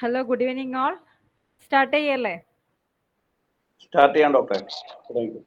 Hello, good evening all. Start ചെയ്യല്ലേ? Start ചെയ്യാം ഡോക്ടറെ. തുടങ്ങിക്കോ.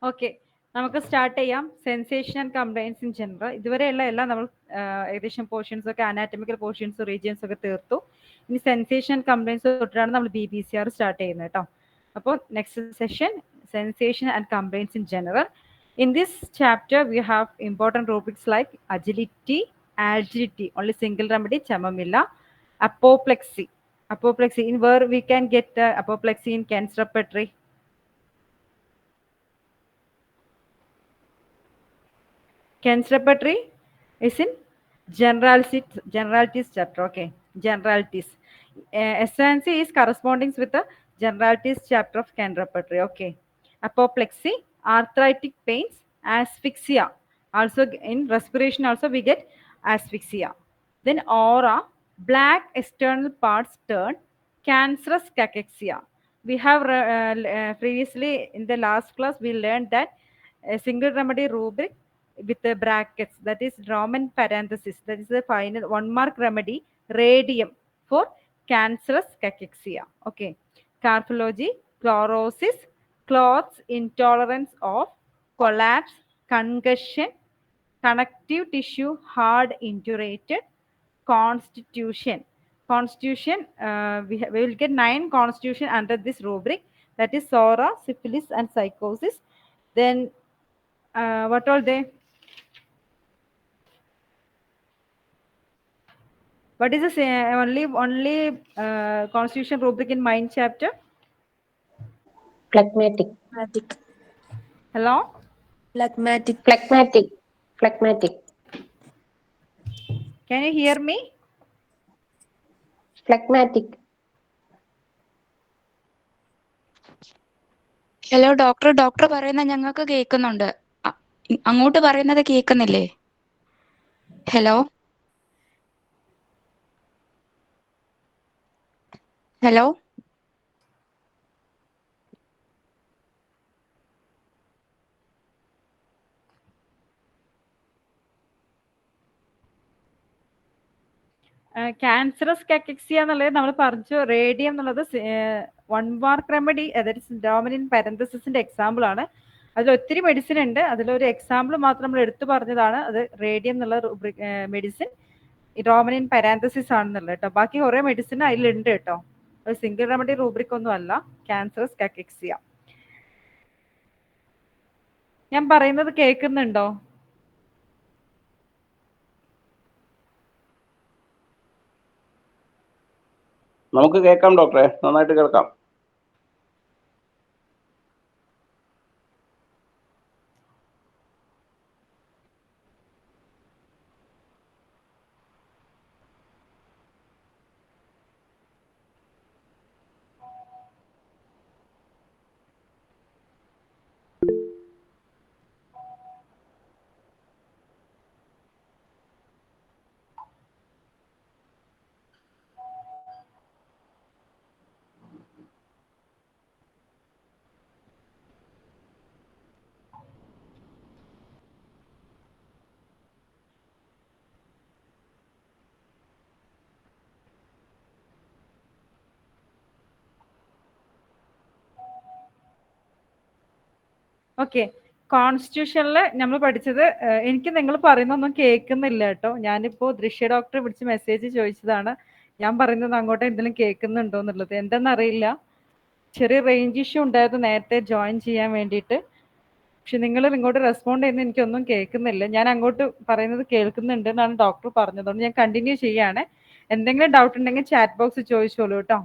ഓക്കെ, നമുക്ക് സ്റ്റാർട്ട് ചെയ്യാം. Sensation and complaints in general. ഇതുവരെയുള്ള എല്ലാം നമ്മൾ ഏകദേശം പോർഷൻസ് ഒക്കെ അനാറ്റമിക്കൽ പോർഷൻസ് റീജിയൻസ് ഒക്കെ തീർത്തു. ഇനി സെൻസേഷൻ ആൻഡ് കംപ്ലൈൻസ് തൊട്ടാണ് നമ്മൾ BBCR സ്റ്റാർട്ട് ചെയ്യുന്നത് കേട്ടോ. അപ്പോൾ next session sensation and complaints in general. In this chapter, we have important rubrics like agility, agility, only single remedy, chamomilla, apoplexy. Apoplexy, in where we can get apoplexy in cancer repertory. Cancer repertory is in generalities chapter. Okay, generalities. SNC is corresponding with the generalities chapter of Cancer repertory. Okay, apoplexy, arthritic pains, asphyxia. Also in respiration also we get asphyxia. Then aura, black external parts turn, cancerous cachexia. We have previously in the last class we learned that a single remedy rubric with the brackets, that is Roman parenthesis, that is the final 1 mark remedy, radium for cancerous cachexia. Okay, cardiology, chlorosis, clots, intolerance of, collapse, concussion, connective tissue hard indurated, constitution. Constitution, we will get 9 constitution under this rubric, that is SORA, syphilis and psychosis. Then what all they? What is the only constitution rubric in mind chapter? Phlegmatic. Hello? Phlegmatic. Can you hear me? Phlegmatic. Hello doctor പറയുന്ന ഞങ്ങൾക്ക് കേൾക്കുന്നുണ്ട്. അങ്ങോട്ട് പറയുന്നത് കേൾക്കുന്നില്ലേ? Hello hello cancerous കാക്കക്സിയ എന്നുള്ളത് നമ്മൾ പറഞ്ഞു. Radium എന്നുള്ളത് 1 മാർക്ക് റെമഡി, അതായത് ഡോമിനിൻ പാരന്തസിന്റെ എക്സാമ്പിൾ ആണ്. അതിൽ ഒത്തിരി മെഡിസിൻ ഉണ്ട്, അതിലൊരു എക്സാമ്പിൾ മാത്രം നമ്മൾ എടുത്തു പറഞ്ഞതാണ്. അത് റേഡിയം എന്നുള്ള മെഡിസിൻ ഡോമിനിൻ പാരാന്തസിസ് ആണെന്നുള്ളത് കേട്ടോ. ബാക്കി കുറെ മെഡിസിൻ അതിലുണ്ട് കേട്ടോ. അത് സിംഗിൾ റെമഡി റൂബ്രിക് ഒന്നും അല്ല ക്യാൻസറസ് കാക്കക്സിയ. ഞാൻ പറയുന്നത് കേൾക്കുന്നുണ്ടോ? നമുക്ക് കേൾക്കാം ഡോക്ടറെ, നന്നായിട്ട് കേൾക്കാം. ഓക്കെ, കോൺസ്റ്റിറ്റ്യൂഷനിൽ നമ്മൾ പഠിച്ചത്, എനിക്ക് നിങ്ങൾ പറയുന്നൊന്നും കേൾക്കുന്നില്ല കേട്ടോ. ഞാനിപ്പോ ദൃശ്യ ഡോക്ടറെ വിളിച്ച് മെസ്സേജ് ചോദിച്ചതാണ്, ഞാൻ പറയുന്നത് അങ്ങോട്ട് എന്തെങ്കിലും കേൾക്കുന്നുണ്ടോ എന്നുള്ളത്. എന്തെന്നറിയില്ല, ചെറിയ റേഞ്ച് ഇഷ്യൂ ഉണ്ടായിരുന്നു നേരത്തെ ജോയിൻ ചെയ്യാൻ വേണ്ടിയിട്ട്. പക്ഷെ നിങ്ങൾ ഇങ്ങോട്ട് റെസ്പോണ്ട് ചെയ്യുന്ന എനിക്കൊന്നും കേൾക്കുന്നില്ല. ഞാൻ അങ്ങോട്ട് പറയുന്നത് കേൾക്കുന്നുണ്ട് എന്നാണ് ഡോക്ടർ പറഞ്ഞത്. അതുകൊണ്ട് ഞാൻ കണ്ടിന്യൂ ചെയ്യാണ്. എന്തെങ്കിലും ഡൗട്ട് ഉണ്ടെങ്കിൽ ചാറ്റ് ബോക്സ് ചോദിച്ചോളൂ കേട്ടോ.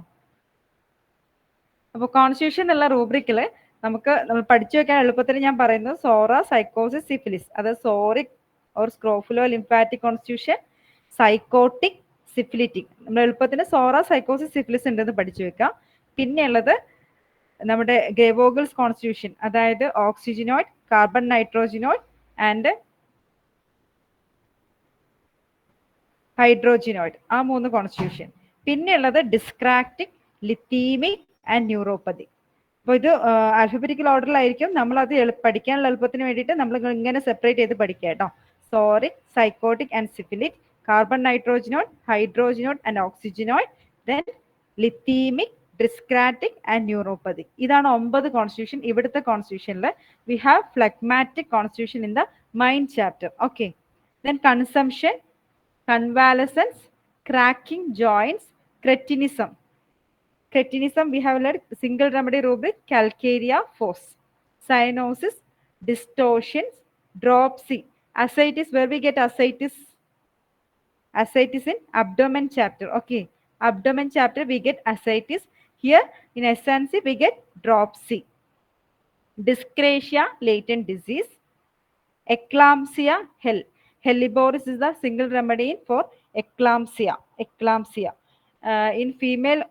അപ്പോൾ കോൺസ്റ്റിറ്റ്യൂഷൻ എന്നുള്ള റൂബ്രിക്കിൽ നമ്മൾ പഠിച്ചു വെക്കാൻ എളുപ്പത്തിൽ ഞാൻ പറയുന്നത് സോറ, സൈക്കോസിസ്, സിഫിലിസ്. അത് psoric or scrofulo lymphatic constitution, sycotic, syphilitic. നമ്മൾ എളുപ്പത്തിന് സോറ, സൈക്കോസിസ്, സിഫിലിസ് ഉണ്ടെന്ന് പഠിച്ചു വെക്കാം. പിന്നെയുള്ളത് നമ്മുടെ ഗേവോഗിൾസ് കോൺസ്റ്റിറ്റ്യൂഷൻ, അതായത് ഓക്സിജനോയിഡ്, കാർബൺ നൈട്രോജനോയിഡ് ആൻഡ് ഹൈഡ്രോജനോയിഡ്, ആ 3 കോൺസ്റ്റിറ്റ്യൂഷൻ. പിന്നെയുള്ളത് ഡിസ്ക്രാറ്റിക്, ലിത്തീമിക് ആൻഡ് ന്യൂറോപ്പതി. അപ്പോൾ ഇത് ആൽഫബറ്റിക്കൽ ഓർഡറിലായിരിക്കും. നമ്മളത് പഠിക്കാനുള്ള എളുപ്പത്തിന് വേണ്ടിയിട്ട് നമ്മൾ ഇങ്ങനെ സെപ്പറേറ്റ് ചെയ്ത് പഠിക്കുക കേട്ടോ. Psoric, sycotic and syphilic, carbon nitrogenoid, hydrogenoid and oxygenoid, then lithemic, dyscratic and neuropathy. ഇതാണ് 9 കോൺസ്റ്റിറ്റ്യൂഷൻ. ഇവിടുത്തെ കോൺസ്റ്റിറ്റ്യൂഷനിൽ we have phlegmatic constitution in the mind chapter. Okay. Then consumption, convalescence, cracking joints, cretinism. Cretinism we have learned single remedy rubric, calcarea, force. Cyanosis, distortions, dropsy. Ascites, where we get ascites? Ascites in abdomen chapter. Okay, abdomen chapter we get ascites. Here in SNC we get dropsy. Dyscrasia, latent disease. Eclampsia, Helleborus is the single remedy for eclampsia. Eclampsia. In female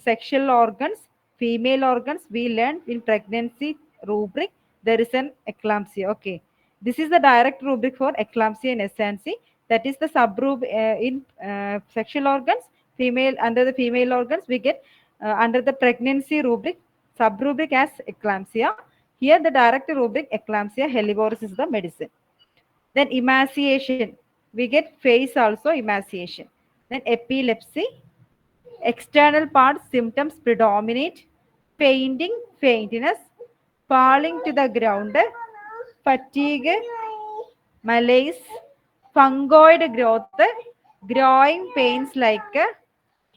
sexual organs, we learned in pregnancy rubric there is an eclampsia. Okay, this is the direct rubric for eclampsia in SNC. That is the subrubric in sexual organs. Female, under the female organs we get under the pregnancy rubric, subrubric as eclampsia. Here the direct rubric eclampsia, Helleborus is the medicine. Then emaciation, we get face also emaciation. Then epilepsy, external parts symptoms predominate, fainting, faintness, falling to the ground, fatigue, malaise, fungoid growth, growing pains like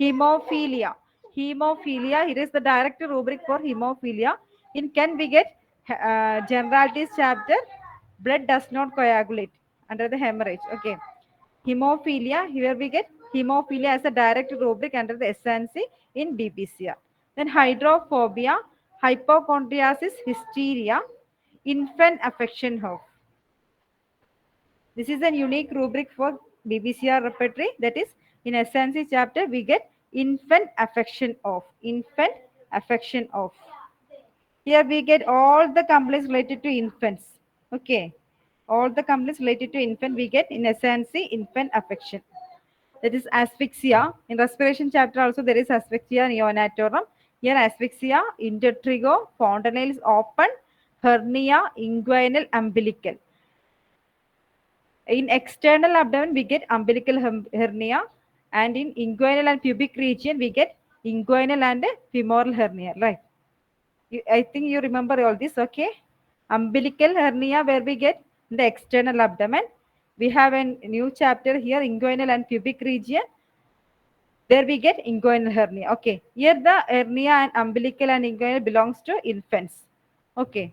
hemophilia. Hemophilia, it is the direct rubric for hemophilia. In can we get generalities chapter, blood does not coagulate under the hemorrhage. Okay, hemophilia, here we get hemophilia as a direct rubric under the SNC in BBCR. Then hydrophobia, hypochondriasis, hysteria, infant affection of. This is a unique rubric for BBCR repertory. That is in SNC chapter we get infant affection of. Infant affection of. Here we get all the complaints related to infants. Okay, all the complaints related to infant we get in SNC infant affection. That is asphyxia. In respiration chapter also there is asphyxia neonatorum. Here asphyxia, intertrigo, fontanelles open, hernia, inguinal, umbilical. In external abdomen we get umbilical hernia, and in inguinal and pubic region we get inguinal and femoral hernia, right? I think you remember all this. Okay, umbilical hernia where we get in the external abdomen. We have a new chapter here, inguinal and pubic region, there we get inguinal hernia. Okay, here the hernia and umbilical and inguinal belongs to infants. Okay,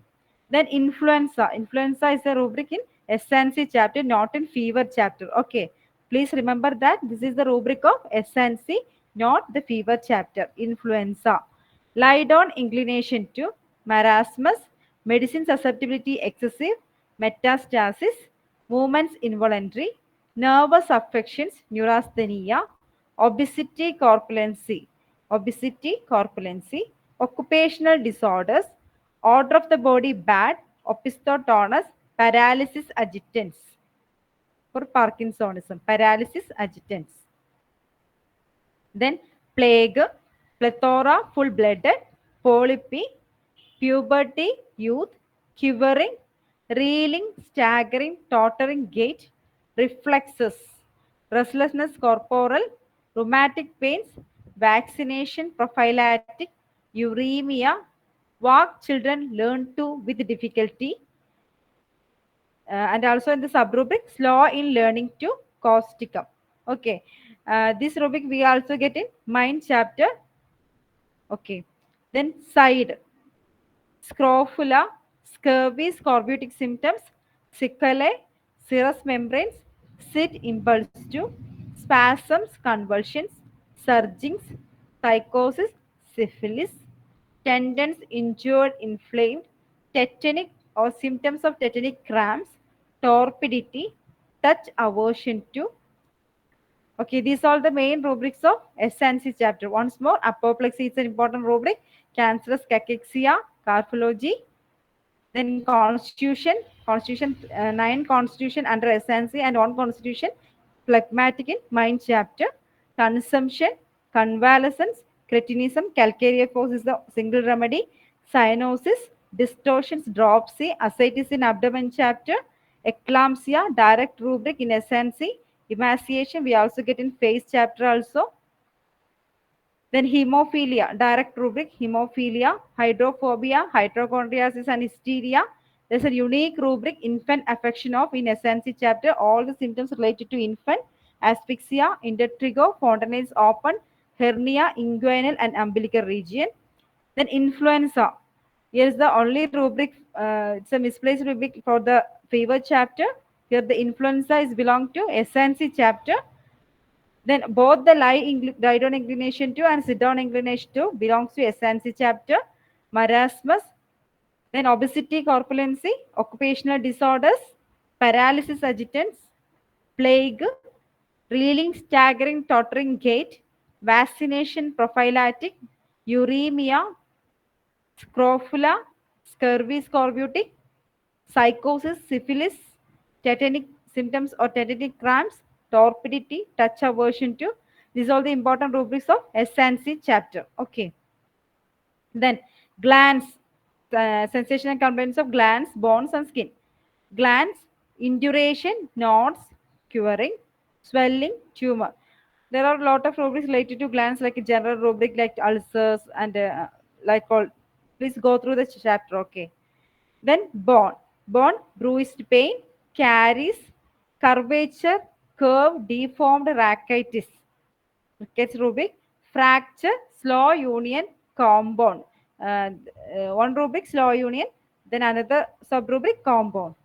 then influenza. Influenza is a rubric in SNC chapter, not in fever chapter. Okay, please remember that this is the rubric of SNC, not the fever chapter. Influenza. Lie down inclination to marasmus, medicine susceptibility excessive, metastasis, movements involuntary, nervous affections, neurasthenia, obesity, corpulency, occupational disorders, order of the body bad, opisthotonus, paralysis agitans. For Parkinsonism, paralysis agitans. Then plague, plethora, full blooded, polypy, puberty, youth, quivering, reeling, staggering, tottering gait, reflexes, restlessness corporal, rheumatic pains, vaccination, prophylactic, uremia, walk children learn to with difficulty, and also in the subrubric, slow in learning to causticum. Okay, this rubric we also get in mind chapter. Okay, then side, scrofula, scurvy, scorbutic symptoms, sickle, serous membranes, sit impulse to, spasms, convulsions, surgings, psychosis, syphilis, tendons injured, inflamed, tetanic or symptoms of tetanic cramps, torpidity, touch aversion to. Okay, these are the main rubrics of SNC chapter. Once more, apoplexy is an important rubric, cancerous cachexia, cardiology, then constitution 9 constitution under SNC and 1 constitution, phlegmatic in mind chapter, consumption, convalescence, cretinism, calcareophos is the single remedy, cyanosis, distortions, dropsy, ascites in abdomen chapter, eclampsia, direct rubric in SNC, emaciation we also get in face chapter also. Then hemophilia, direct rubric, hemophilia, hydrophobia, hypochondriasis and hysteria. There's a unique rubric, infant affection of in SNC chapter, all the symptoms related to infant, asphyxia, intertrigo, fontanelles open, hernia, inguinal and umbilical region. Then influenza. Here is the only rubric, it's a misplaced rubric for the fever chapter. Here the influenza is belong to SNC chapter. Then both the lie down inclination 2 and sit down inclination 2 belongs to SNC chapter. Marasmus, then obesity, corpulency, occupational disorders, paralysis agitants, plague, reeling, staggering, tottering gait, vaccination, prophylactic, uremia, scrofula, scurvy, scorbutic, psychosis, syphilis, tetanic symptoms or tetanic cramps, torpidity, touch aversion to. These are the important rubrics of SNC chapter. Okay. Then glands, sensation and complaints of glands, bones and skin. Glands, induration, knots, curing, swelling, tumor. There are a lot of rubrics related to glands, like a general rubric like ulcers and like all. Please go through the chapter. Okay. Then bone. Bone, bruised pain, caries, curvature, curve, deformed rachitis. Rickets rubric, fracture, slow union, compound. One rubric, slow union, then another sub rubric, compound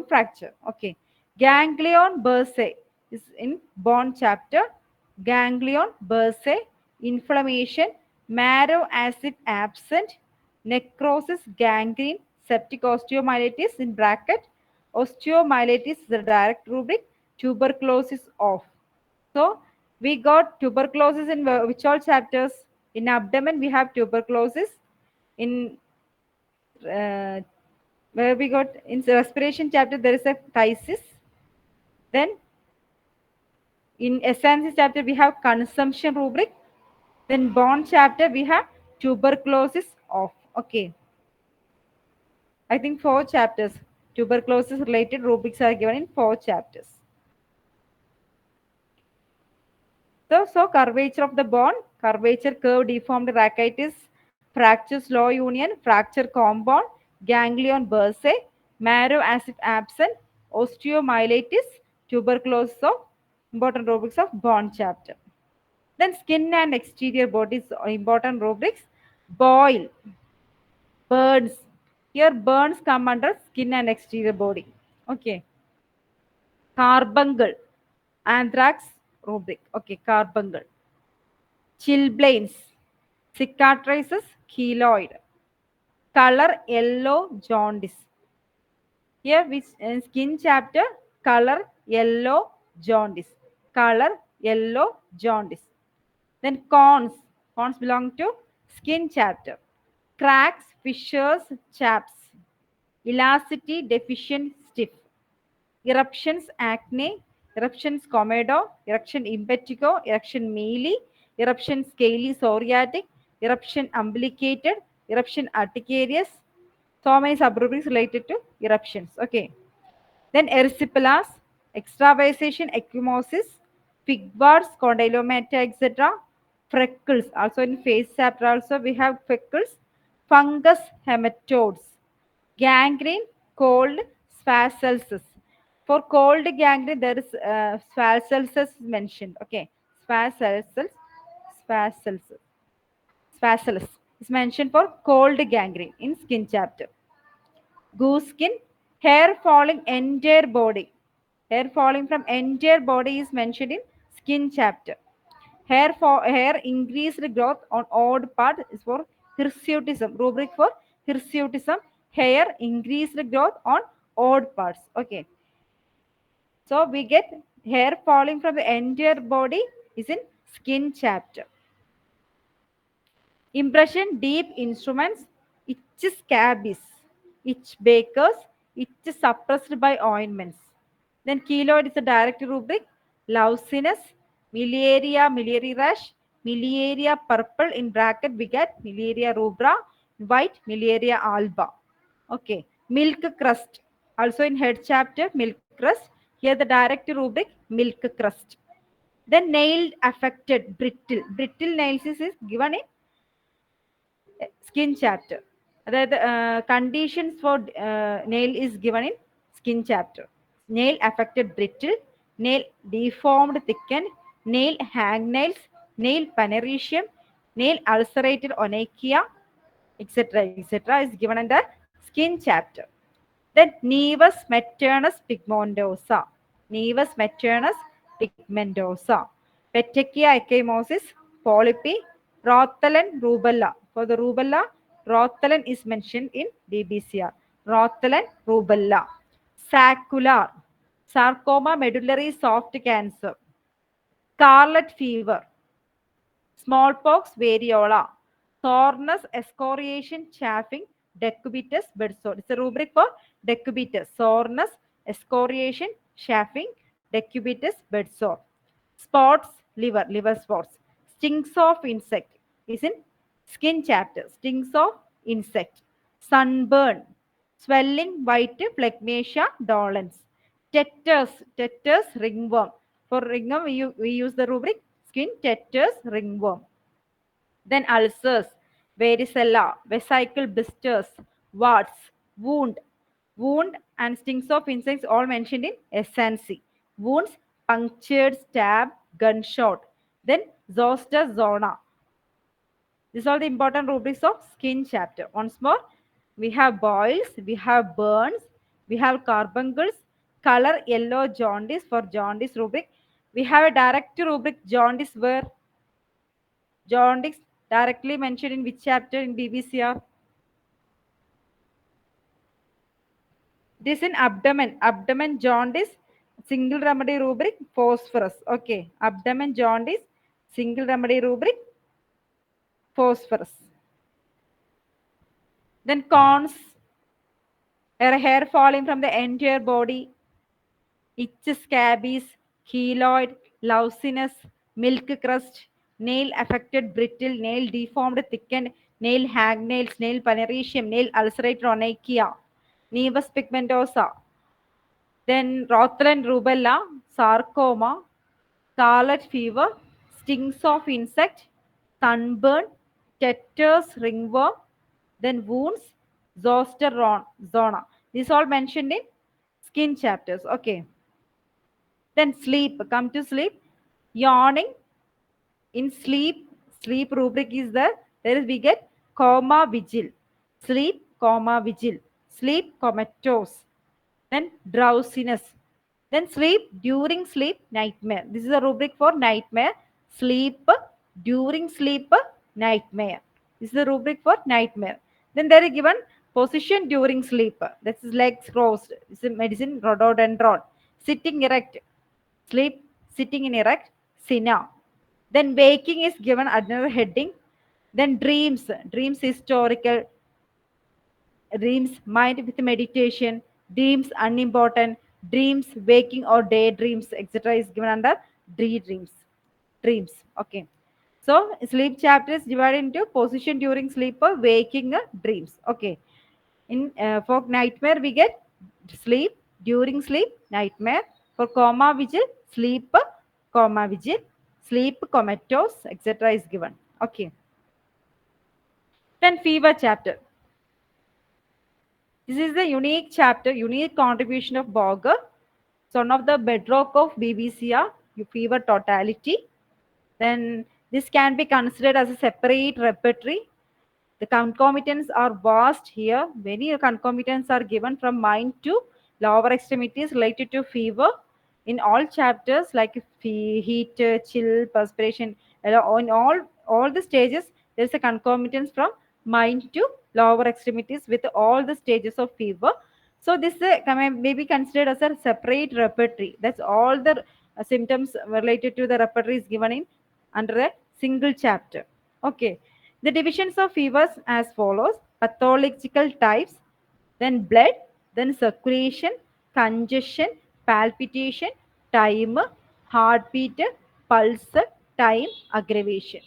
fracture. Okay. Ganglion bursae is in bone chapter. Ganglion bursae, inflammation, marrow acid absent, necrosis, gangrene, septic osteomyelitis in bracket, osteomyelitis is the direct rubric, tuberculosis off. So we got tuberculosis in which all chapters? In abdomen we have tuberculosis. In where we got in respiration chapter there is a phthisis. Then in essence chapter we have consumption rubric. Then bone chapter we have tuberculosis off. Okay. I think 4 chapters. Tuberculosis related rubrics are given in 4 chapters. So curvature of the bone, curvature, curve, deformed rachitis, fracture, slow union, fracture, compound, ganglion bursae, marrow acid absent, osteomyelitis, tuberculosis of important rubrics of bone chapter. Then skin and exterior bodies important rubrics. Boil, burns. Here burns come under skin and exterior body. Okay. Carbuncle, anthrax rubric. Okay, carbuncle. Chilblains, cicatrices, keloid. Color yellow jaundice. Here which in skin chapter, color yellow jaundice. Color yellow jaundice. Then corns. Corns belong to skin chapter. Cracks, fissures, chaps. Elasticity deficient stiff. Eruptions acne, eruptions comedo, eruption impetigo, eruption mealy, eruption scaly psoriatic, eruption umbilicated, eruption urticarious. So many subrubrics related to eruptions. Okay. Then erysipelas, extravasation, ecchymosis, fig wars, condylomata, etc. Freckles. Also in face chapter also we have freckles, fungus, hematodes, gangrene, cold, spassalsis. For cold gangrene, there is spassalsis mentioned. Okay, spassalsis, spassalsis, spassalus is mentioned for cold gangrene in skin chapter. Goose skin, hair falling entire body. Hair falling from entire body is mentioned in skin chapter. Hair increased growth on odd part is for Hirsutism, rubric for hirsutism, hair increased growth on odd parts. Okay. So we get hair falling from the entire body is in skin chapter. Impression, deep instruments, itch scabies, itch bakers, itch suppressed by ointments. Then keloid is a direct rubric, lousiness, miliaria, miliary rash, miliaria purple in bracket we get miliaria rubra, white miliaria alba. Okay, milk crust, also in head chapter, milk crust. Here the direct rubric, milk crust. Then nail affected, brittle. Brittle nails is given in skin chapter. The conditions for nail is given in skin chapter. Nail affected brittle, nail deformed thickened, nail hangnails, nail panericium, nail ulcerated onychia, etc. is given in the skin chapter. Then nevus maternus pigmentosa. Nevus maternus pigmentosa. Petechia ecchymosis, polypi, Rothalan rubella. For the rubella, Rothalan is mentioned in BBCR. Rothalan rubella. Saccular, sarcoma medullary soft cancer. Scarlet fever, smallpox, variola, soreness, excoriation, chafing, decubitus, bedsore. It's a rubric for decubitus, soreness, excoriation, chafing, decubitus, bedsore. Spots, liver spots. Stings of insect is in skin chapter. Stings of insect. Sunburn, swelling, white, phlegmatia, dolens. Tetters, ringworm. For ringworm, we use the rubric skin, tetters, ringworm. Then ulcers, varicella, vesicle blisters, warts, wound and stings of insects all mentioned in SNC. Wounds, punctured, stab, gunshot. Then zoster, zona. These are the important rubrics of skin chapter. Once more, we have boils, we have burns, we have carbuncles, color yellow jaundice for jaundice rubric. We have a direct rubric jaundice where jaundice directly mentioned in which chapter in BBCR? It is in abdomen. Abdomen jaundice, single remedy rubric, phosphorus. Okay. Abdomen jaundice, single remedy rubric, phosphorus. Then corns, hair falling from the entire body, itch scabies, keloid, lousiness, milk crust, nail affected, brittle, nail deformed, thickened, nail hangnails, nail panericium, nail ulcerated onychia, nevus pigmentosa. Then Rothalan rubella, sarcoma, scarlet fever, stings of insect, sunburn, tetters, ringworm, then wounds, zoster zona. These all mentioned in skin chapters. Okay. Then sleep. Come to sleep. Yawning. In sleep rubric is there. There is we get coma vigil. Sleep, coma vigil. Sleep, comatose. Then drowsiness. Then sleep, during sleep, nightmare. This is a rubric for nightmare. Sleep, during sleep, nightmare. This is the rubric for nightmare. Then there is given position during sleep. That is legs crossed. This is medicine rhododendron. Sitting erect. Sleep, sitting in erect. Sina. Then waking is given another heading. Then dreams. Dreams historical, dreams mind with meditation, dreams unimportant, dreams waking or daydreams, etc. is given under dreams. Okay. So sleep chapter is divided into position during sleep, waking, dreams. Okay. In for nightmare we get sleep, during sleep, nightmare. For coma vigil, sleep, coma vigil, sleep, comatose, etc. is given. Okay. Then fever chapter. This is the unique chapter, unique contribution of Boger. It's one of the bedrock of BBCR, fever totality. Then this can be considered as a separate repertory. The concomitants are vast here. Many concomitants are given from mind to lower extremities related to fever in all chapters like heat, chill, perspiration. In all the stages, there is a concomitants from mind to lower extremities with all the stages of fever. So this may be considered as a separate repertory. That's all the symptoms related to the repertory is given in under a single chapter. Okay. The divisions of fevers as follows: pathological types, then blood, then circulation, congestion, palpitation, time, heartbeat, pulse, time, aggravation.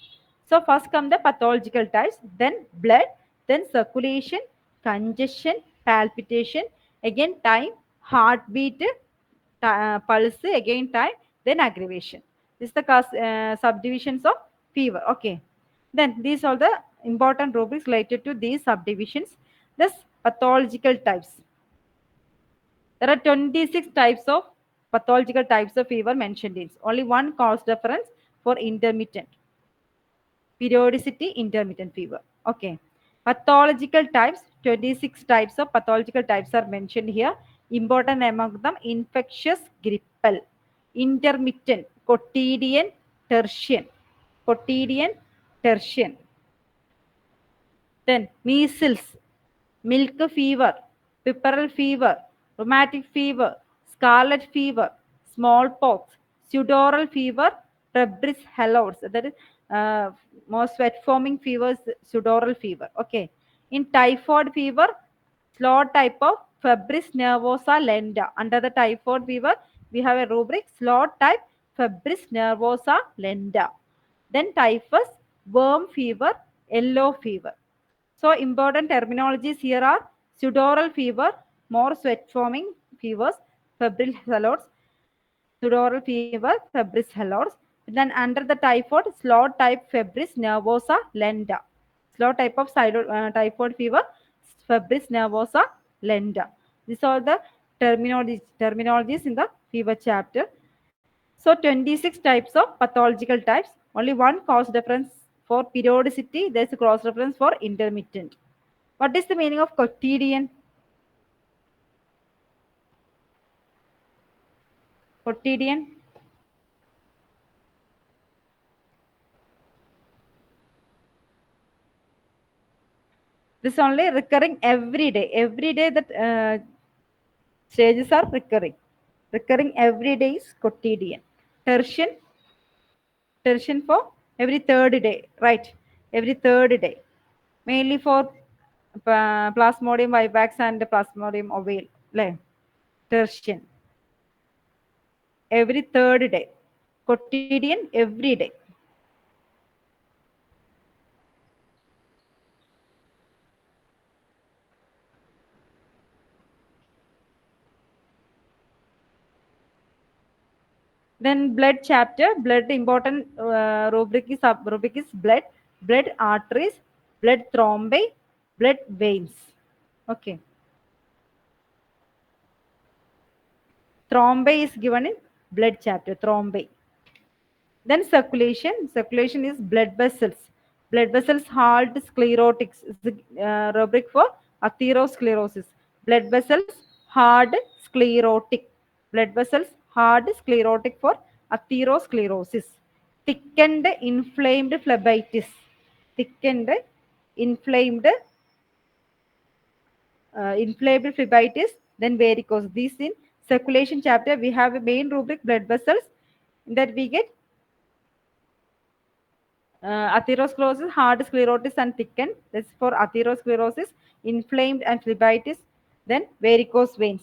So first come the pathological types, then blood, then circulation, congestion, palpitation, again time, heartbeat, pulse, again time, then aggravation. This is the subdivisions of fever. Okay. Then these are the important rubrics related to these subdivisions. This pathological types. There are 26 types of pathological types of fever mentioned in. Only one cause difference for intermittent. Periodicity, intermittent fever. Okay. Pathological types, 26 types of pathological types are mentioned here. Important among them: infectious, grippal; intermittent, quotidian, tertian. Quotidian, tertian. Then measles, milk fever, puerperal fever, rheumatic fever, scarlet fever, smallpox, pseudoral fever, febris halodes. That is more sweat forming fevers, pseudoral fever. Okay. In typhoid fever, slow type of febris nervosa lenta. Under the typhoid fever, we have a rubric: slow type febris nervosa lenta. Then typhus, worm fever, yellow fever. So important terminologies here are pseudoral fever, more sweat forming fevers, febrile halodes, pseudoral fever, febris halodes. Then under the typhoid, slow type febris nervosa lenta. Slow type of typhoid fever, febris nervosa lenta. These are the terminologies in the fever chapter. So 26 types of pathological types. Only one cross reference for periodicity. There is a cross reference for intermittent. What is the meaning of quotidian? Quotidian. This only recurring every day. Every day that stages are recurring. Recurring every day is quotidian. Tertian. Tertian for every third day. Right. Every third day. Mainly for Plasmodium vivax and Plasmodium ovale. Tertian. Every third day. Quotidian every day. Then blood chapter, blood important rubric is blood, blood arteries, blood thrombi, blood veins. Okay. Thrombi is given in blood chapter, thrombi. Then circulation. Circulation is blood vessels. Blood vessels halt sclerotics is the rubric for atherosclerosis. Blood vessels hard sclerotic. Blood vessels hard sclerotic for atherosclerosis. Thickened inflamed phlebitis. Thickened inflamed inflamed phlebitis. Then varicose. These in circulation chapter we have a main rubric blood vessels. In that we get atherosclerosis, hard sclerosis and thickened. This is for atherosclerosis, inflamed and phlebitis. Then varicose veins.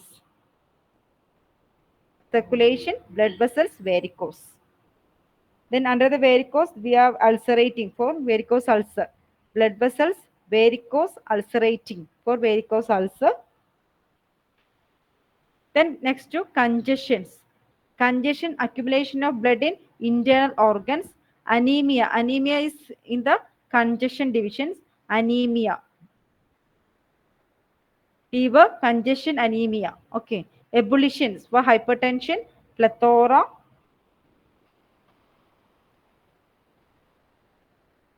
Circulation, blood vessels, varicose. Then under the varicose, we have ulcerating for varicose ulcer. Blood vessels, varicose, ulcerating for varicose ulcer. Then next to congestions. Congestion, accumulation of blood in internal organs. Anemia. Anemia is in the congestion divisions. Anemia. Fever, congestion, anemia. Okay. Ebullitions for hypertension, plethora.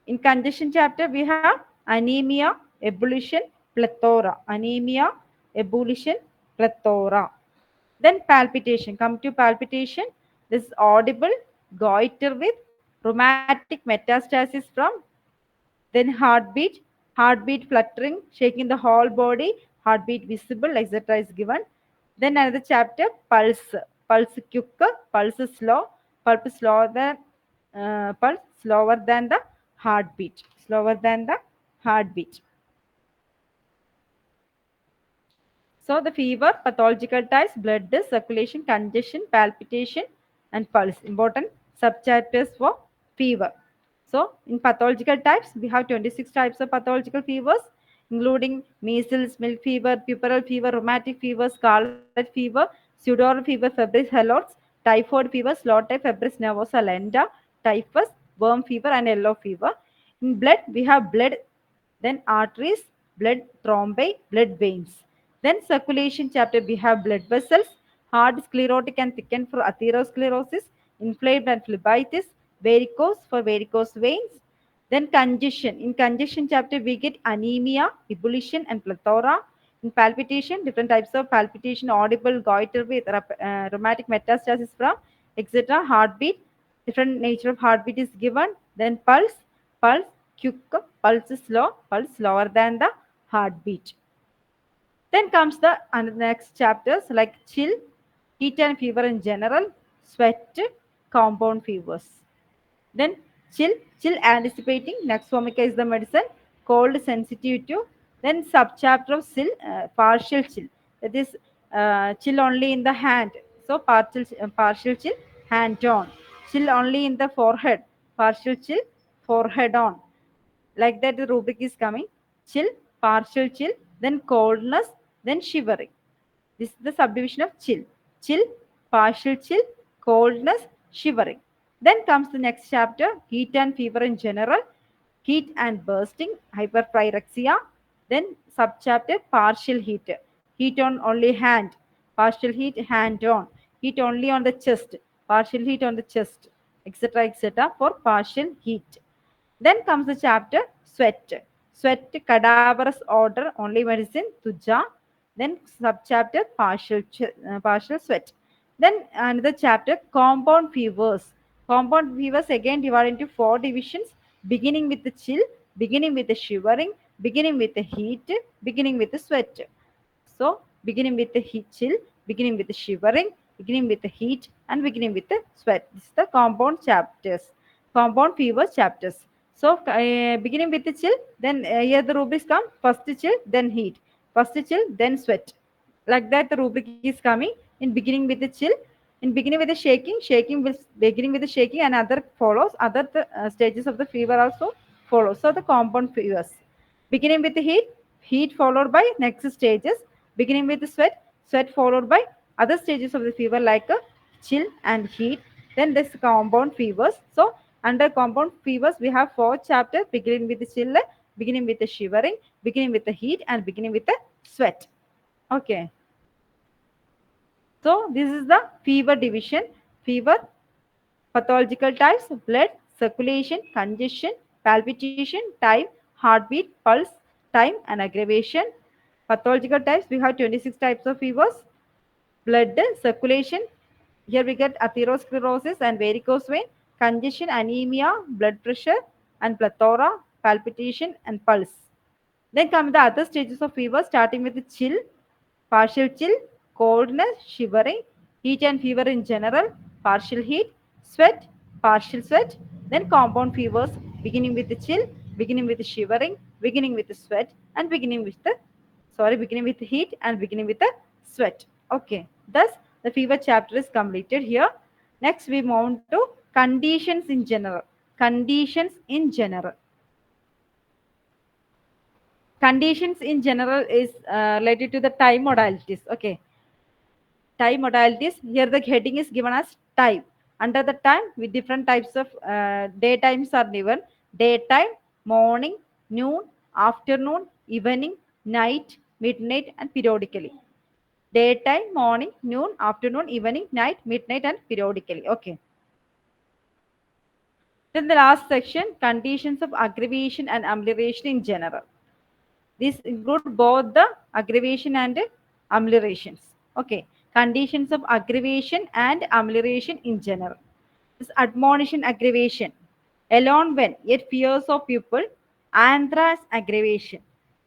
In congestion chapter, we have anemia, ebullition, plethora. Anemia, ebullition, plethora. Then palpitation. Come to palpitation. This is audible, goiter with rheumatic metastasis from then heartbeat, heartbeat fluttering, shaking the whole body, heartbeat visible, etc. is given. Then another chapter, pulse. Pulse quick, pulse slow, pulse slower than the heartbeat. Slower than the heartbeat. So the fever, pathological types, blood, circulation, congestion, palpitation, and pulse. Important subchapters for fever. So in pathological types, we have 26 types of pathological fevers, including measles, milk fever, puerperal fever, rheumatic fever, scarlet fever, pseudoral fever, febris helots, typhoid fever, slow type, febris nervosa lenta, typhus, worm fever, and yellow fever. In blood, we have blood, then arteries, blood thrombi, blood veins. Then circulation chapter, we have blood vessels, hard, sclerotic and thickened for atherosclerosis, inflamed and phlebitis, varicose for varicose veins. Then congestion. In congestion chapter, we get anemia, ebullition and plethora. In palpitation, different types of palpitation, audible, goiter with rheumatic metastasis from, etc. Heartbeat, different nature of heartbeat is given. Then pulse, quick, pulse slow, pulse slower than the heartbeat. Then comes the next chapters like chill, heat and fever in general, sweat, compound fevers. Then chill anticipating, Nux vomica is the medicine, cold sensitive to. Then subchapter of partial chill. That is chill only in the hand. So partial chill, hand on. Chill only in the forehead. Partial chill, forehead on. Like that the rubric is coming. Chill, partial chill, then coldness, then shivering. This is the subdivision of chill, partial chill, coldness, shivering. Then comes the next chapter, heat and fever in general, heat and bursting, hyperpyrexia. Then subchapter, partial heat on only hand, partial heat hand on, heat only on the chest, partial heat on the chest, etc., etc. for partial heat. Then comes the chapter sweat. Sweat, cadaverous odor, only medicine, tuja. Then subchapter partial sweat. Then another chapter compound fevers. Compound fevers again divided into four divisions, beginning with the chill, beginning with the shivering, beginning with the heat, beginning with the sweat. So beginning with the heat chill, beginning with the shivering, beginning with the heat, and beginning with the sweat. This is the compound chapters, compound fever chapters. So beginning with the chill, then here the rubrics come: first chill, then heat, first chill, then sweat. Like that, the rubric is coming in beginning with the chill. In beginning with the shaking will beginning with the shaking, and other follows. Other stages of the fever also follow. So the compound fevers. Beginning with the heat followed by next stages. Beginning with the sweat followed by other stages of the fever like chill and heat. Then this compound fevers. So under compound fevers, we have four chapters beginning with the chill, beginning with the shivering, beginning with the heat, and beginning with the sweat. Okay. So this is the fever division. Fever, pathological types, blood, circulation, congestion, palpitation, time, heartbeat, pulse, time, and aggravation. Pathological types, we have 26 types of fevers. Blood, circulation, here we get atherosclerosis and varicose vein, congestion, anemia, blood pressure, and plethora, palpitation, and pulse. Then come the other stages of fever, starting with the chill, partial chill, coldness, shivering, heat and fever in general, partial heat, sweat, partial sweat, then compound fevers, beginning with the chill, beginning with the shivering, beginning with the sweat, and beginning with the heat and beginning with the sweat. Okay, thus the fever chapter is completed here. Next, we move on to conditions in general. Conditions in general. Conditions in general is related to the time modalities. Okay, time modalities, here the heading is given as time. Under the time, with different types of day times are given: daytime, morning, noon, afternoon, evening, night, midnight, and periodically. Daytime, morning, noon, afternoon, evening, night, midnight, and periodically. Okay. Then the last section, conditions of aggravation and amelioration in general. These include both the aggravation and ameliorations. Okay. Conditions of aggravation and amelioration in general. This admonition aggravation. Alone when, yet fears of pupil, Anthrax aggravation.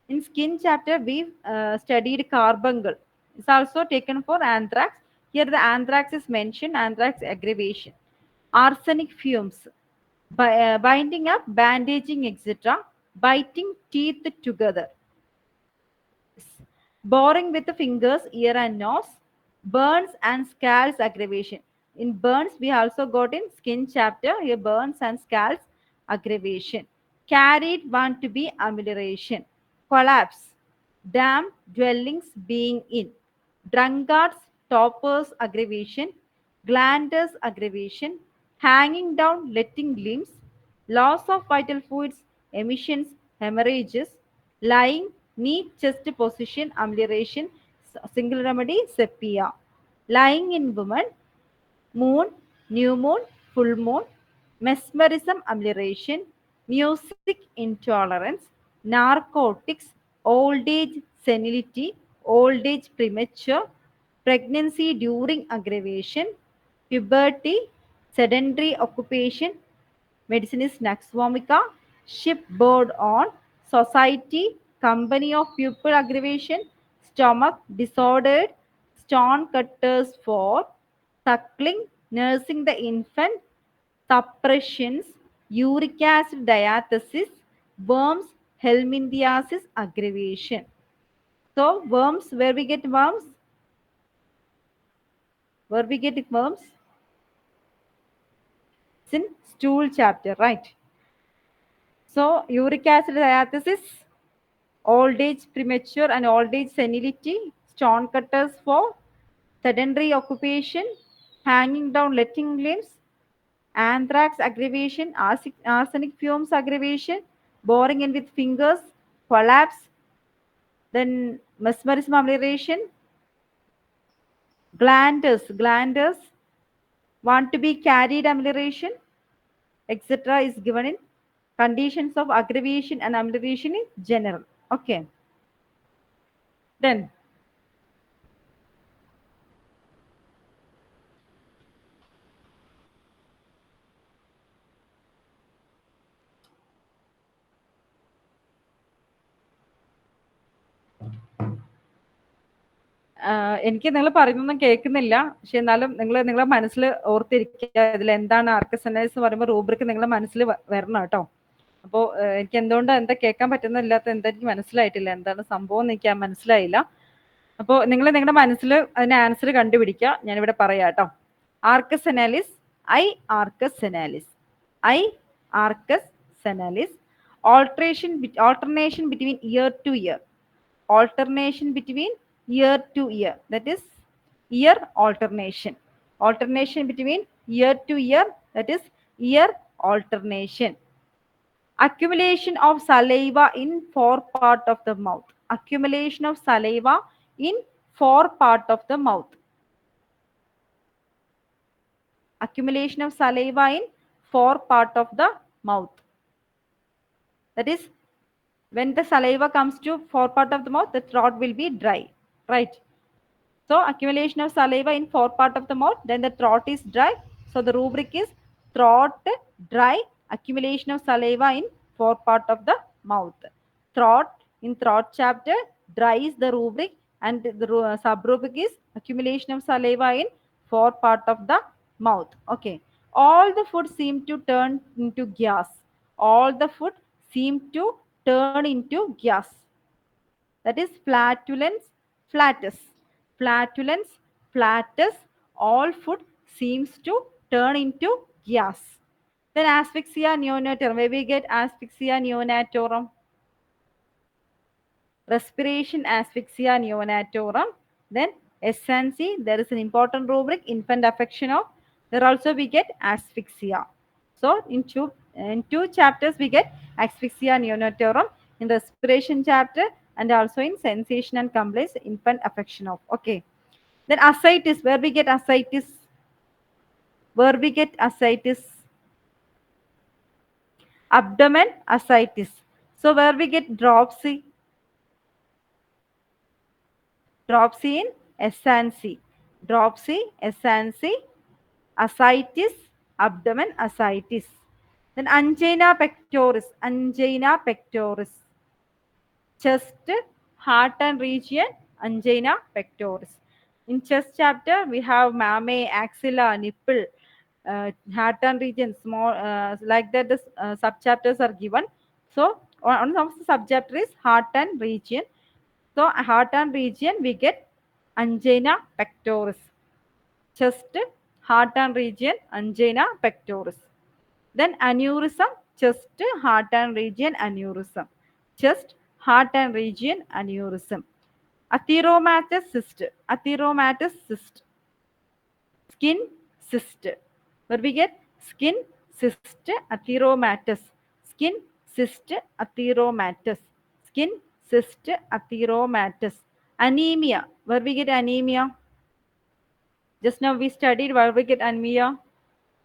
In skin chapter, we studied carbuncle. It's also taken for anthrax. Here the anthrax is mentioned, anthrax aggravation. Arsenic fumes, binding up, bandaging, etc. Biting teeth together. Boring with the fingers, ear and nose. Burns and scalds aggravation. In burns, we also got in skin chapter, here burns and scalds aggravation. Carried want to be amelioration. Collapse, damp dwellings being in. Drunkards, toppers aggravation. Glanders aggravation. Hanging down, letting limbs. Loss of vital fluids, emissions, hemorrhages. Lying, knee chest position, amelioration, single remedy, sepia. Lying in woman, moon, new moon, full moon, mesmerism, amelioration, music intolerance, narcotics, old age senility, old age premature, pregnancy during aggravation, puberty, sedentary occupation, medicine is Nux vomica, shipboard on, society, company of pupil aggravation, stomach disordered, stone cutters for, suckling, nursing the infant, suppressions, uric acid diathesis, worms, helminthiasis aggravation. So worms, where we get worms? Where we get worms? It's in stool chapter, right? So uric acid diathesis, old age premature and old age senility, stone cutters for sedentary occupation, hanging down letting limbs, anthrax aggravation, arsenic fumes aggravation, boring in with fingers, collapse, then mesmerism amelioration, glanders want to be carried amelioration, etc. is given in conditions of aggravation and amelioration in general. Okay. Then എനിക്ക് നിങ്ങൾ പറയുന്നൊന്നും കേൾക്കുന്നില്ല. പക്ഷെ എന്നാലും നിങ്ങളെ മനസ്സിൽ ഓർത്തിരിക്കുക, ഇതിൽ എന്താണ് ആർക്കസെനൈസ് എന്ന് പറയുമ്പോൾ റൂബ്രിക്ക് നിങ്ങളെ മനസ്സിൽ വരണം കേട്ടോ. അപ്പോൾ എനിക്ക് എന്തുകൊണ്ടാണ് എന്താ കേൾക്കാൻ പറ്റുന്നില്ലാത്ത എന്താ എനിക്ക് മനസ്സിലായിട്ടില്ല, എന്താണ് സംഭവം എന്ന് എനിക്ക് മനസ്സിലായില്ല. അപ്പോൾ നിങ്ങൾ നിങ്ങളുടെ മനസ്സിൽ അതിന് ആൻസർ കണ്ടുപിടിക്കുക. ഞാനിവിടെ പറയാം കേട്ടോ. Arcus senilis, eye arcus senilis, eye arcus senilis, alternation between year to year, alternation between year to year, that is year alternation, alternation between year to year, that is year alternation. Accumulation of saliva in four part of the mouth, accumulation of saliva in four part of the mouth, accumulation of saliva in four part of the mouth, that is when the saliva comes to four part of the mouth, the throat will be dry, right? So accumulation of saliva in four part of the mouth, then the throat is dry. So the rubric is throat dry, accumulation of saliva in four part of the mouth. Throat, in throat chapter, dry is the rubric, and the sub rubric is accumulation of saliva in four part of the mouth. Okay. All the food seem to turn into gas. All the food seem to turn into gas. That is flatulence, flatus. Flatulence, flatus, all food seems to turn into gas. Then asphyxia neonatorum, where we get asphyxia neonatorum? Respiration asphyxia neonatorum. Then SNC, there is an important rubric, infant affection of, there also we get asphyxia. So in two chapters we get asphyxia neonatorum, in respiration chapter and also in sensation and complaints, infant affection of. Okay. Then ascites, where we get ascites? Where we get ascites? Abdomen ascites. So where we get dropsy? Dropsy in SNC. Dropsy, SNC, ascites, abdomen ascites. Then angina pectoris, angina pectoris. Chest, heart and region, angina pectoris. In chest chapter, we have mammary, axilla, nipple, heart and region, small, like that the subchapters are given. So, one of the subchapter is heart and region. So, heart and region, we get angina pectoris. Chest, heart and region, angina pectoris. Then aneurysm, chest, heart and region, aneurysm. Chest, heart and region, aneurysm. Atheromatous cyst, atheromatous cyst. Skin cyst. Where we get skin cyst, atheromatous. Skin cyst, atheromatous. Skin cyst, atheromatous. Anemia. Where we get anemia? Just now we studied where we get anemia.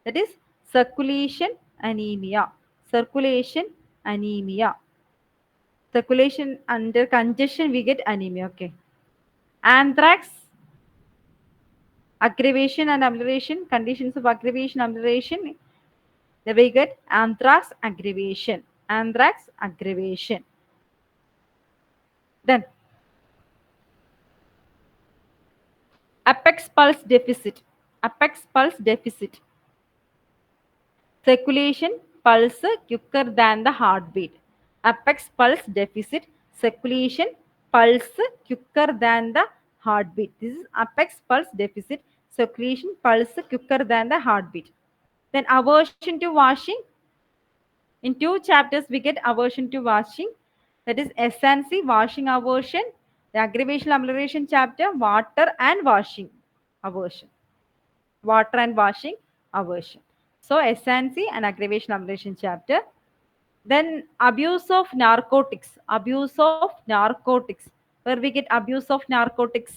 That is circulation anemia. Circulation anemia. Circulation under congestion we get anemia. Okay. Anthrax, aggravation and amelioration, conditions of aggravation, amelioration. Then we get anthrax aggravation. Anthrax aggravation. Then apex pulse deficit. Apex pulse deficit. Circulation pulse quicker than the heartbeat. Apex pulse deficit. Circulation pulse quicker than the heartbeat. This is apex pulse deficit. Circulation pulse quicker than the heartbeat. Then aversion to washing. In 2 chapters, we get aversion to washing. That is SNC, washing aversion. The aggravation amelioration chapter, water and washing aversion. Water and washing aversion. So SNC and aggravation amelioration chapter. Then abuse of narcotics. Abuse of narcotics. Where we get abuse of narcotics.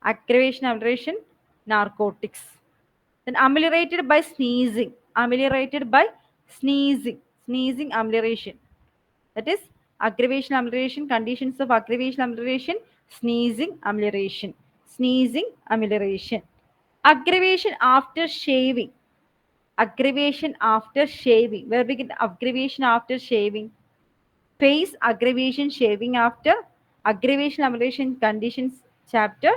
Aggravation amelioration, narcotics. Then ameliorated by sneezing. Ameliorated by sneezing. Sneezing amelioration. That is aggravation amelioration, conditions of aggravation amelioration, sneezing amelioration. Sneezing amelioration. Aggravation after shaving. Aggravation after shaving. Where we get aggravation after shaving? Face aggravation shaving after aggravation amelioration conditions chapter,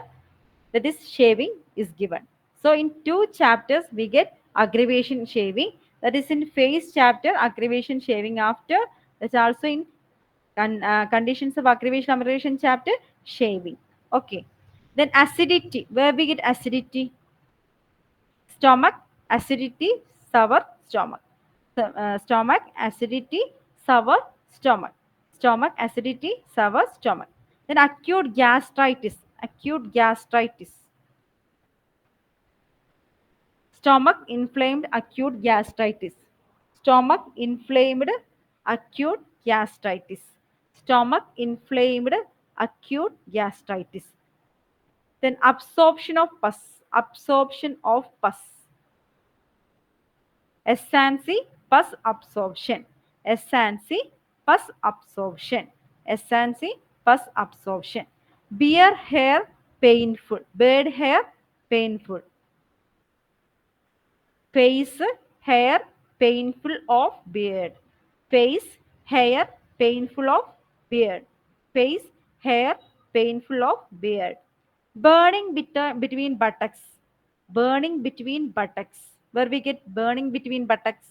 that is shaving is given. So in 2 chapters we get aggravation shaving, that is in face chapter aggravation shaving after, that's also in conditions of aggravation amelioration chapter shaving. Okay. Then acidity, where we get acidity? Stomach acidity, sour stomach. Stomach acidity, sour stomach. Stomach acidity, sour stomach. Then acute gastritis. Acute gastritis. Stomach inflamed acute gastritis. Stomach inflamed acute gastritis. Stomach inflamed acute gastritis. Then absorption of pus. Absorption of pus. S&C, pus absorption. S&C, pus absorption. S&C, pus absorption. Beard hair painful. Beard hair painful. Face hair painful of beard. Face hair painful of beard. Face hair painful of beard. Burning between buttocks. Burning between buttocks. Where we get burning between buttocks?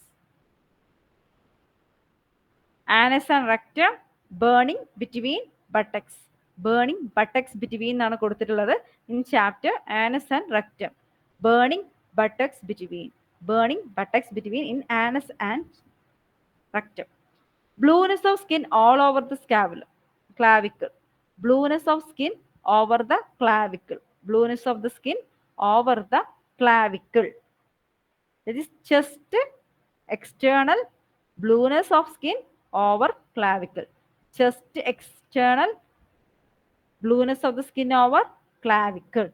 Anus and rectum, burning between buttocks. Burning buttocks between എന്നാണ് കൊടുത്തിട്ടുള്ളത് in chapter anus and rectum. Burning buttocks between. Burning buttocks between in anus and rectum. Blueness of skin all over the clavicle. Blueness of skin over the clavicle. Blueness of the skin over the clavicle. That is chest external, blueness of skin over clavicle. Chest external, blueness of the skin over clavicle.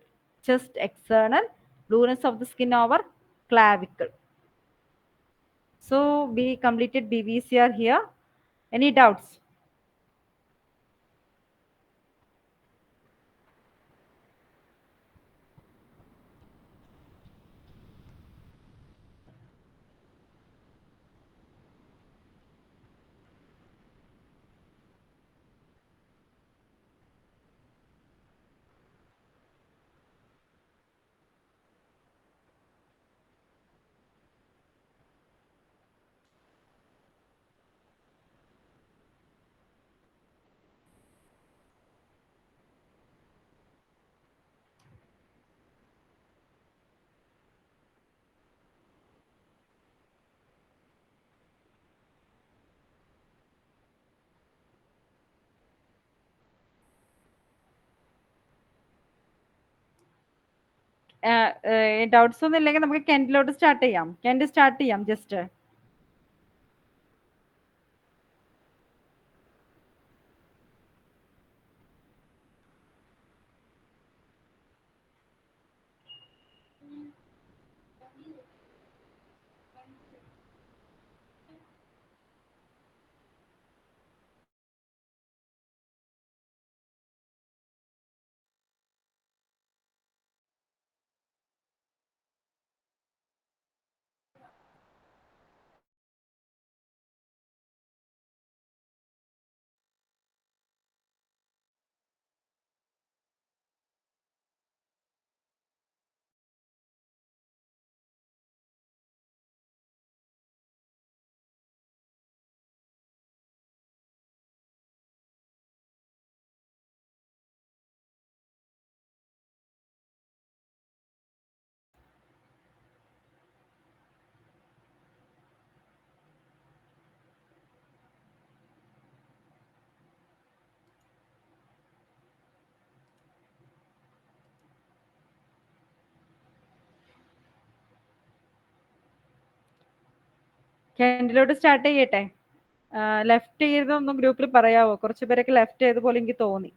Chest external, blueness of the skin over clavicle. So we completed BBCR here. Any doubts? Doubts ഒന്നും ഇല്ലെങ്കിൽ നമുക്ക് കെൻഡിലോട്ട് start ചെയ്യാം. കെൻഡ് start ചെയ്യാം just. കെൻഡിലോട്ട് start ചെയ്യട്ടെ. Left ചെയ്തൊന്നും ഗ്രൂപ്പിൽ പറയാവോ? കുറച്ച് പേരൊക്കെ ലെഫ്റ്റ് ചെയ്ത പോലെ എനിക്ക് തോന്നി.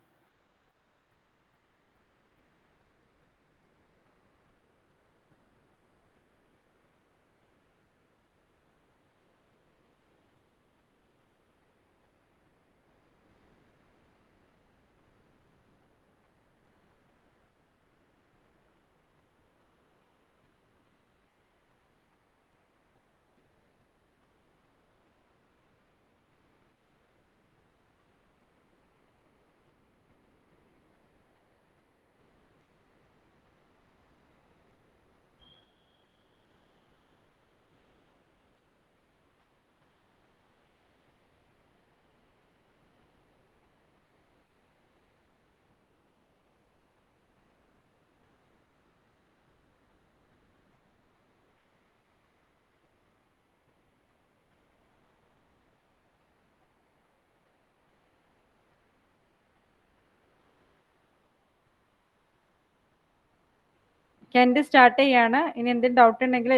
കെൻഡ് സ്റ്റാർട്ട് ചെയ്യാണ്. ഇനി എന്തെങ്കിലും ഡൗട്ട് ഉണ്ടെങ്കിൽ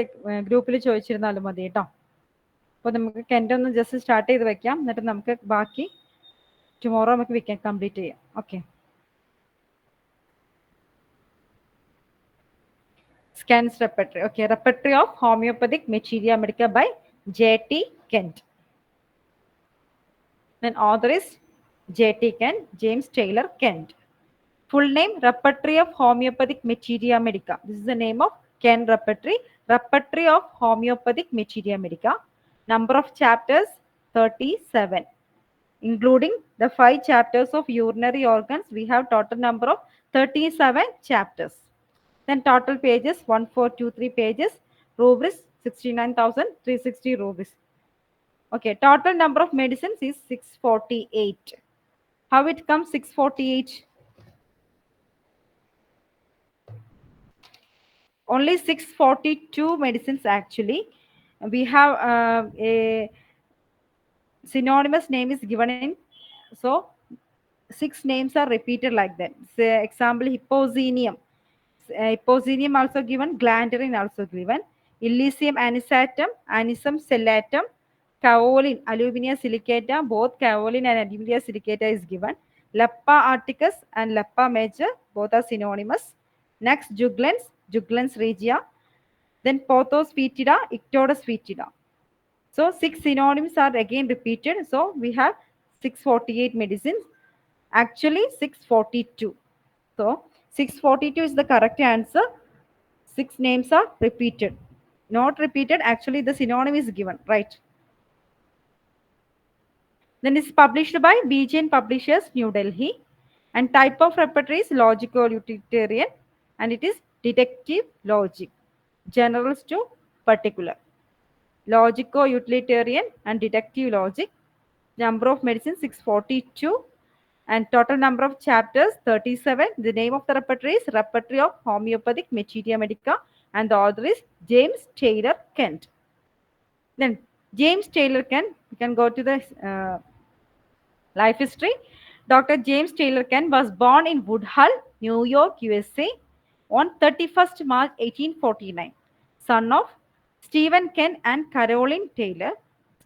ഗ്രൂപ്പിൽ ചോദിച്ചിരുന്നാലും മതി കേട്ടോ. അപ്പോൾ നമുക്ക് കെൻഡ് ഒന്ന് ജസ്റ്റ് സ്റ്റാർട്ട് ചെയ്ത് വെക്കാം. എന്നിട്ട് നമുക്ക് ബാക്കി ടുമോറോ നമുക്ക് വീക്കെൻഡ് കംപ്ലീറ്റ് ചെയ്യാം. Okay. Scans repertory. Okay, repertory of homeopathic materia medica by J.T. Kent. Then author is J.T. Kent, James Taylor Kent. Full name, Repertory of Homeopathic Materia Medica. This is the name of Kent repertory. Repertory of Homeopathic Materia Medica. Number of chapters, 37. Including the 5 chapters of urinary organs, we have total number of 37 chapters. Then total pages, 1423 pages. Rubrics, 69,360 rubrics. Okay, total number of medicines is 648. How it comes 648? Only 642 medicines actually. We have a synonymous name is given in, so 6 names are repeated like that. Say example, hyposinium. Hyposinium also given, glandrin also given, Illicium anisatum, Anisum cellatum, kaolin, Albuminia silicata, both kaolin and Albuminia silicata is given. Leppa articus and Leppa major, both are synonymous. Next, juglans, Juglans regia. Then Pothos foetida, Ictodus foetida. So 6 synonyms are again repeated. So we have 648 medicines. Actually 642. So 642 is the correct answer. 6 names are repeated. Not repeated, actually the synonym is given, right? Then it's published by BGN Publishers, New Delhi. And type of repertory is logico-utilitarian, and it is detective logic. Generals to particular. Logico-utilitarian and detective logic. Number of medicines 642. And total number of chapters 37. The name of the repertory is Repertory of Homeopathic Materia Medica, and the author is James Taylor Kent. Then James Taylor Kent, we can go to the life history. Dr. James Taylor Kent was born in Woodhull, New York, USA. on 31st March 1849, son of Stephen Ken and Caroline Taylor.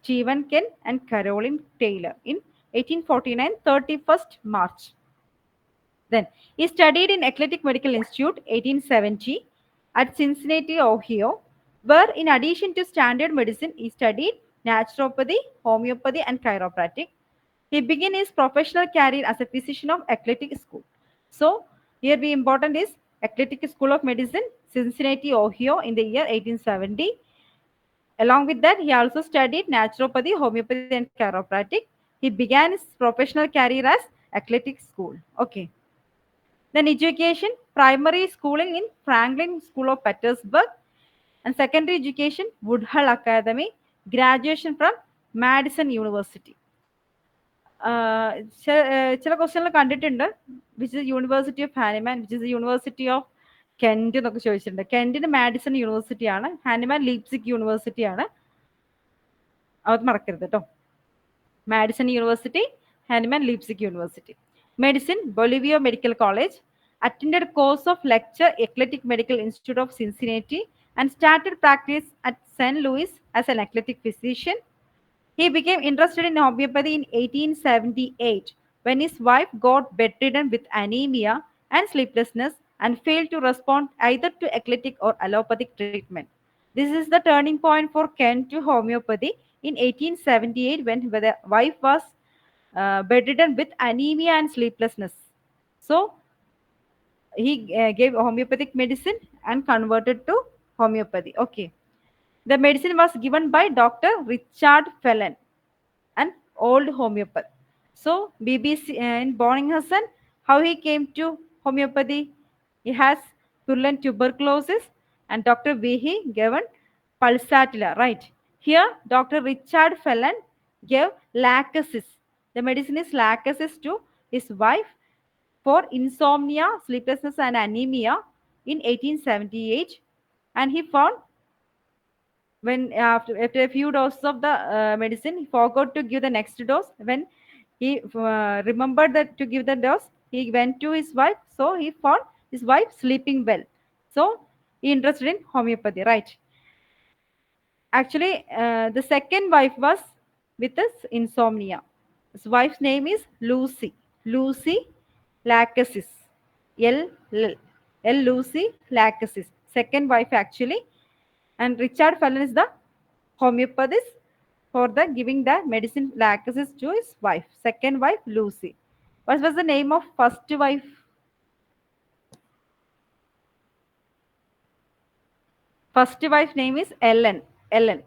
Stephen Ken and Caroline Taylor in 1849, 31st March. Then he studied in Athletic Medical Institute 1870 at Cincinnati, Ohio, where in addition to standard medicine, he studied naturopathy, homeopathy, and chiropractic. He began his professional career as a physician of Athletic School. So here the important is Athletic School of Medicine, Cincinnati, Ohio in the year 1870. Along with that, he also studied naturopathy, homeopathy, and chiropractic. He began his professional career as Athletic School. Okay. Then education, primary schooling in Franklin School of Petersburg, and secondary education, Woodhull Academy, graduation from Madison University. ചില ക്വസ്റ്റ്യനിൽ കണ്ടിട്ടുണ്ട് which is university of Hahnemann, which is university of Kent എന്നൊക്കെ ചോദിച്ചിട്ടുണ്ട്. കെൻറ്റിന് Madison യൂണിവേഴ്സിറ്റിയാണ്, Hahnemann Leipzig യൂണിവേഴ്സിറ്റിയാണ്. അത് മറക്കരുത് കേട്ടോ. Madison University, Hahnemann Leipzig University. Medicine, Bolivia Medical College. Attended course of lecture, Athletic Medical Institute of Cincinnati, and started practice at St. Louis as an athletic physician. He became interested in homeopathy in 1878 when his wife got bedridden with anemia and sleeplessness and failed to respond either to athletic or allopathic treatment. This is the turning point for Ken to homeopathy in 1878 when the wife was bedridden with anemia and sleeplessness. So he gave homeopathic medicine and converted to homeopathy. Okay. The medicine was given by Dr. Richard Fellen, an old homeopath. So BBC in Bonninghausen, how he came to homeopathy? He has purulent tuberculosis, and Dr. V.H. given pulsatilla, right? Here, Dr. Richard Fellen gave lacasis. The medicine is lacasis to his wife for insomnia, sleeplessness, and anemia in 1878, and he found when after a few doses of the medicine, he forgot to give the next dose. When he remembered that to give the dose, he went to his wife. So he found his wife sleeping well. So he interested in homeopathy, right? Actually, the second wife was with his insomnia. His wife's name is Lucy. Lucy Lacasis. L. L. L. Lucy Lacasis. Second wife actually. And Richard Fallon is the homeopathist for the giving the medicine lacasis to his wife. Second wife, Lucy. What was the name of first wife? First wife name is Ellen. Ellen.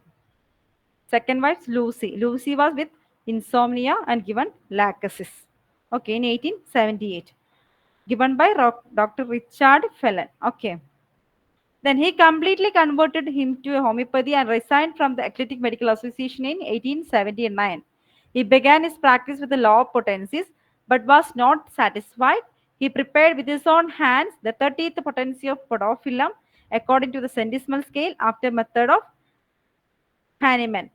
Second wife, Lucy. Lucy was with insomnia and given lacasis. Okay, in 1878. Given by Dr. Richard Fallon. Okay. Then he completely converted him to homeopathy and resigned from the Athletic Medical Association in 1879. He began his practice with the law of potencies, but was not satisfied. He prepared with his own hands the 30th potency of podophyllum according to the centesimal scale after method of Hahnemann.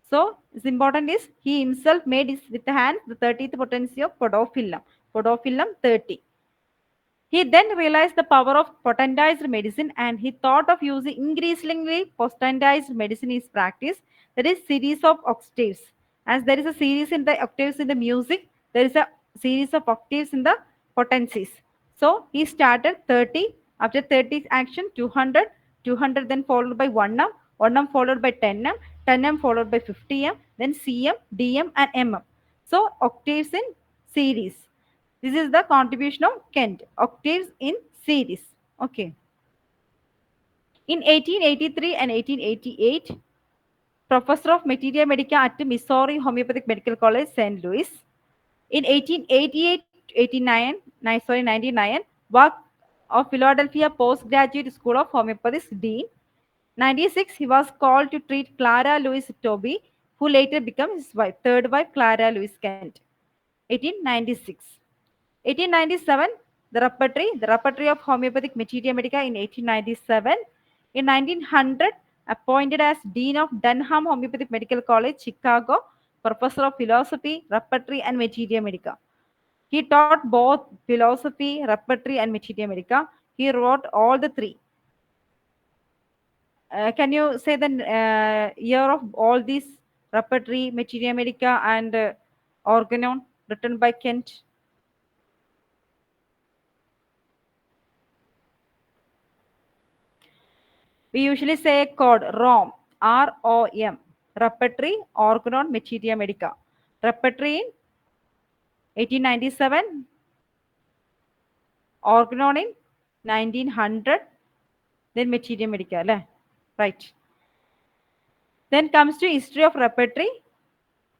So, it's important is he himself made his with the hands the 30th potency of podophyllum 30. He then realized the power of potentized medicine and he thought of using increasingly potentized medicine in his practice. That is series of octaves. As there is a series in the octaves in the music, there is a series of octaves in the potencies. So he started 30. After 30 action, 200, 200 then followed by 1M, 1M followed by 10M, 10M followed by 50M, then CM, DM and MM. So octaves in series. This is the contribution of Kent. Octaves in series. Okay. In 1883 and 1888, professor of Materia Medica at Missouri Homeopathic Medical College, St. Louis. In 1999, work of Philadelphia Postgraduate School of Homeopathy Dean. 96, he was called to treat Clara Louise Tobey, who later became his wife, third wife, Clara Louise Kent. 1896. 1897, the repertory of homeopathic materia medica in 1897. In 1900, appointed as Dean of Dunham Homeopathic Medical College, Chicago, Professor of Philosophy, Repertory and Materia Medica. He taught both philosophy, repertory and materia medica. He wrote all the three. Can you say the year of all these repertory, Materia Medica, and Organon, written by Kent? We usually say a code ROM, ROM, repertory, Organon, Materia Medica. Repertory in 1897, Organon in 1900, then Materia Medica, right? Then comes to history of repertory.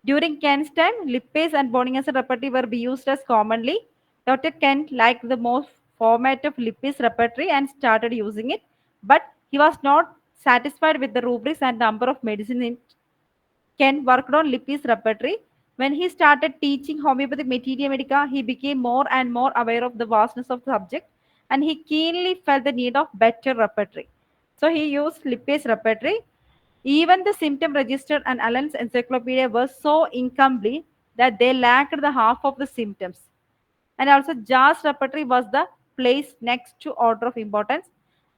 During Kent's time, lipase and bonding acid repertory were used as commonly. Dr. Kent liked the most format of lipase repertory and started using it, but he was not satisfied with the rubrics and number of medicine in Kent worked on lipase repertory. When he started teaching homeopathic materia medica, he became more and more aware of the vastness of the subject, and he keenly felt the need of better repertory. So he used lipase repertory. Even the symptom register and Allen's encyclopedia were so incomplete that they lacked the half of the symptoms. And also Jar's repertory was the place next to order of importance,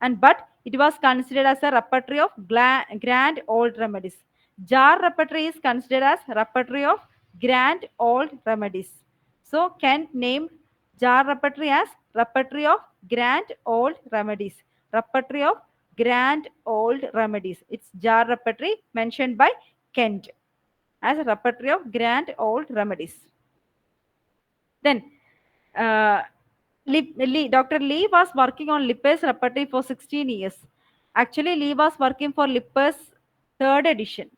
and but it was considered as a repertory of grand old remedies. Jar repertory is considered as repertory of grand old remedies. So Kent named Jar repertory as repertory of grand old remedies. Repertory of grand old remedies. It's Jar repertory mentioned by Kent as a repertory of grand old remedies. Then uh, Dr. Lee was working on Lipper's repertory for 16 years. Actually, Lee was working for Lipper's third edition.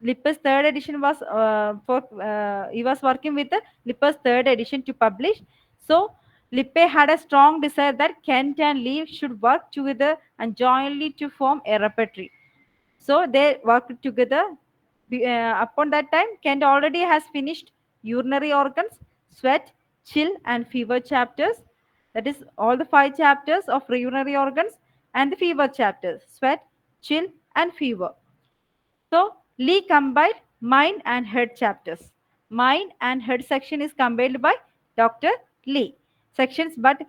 Lipper's third edition was he was working with the Lipper's third edition to publish. So Lippe had a strong desire that Kent and Lee should work together and jointly to form a repertory. So they worked together. Upon that time, Kent already has finished urinary organs, sweat, chill, and fever chapters. That is all the 5 chapters of urinary organs and the fever chapters, sweat, chill, and fever. So Lee combined mind and head chapters. Mind and head section is compiled by Dr. Lee. Sections, but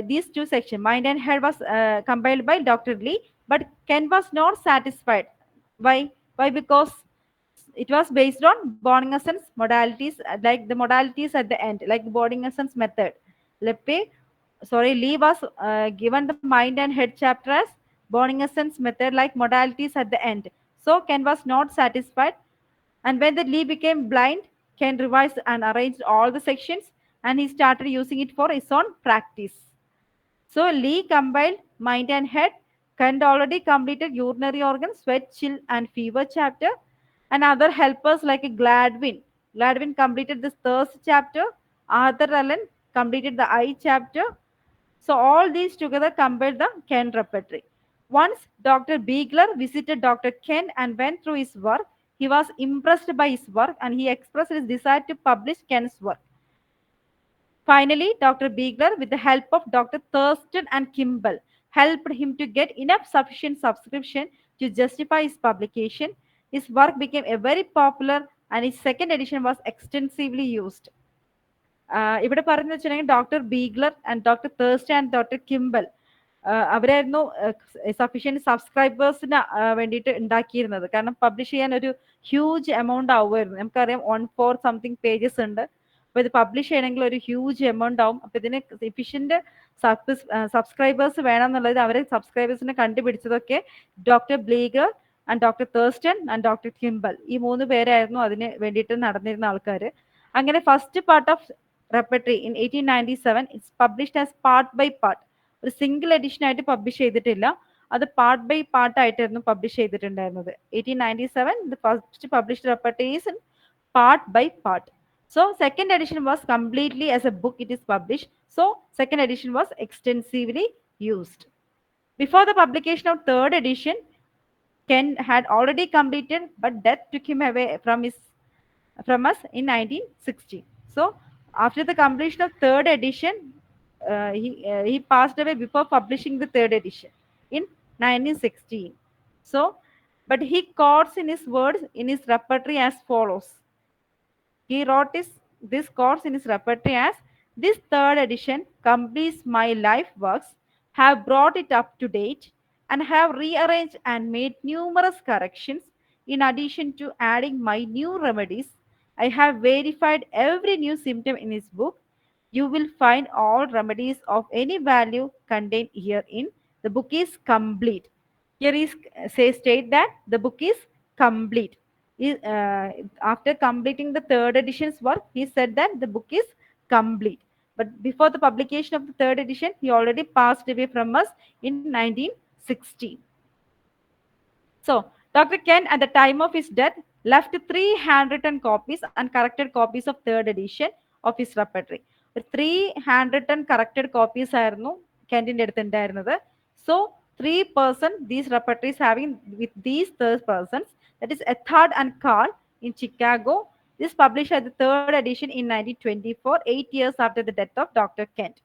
these two sections, mind and head, was compiled by Dr. Lee, but Ken was not satisfied. Why? Why? Because it was based on Bonningason's modalities, like the modalities at the end, like Bonningason's method. Lee was given the mind and head chapter as Bonningason's method, like modalities at the end. So Ken was not satisfied, and when the Lee became blind, Ken revised and arranged all the sections, and he started using it for his own practice. So Lee compiled mind and head. Kent already completed urinary organ, sweat, chill, and fever chapter, and other helpers like Gladwin. Gladwin completed the thirst chapter. Arthur Allen completed the eye chapter. So all these together compiled the Ken repertory. Once Dr. Beagler visited Dr. Ken and went through his work, he was impressed by his work and he expressed his desire to publish Ken's work. Finally, Dr. Beagler, with the help of Dr. Thurston and Kimball, helped him to get enough sufficient subscription to justify his publication. His work became a very popular and his second edition was extensively used. ഇവിടെ പറയുന്നത് വെച്ചിട്ടുണ്ടെങ്കിൽ doctor Biegler and doctor Thurst and doctor Kimball അവരായിരുന്നു sufficient സബ്സ്ക്രൈബേഴ്സിന് വേണ്ടിയിട്ട് ഉണ്ടാക്കിയിരുന്നത്. കാരണം publish ചെയ്യാൻ ഒരു ഹ്യൂജ് എമൗണ്ട് ആവുമായിരുന്നു. നമുക്കറിയാം 1/4 സംതിങ് പേജസ് ഉണ്ട്. അപ്പോൾ ഇത് പബ്ലിഷ് ചെയ്യണമെങ്കിൽ ഒരു ഹ്യൂജ് എമൗണ്ട് ആവും. അപ്പോൾ ഇതിന് എഫിഷ്യൻറ്റ് സബ്സ്ക്രൈബേഴ്സ് വേണം എന്നുള്ളത് അവരെ സബ്സ്ക്രൈബേഴ്സിനെ കണ്ടുപിടിച്ചതൊക്കെ doctor Biegler and doctor Thurston and doctor Kimball, ഈ 3 പേരായിരുന്നു അതിന് വേണ്ടിയിട്ട് നടന്നിരുന്ന ആൾക്കാർ. അങ്ങനെ first part of repertory in 1897 it's published as part by part. ഒരു സിംഗിൾ എഡിഷൻ ആയിട്ട് പബ്ലിഷ് ചെയ്തിട്ടില്ല, അത് പാർട്ട് ബൈ പാർട്ട് ആയിട്ടായിരുന്നു പബ്ലിഷ് ചെയ്തിട്ടുണ്ടായിരുന്നത്. 1897 the first published repertory is in part by part. So second edition was completely as a book it is published. So second edition was extensively used. Before the publication of third edition, Ken had already completed, but death took him away from us in 1960. So after the completion of third edition, he passed away before publishing the third edition in 1916. So, but he quotes in his words in his repertory as follows. He wrote this quotes in his repertory as This third edition completes my life works, have brought it up to date, and have rearranged and made numerous corrections. In addition to adding my new remedies, I have verified every new symptom in his book. You will find all remedies of any value contained herein. The book is complete. Here is state that the book is complete. After completing the third edition's work, he said that the book is complete. But before the publication of the third edition, he already passed away from us in 1916. So, Dr. Ken, at the time of his death, left three handwritten copies and corrected copies of third edition of his repertory. Three hand written corrected copies ആയിരുന്നു കെൻറ്റിൻ്റെ അടുത്ത് ഉണ്ടായിരുന്നത്. So 3 person these repertories having with these third persons, that is Ethard and Carl in Chicago. This published at the third edition in 1924, 8 years after the death of Dr. Kent.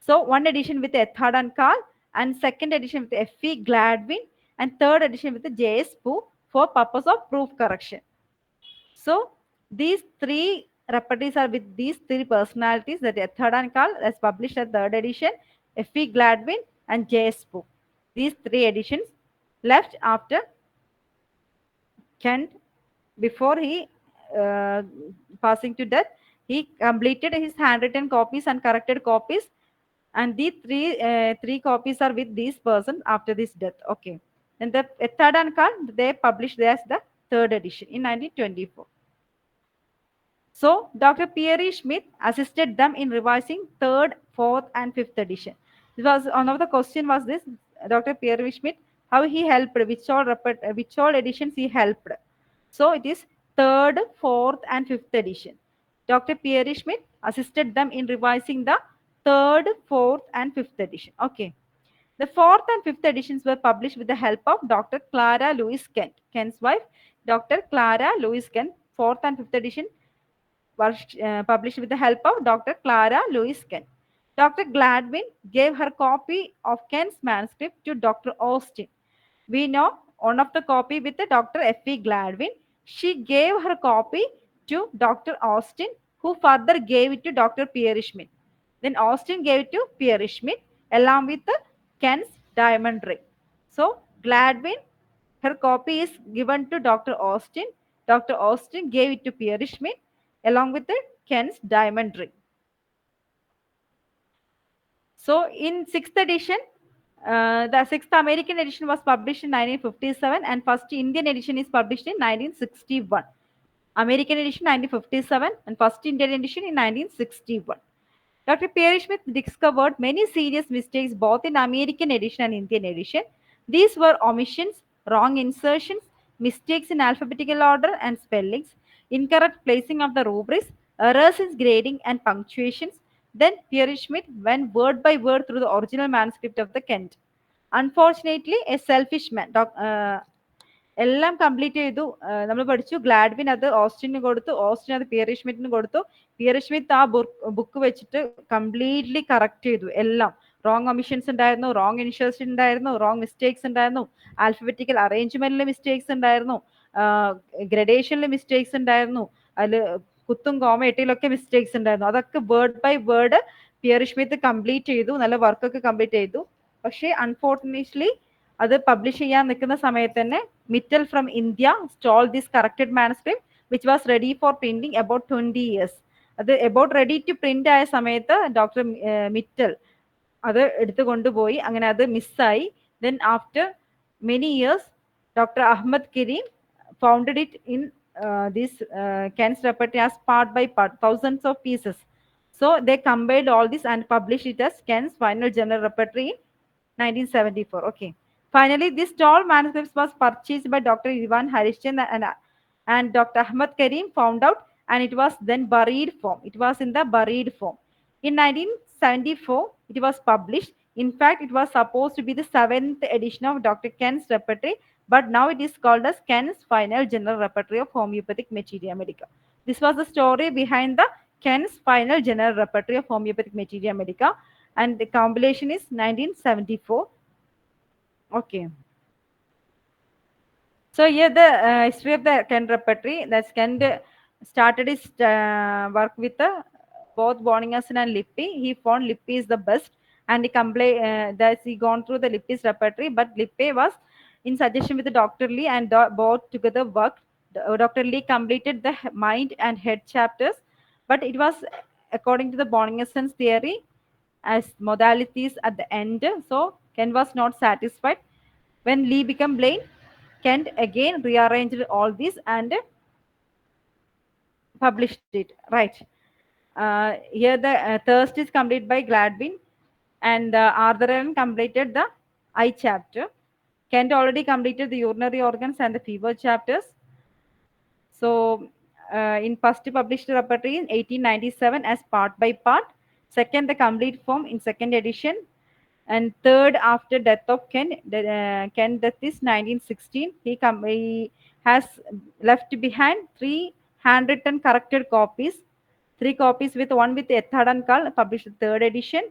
So one edition with Ethard and Carl, and second edition with F.E. Gladwin, and third edition with the J.S. Poo for purpose of proof correction. So these three repertories are with these three personalities, that Ethard and Carl, as published at third edition, F.E. Gladwin and J.S. Poo. These three editions left after Kent, before he passing to death. He completed his handwritten copies and corrected copies, and these three copies are with this person after this death. Okay, and the third and Carl, they published as the third edition in 1924. So Dr. Pierre Schmidt assisted them in revising third, fourth, and fifth edition. This was one of the question was this: Dr. Pierre Schmidt, how he helped, which all editions he helped. So it is third, fourth, and fifth edition. Dr. Pierre Schmidt assisted them in revising the third, fourth, and fifth edition. Okay. The fourth and fifth editions were published with the help of Dr. Clara Louise Kent, Kent's wife, Dr. Clara Louise Kent. Fourth and fifth edition was published with the help of Dr. Clara Louise Kent. Dr. Gladwin gave her copy of Kent's manuscript to Dr. Austin. We know one of the copy with the Dr. F.E. Gladwin. She gave her copy to Dr. Austin, who further gave it to Dr. Pierre Schmidt. Then Austin gave it to Pierre Schmidt along with the Kent's diamond ring. So Gladwin, her copy is given to Dr. Austin. Dr. Austin gave it to Pierre Schmidt along with the Kent's diamond ring. So in sixth edition, the sixth American edition was published in 1957, and first Indian edition is published in 1961. American edition 1957 and first Indian edition in 1961. Dr. Pierre Schmidt discovered many serious mistakes both in American edition and Indian edition. These were omissions, wrong insertions, mistakes in alphabetical order and spellings, incorrect placing of the rubrics, errors in grading and punctuations. Then Pierre Schmidt went word by word through the original manuscript of the Kent. Unfortunately, a selfish man. എല്ലാം complete ചെയ്തു. നമ്മൾ പഠിച്ചു Gladwin അത് ഓസ്റ്റിന് കൊടുത്തു, Austin അത് peer ഷ്മിത്തിന് കൊടുത്തു. Peer Schmitt ആ book വെച്ചിട്ട് കംപ്ലീറ്റ്ലി കറക്റ്റ് ചെയ്തു എല്ലാം. റോങ് ഒമിഷൻസ് ഉണ്ടായിരുന്നു, റോങ് ഇൻഷേഴ്സ് ഉണ്ടായിരുന്നു, റോങ് മിസ്റ്റേക്സ് ഉണ്ടായിരുന്നു, ആൽഫബറ്റിക്കൽ അറേഞ്ച്മെന്റിൽ മിസ്റ്റേക്സ് ഉണ്ടായിരുന്നു, ഗ്രഡേഷനിൽ മിസ്റ്റേക്സ് ഉണ്ടായിരുന്നു, അതിൽ കുത്തും കോമ എട്ടിലൊക്കെ മിസ്റ്റേക്സ് ഉണ്ടായിരുന്നു. അതൊക്കെ word by word Pierre Schmidt complete ചെയ്തു, നല്ല വർക്കൊക്കെ കംപ്ലീറ്റ് ചെയ്തു. പക്ഷേ അൺഫോർച്ചുനേറ്റ്ലി അത് പബ്ലിഷ് ചെയ്യാൻ നിൽക്കുന്ന സമയത്ത് തന്നെ Mittal from India stole this corrected manuscript which was ready for printing about 20 years. അത് അബൌട്ട് റെഡി ടു പ്രിന്റ് ആയ സമയത്ത് ഡോക്ടർ മിറ്റൽ അത് എടുത്തു കൊണ്ടുപോയി, അങ്ങനെ അത് മിസ്സായി. Then after many years doctor Ahmad Karim founded it in this Kent's repertory as part by part, thousands of pieces. So they combined all this and published it as Kent's final general repertory in 1974. Okay. Finally, this tall manuscript was purchased by Dr. Ivan Harishchan and Dr. Ahmad Karim found out, and it was then buried form. It was in the buried form. In 1974, it was published. In fact, it was supposed to be the 7th edition of Dr. Kent's repertory, but now it is called as Kent's Final General Repertory of Homeopathic Materia Medica. This was the story behind the Kent's Final General Repertory of Homeopathic Materia Medica, and the compilation is 1974. Okay. So here the history of the Kent repertory. That's Kent started his work with the both Bonningerson and Lippi. He found Lippi is the best, and that he gone through the Lippi's repertory, but Lippi was in suggestion with Dr. Lee, and both together worked. Dr. Lee completed the mind and head chapters, but it was according to the Bonningerson's theory as modalities at the end. So Kent was not satisfied. When Lee became blind, Kent again rearranged all this and published it. Right. Here the thirst is completed by Gladwin, and Arthur Allen completed the eye chapter. Kent already completed the urinary organs and the fever chapters. So, in first published repertory in 1897 as part by part, second the complete form in second edition, and third after death of Ken. Ken death is 1916. He has left behind three handwritten corrected copies, three copies with one with Ethard and Carl published third edition,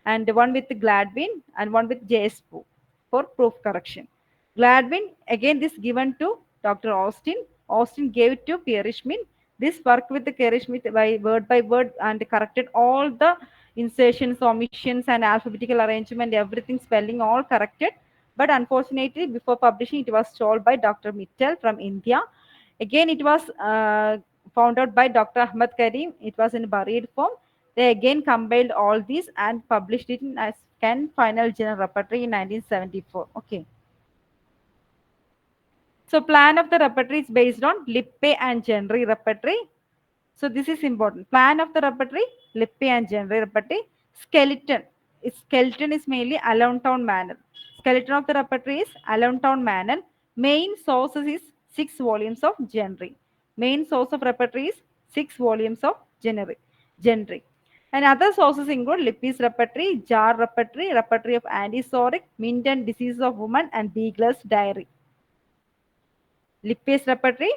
and one with Gladwin and one with J.S. Poo for proof correction. Gladwin again this given to Dr. Austin. Austin gave it to Pierre Schmidt. This worked with the Pierre Schmidt by word and corrected all the insertions, omissions, and alphabetical arrangement, everything spelling all corrected. But unfortunately, before publishing, it was sold by Dr. Mittal from India. Again, it was found out by Dr. Ahmad Karim. It was in buried form. They again compiled all these and published it in as Ken Final General Repertory in 1974. Okay. So plan of the repertory is based on Lippe and Genry repertory. So this is important. Plan of the repertory, Lippe and Genry repertory. Skeleton. Skeleton is mainly Allentown Manor. Skeleton of the repertory is Allentown Manor. Main sources is 6 volumes of Genry. Main source of repertory is 6 volumes of Genry. And other sources include Lippi's repertory, Jar repertory, repertory of Antisoric, Mint and Disease of Woman, and Beagler's Diary. Lippi's repertory,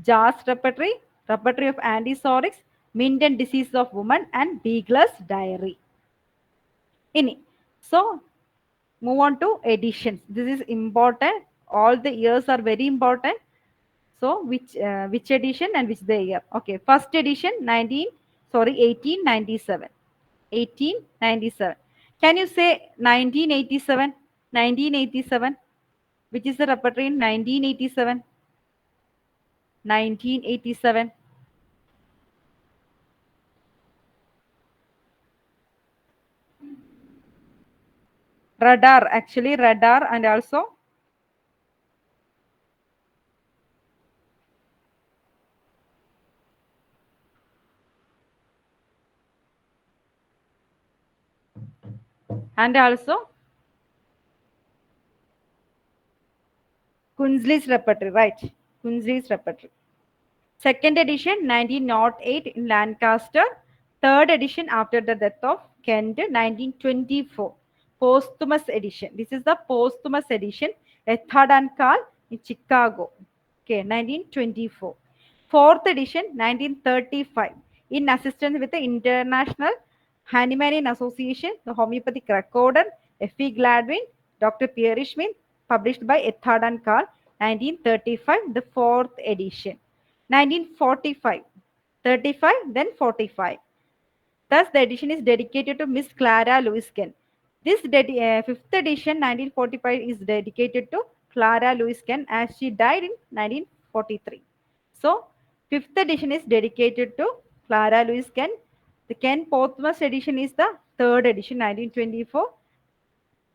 Jar's repertory, repertory of Antisorics, Mint and Disease of Woman, and Beagler's Diary. So, move on to editions. This is important. All the years are very important. So, which edition and which the year? Okay, first edition 1897. 1897. Can you say 1987? 1987. Which is the repertory in 1987? 1987. Radar, actually radar, and also Kunzli's repertory, right? Kunzli's repertory. Second edition 1908 in Lancaster. Third edition after the death of Kent 1924. Posthumous edition. This is the posthumous edition. Ethard and Carl in Chicago. Okay, 1924. Fourth edition 1935 in assistance with the International Hahnemannian Association, the Homeopathic Recorder, F.E. Gladwin, Dr. Pierre Schmidt, published by Ethard and Carl, 1935, the fourth edition. 1945, 35, then 45. Thus, the edition is dedicated to Miss Clara Lewis Kent. This fifth edition, 1945, is dedicated to Clara Lewis Kent as she died in 1943. So, fifth edition is dedicated to Clara Lewis Kent. The Kent Posthumous edition is the third edition, 1924.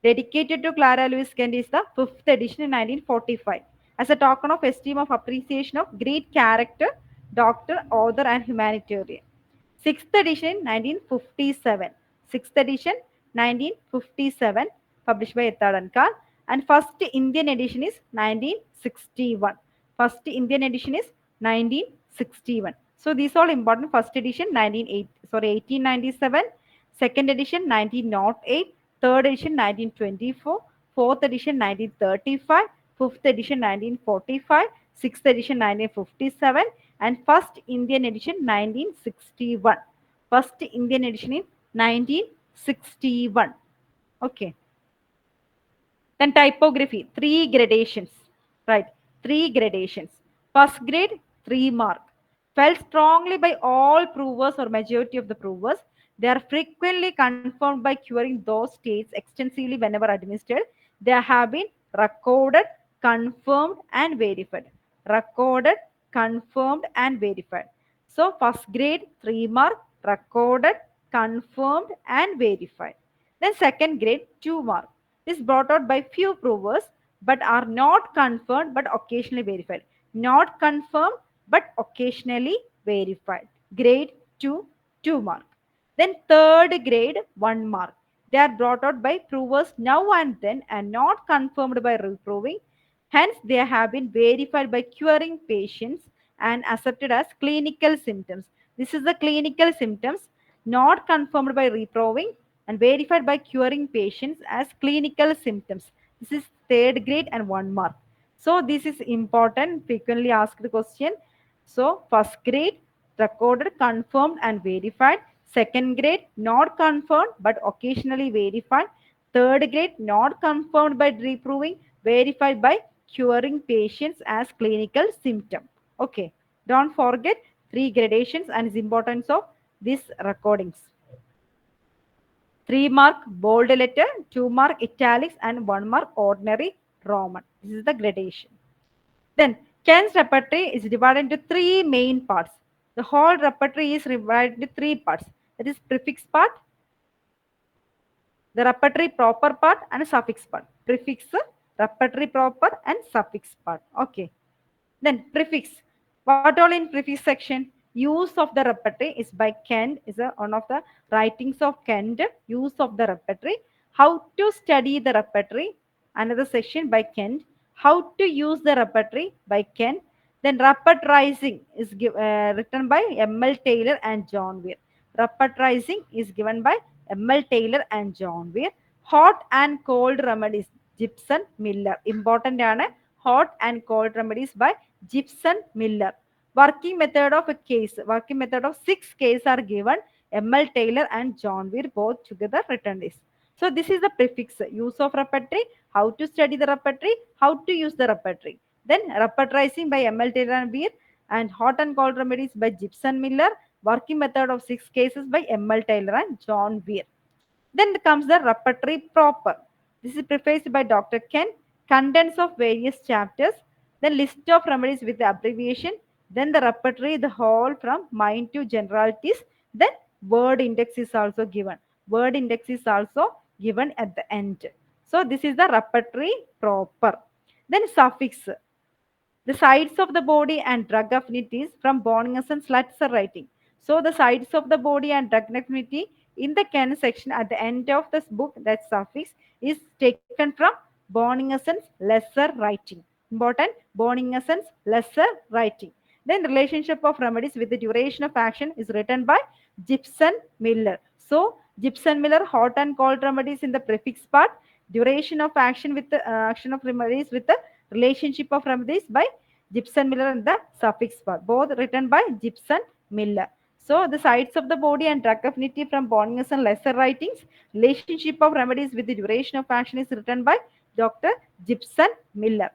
Dedicated to Clara Lewis Kent is the fifth edition in 1945. As a token of esteem of appreciation of great character, doctor, author, and humanitarian. Sixth edition 1957. Sixth edition 1957, published by Ethard and Carl. And first Indian edition is 1961. First Indian edition is 1961. So these all important. First edition 1897. Second edition 1908. Third edition 1924. Fourth edition 1935. Fifth edition 1945. Sixth edition 1957, and first Indian edition 1961. First Indian edition in 1961. Okay. Then typography, 3 gradations. Right, 3 gradations. First grade, 3 mark. felt strongly by all provers or majority of the provers. They are frequently confirmed by curing those states extensively whenever administered. They have been recorded, confirmed, and verified. Recorded, confirmed, and verified. So, first grade, 3 mark, recorded, confirmed, and verified. Then, second grade, 2 mark. This brought out by few provers but are not confirmed but occasionally verified. Not confirmed but occasionally verified. Grade 2, 2 mark. Then third grade, 1 mark. They are brought out by provers now and then and not confirmed by reproving. Hence, they have been verified by curing patients and accepted as clinical symptoms. This is the clinical symptoms not confirmed by reproving and verified by curing patients as clinical symptoms. This is third grade and 1 mark. So, this is important, frequently asked question. So, first grade, recorded, confirmed, and verified. Second grade, not confirmed but occasionally verified. Third grade, not confirmed by reproving, verified by curing patients as clinical symptom. Okay, don't forget three gradations and the importance of these recordings. 3 mark bold letter, 2 mark italics, and 1 mark ordinary Roman. This is the gradation. Then Ken's repertory is divided into three main parts. The whole repertory is divided into three parts. That is prefix part, the repertory proper part, and suffix part. Prefix, repertory proper, and suffix part. Okay. Then prefix. What all in prefix section? Use of the repertory is by Kent, is one of the writings of Kent. Use of the repertory. How to study the repertory. Another section by Kent. How to use the repertory by Kent. Then repertorizing is written by M.L. Taylor and John Weir. Repertorizing is given by M.L. Taylor and John Weir. Hot and cold remedies. Gibson Miller. Important hot and cold remedies by Gibson Miller. Working method of a case, working method of 6 cases are given. M.L. Taylor and John Weir both together written this. So this is the prefix, use of repertory, how to study the repertory, how to use the repertory. Then repertorizing by M.L. Taylor and Weir, and hot and cold remedies by Gibson Miller, working method of 6 cases by M.L. Taylor and John Weir. Then comes the repertory proper. This is prefaced by Dr. Ken, contents of various chapters, then list of remedies with the abbreviation, then the repertory, the whole from mind to generalities, then word index is also given. Word index is also given at the end. So this is the repertory proper. Then suffix, the sides of the body and drug affinities from Bonninghausen's letter writing. So the sides of the body and drug affinity in the Ken section at the end of this book, that suffix is taken from Bonninghausen's lesser writing. Important, Bonninghausen's lesser writing. Then relationship of remedies with the duration of action is written by Gibson Miller. So Gibson Miller, hot and cold remedies in the prefix part, duration of action with the action of remedies with the relationship of remedies by Gibson Miller and the suffix part, both written by Gibson Miller. So the sides of the body and drug affinity from Bonninghausen and lesser writings, relationship of remedies with the duration of action is written by Dr. Gibson Miller.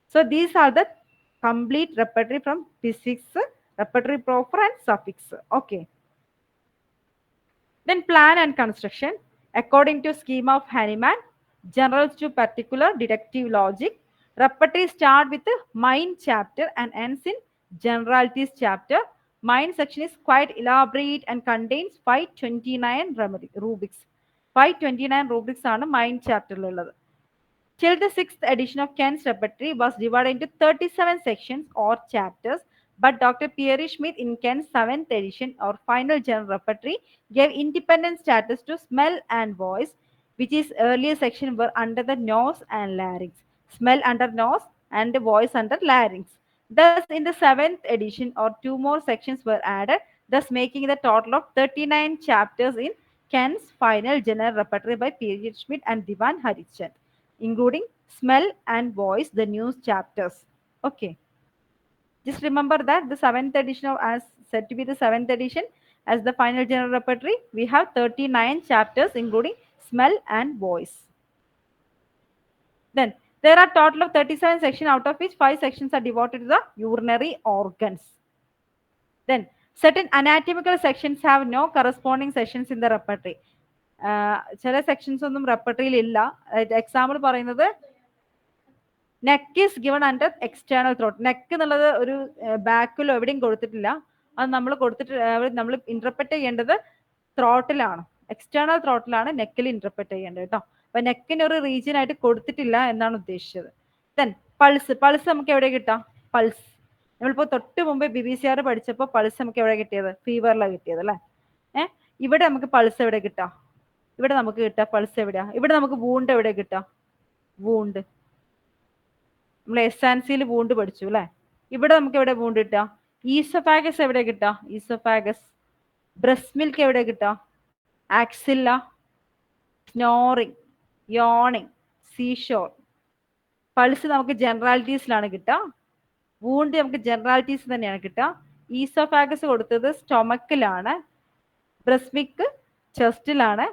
So these are the complete repertory from physics, repertory proper and suffix. Okay. Then plan and construction according to schema of Hahnemann, generals to particular deductive logic. Repertory start with the mind chapter and ends in generalities chapter. Mind section is quite elaborate and contains 529 rubrics. 529 rubrics are mind chapter. Till the sixth edition of Kent's repertory was divided into 37 sections or chapters, but Dr. Pierre Schmidt in Kent's seventh edition or final general repertory gave independent status to smell and voice, which is earlier section were under the nose and larynx. Smell under nose and voice under larynx. Thus, in the seventh edition, or two more sections were added, thus making the total of 39 chapters in Kent's final general repertory by Pierre Schmidt and Divan Harichand, including smell and voice, the news chapters. Okay. Just remember that the seventh edition of, as said to be the seventh edition as the final general repertory, we have 39 chapters including smell and voice. Then there are total of 37 sections, out of which 5 sections are devoted to the urinary organs. Then certain anatomical sections have no corresponding sections in the repertory. ചില sections ഒന്നും റെപ്പർട്ടറിയിൽ ഇല്ല. Example പറയുന്നത് neck is given under external throat. Neck എന്നുള്ളത് ഒരു ബാക്കിലോ എവിടെയും കൊടുത്തിട്ടില്ല. അത് നമ്മൾ നമ്മൾ ഇന്റർപ്രറ്റ് ചെയ്യേണ്ടത് ത്രോട്ടിലാണ്, എക്സ്റ്റേണൽ ത്രോട്ടിലാണ് നെക്കിൽ ഇന്റർപ്രറ്റ് ചെയ്യേണ്ടത് കേട്ടോ. അപ്പൊ നെക്കിന് ഒരു റീജിയൻ ആയിട്ട് കൊടുത്തിട്ടില്ല എന്നാണ് ഉദ്ദേശിച്ചത്. ദെൻ പൾസ് നമുക്ക് എവിടെ കിട്ടാം? പൾസ് നമ്മളിപ്പോൾ തൊട്ട് മുമ്പ് BBCR പഠിച്ചപ്പോൾ പൾസ് നമുക്ക് എവിടെ കിട്ടിയത്? ഫീവറിലാണ് കിട്ടിയത് അല്ലേ? ഇവിടെ നമുക്ക് പൾസ് എവിടെ കിട്ടാം? ഇവിടെ നമുക്ക് കിട്ടാം പൾസ് എവിടെയാ? ഇവിടെ നമുക്ക് വൂണ്ട് എവിടെ കിട്ടാം? വൂണ്ട് നമ്മൾ എസ്സാൻസിയിൽ വൂണ്ട് പഠിച്ചു അല്ലേ? ഇവിടെ നമുക്ക് എവിടെ വൂണ്ട് കിട്ടാം? ഈസോഫാഗസ് എവിടെ കിട്ടാം? ഈസോഫാഗസ്. ബ്രസ്റ്റ് മിൽക്ക് എവിടെ കിട്ടാം? ആക്സില്ല, സ്നോറിങ്, യോണിങ്, സീഷോർ. പൾസ് നമുക്ക് ജനറാലിറ്റീസിലാണ് കിട്ടുക. വൂണ്ട് നമുക്ക് ജനറാലിറ്റീസ് തന്നെയാണ് കിട്ടുക. ഈസോഫാഗസ് കൊടുത്തത് സ്റ്റൊമക്കിലാണ്, ബ്രസ്റ്റ് മിൽക്ക് ചെസ്റ്റിലാണ്,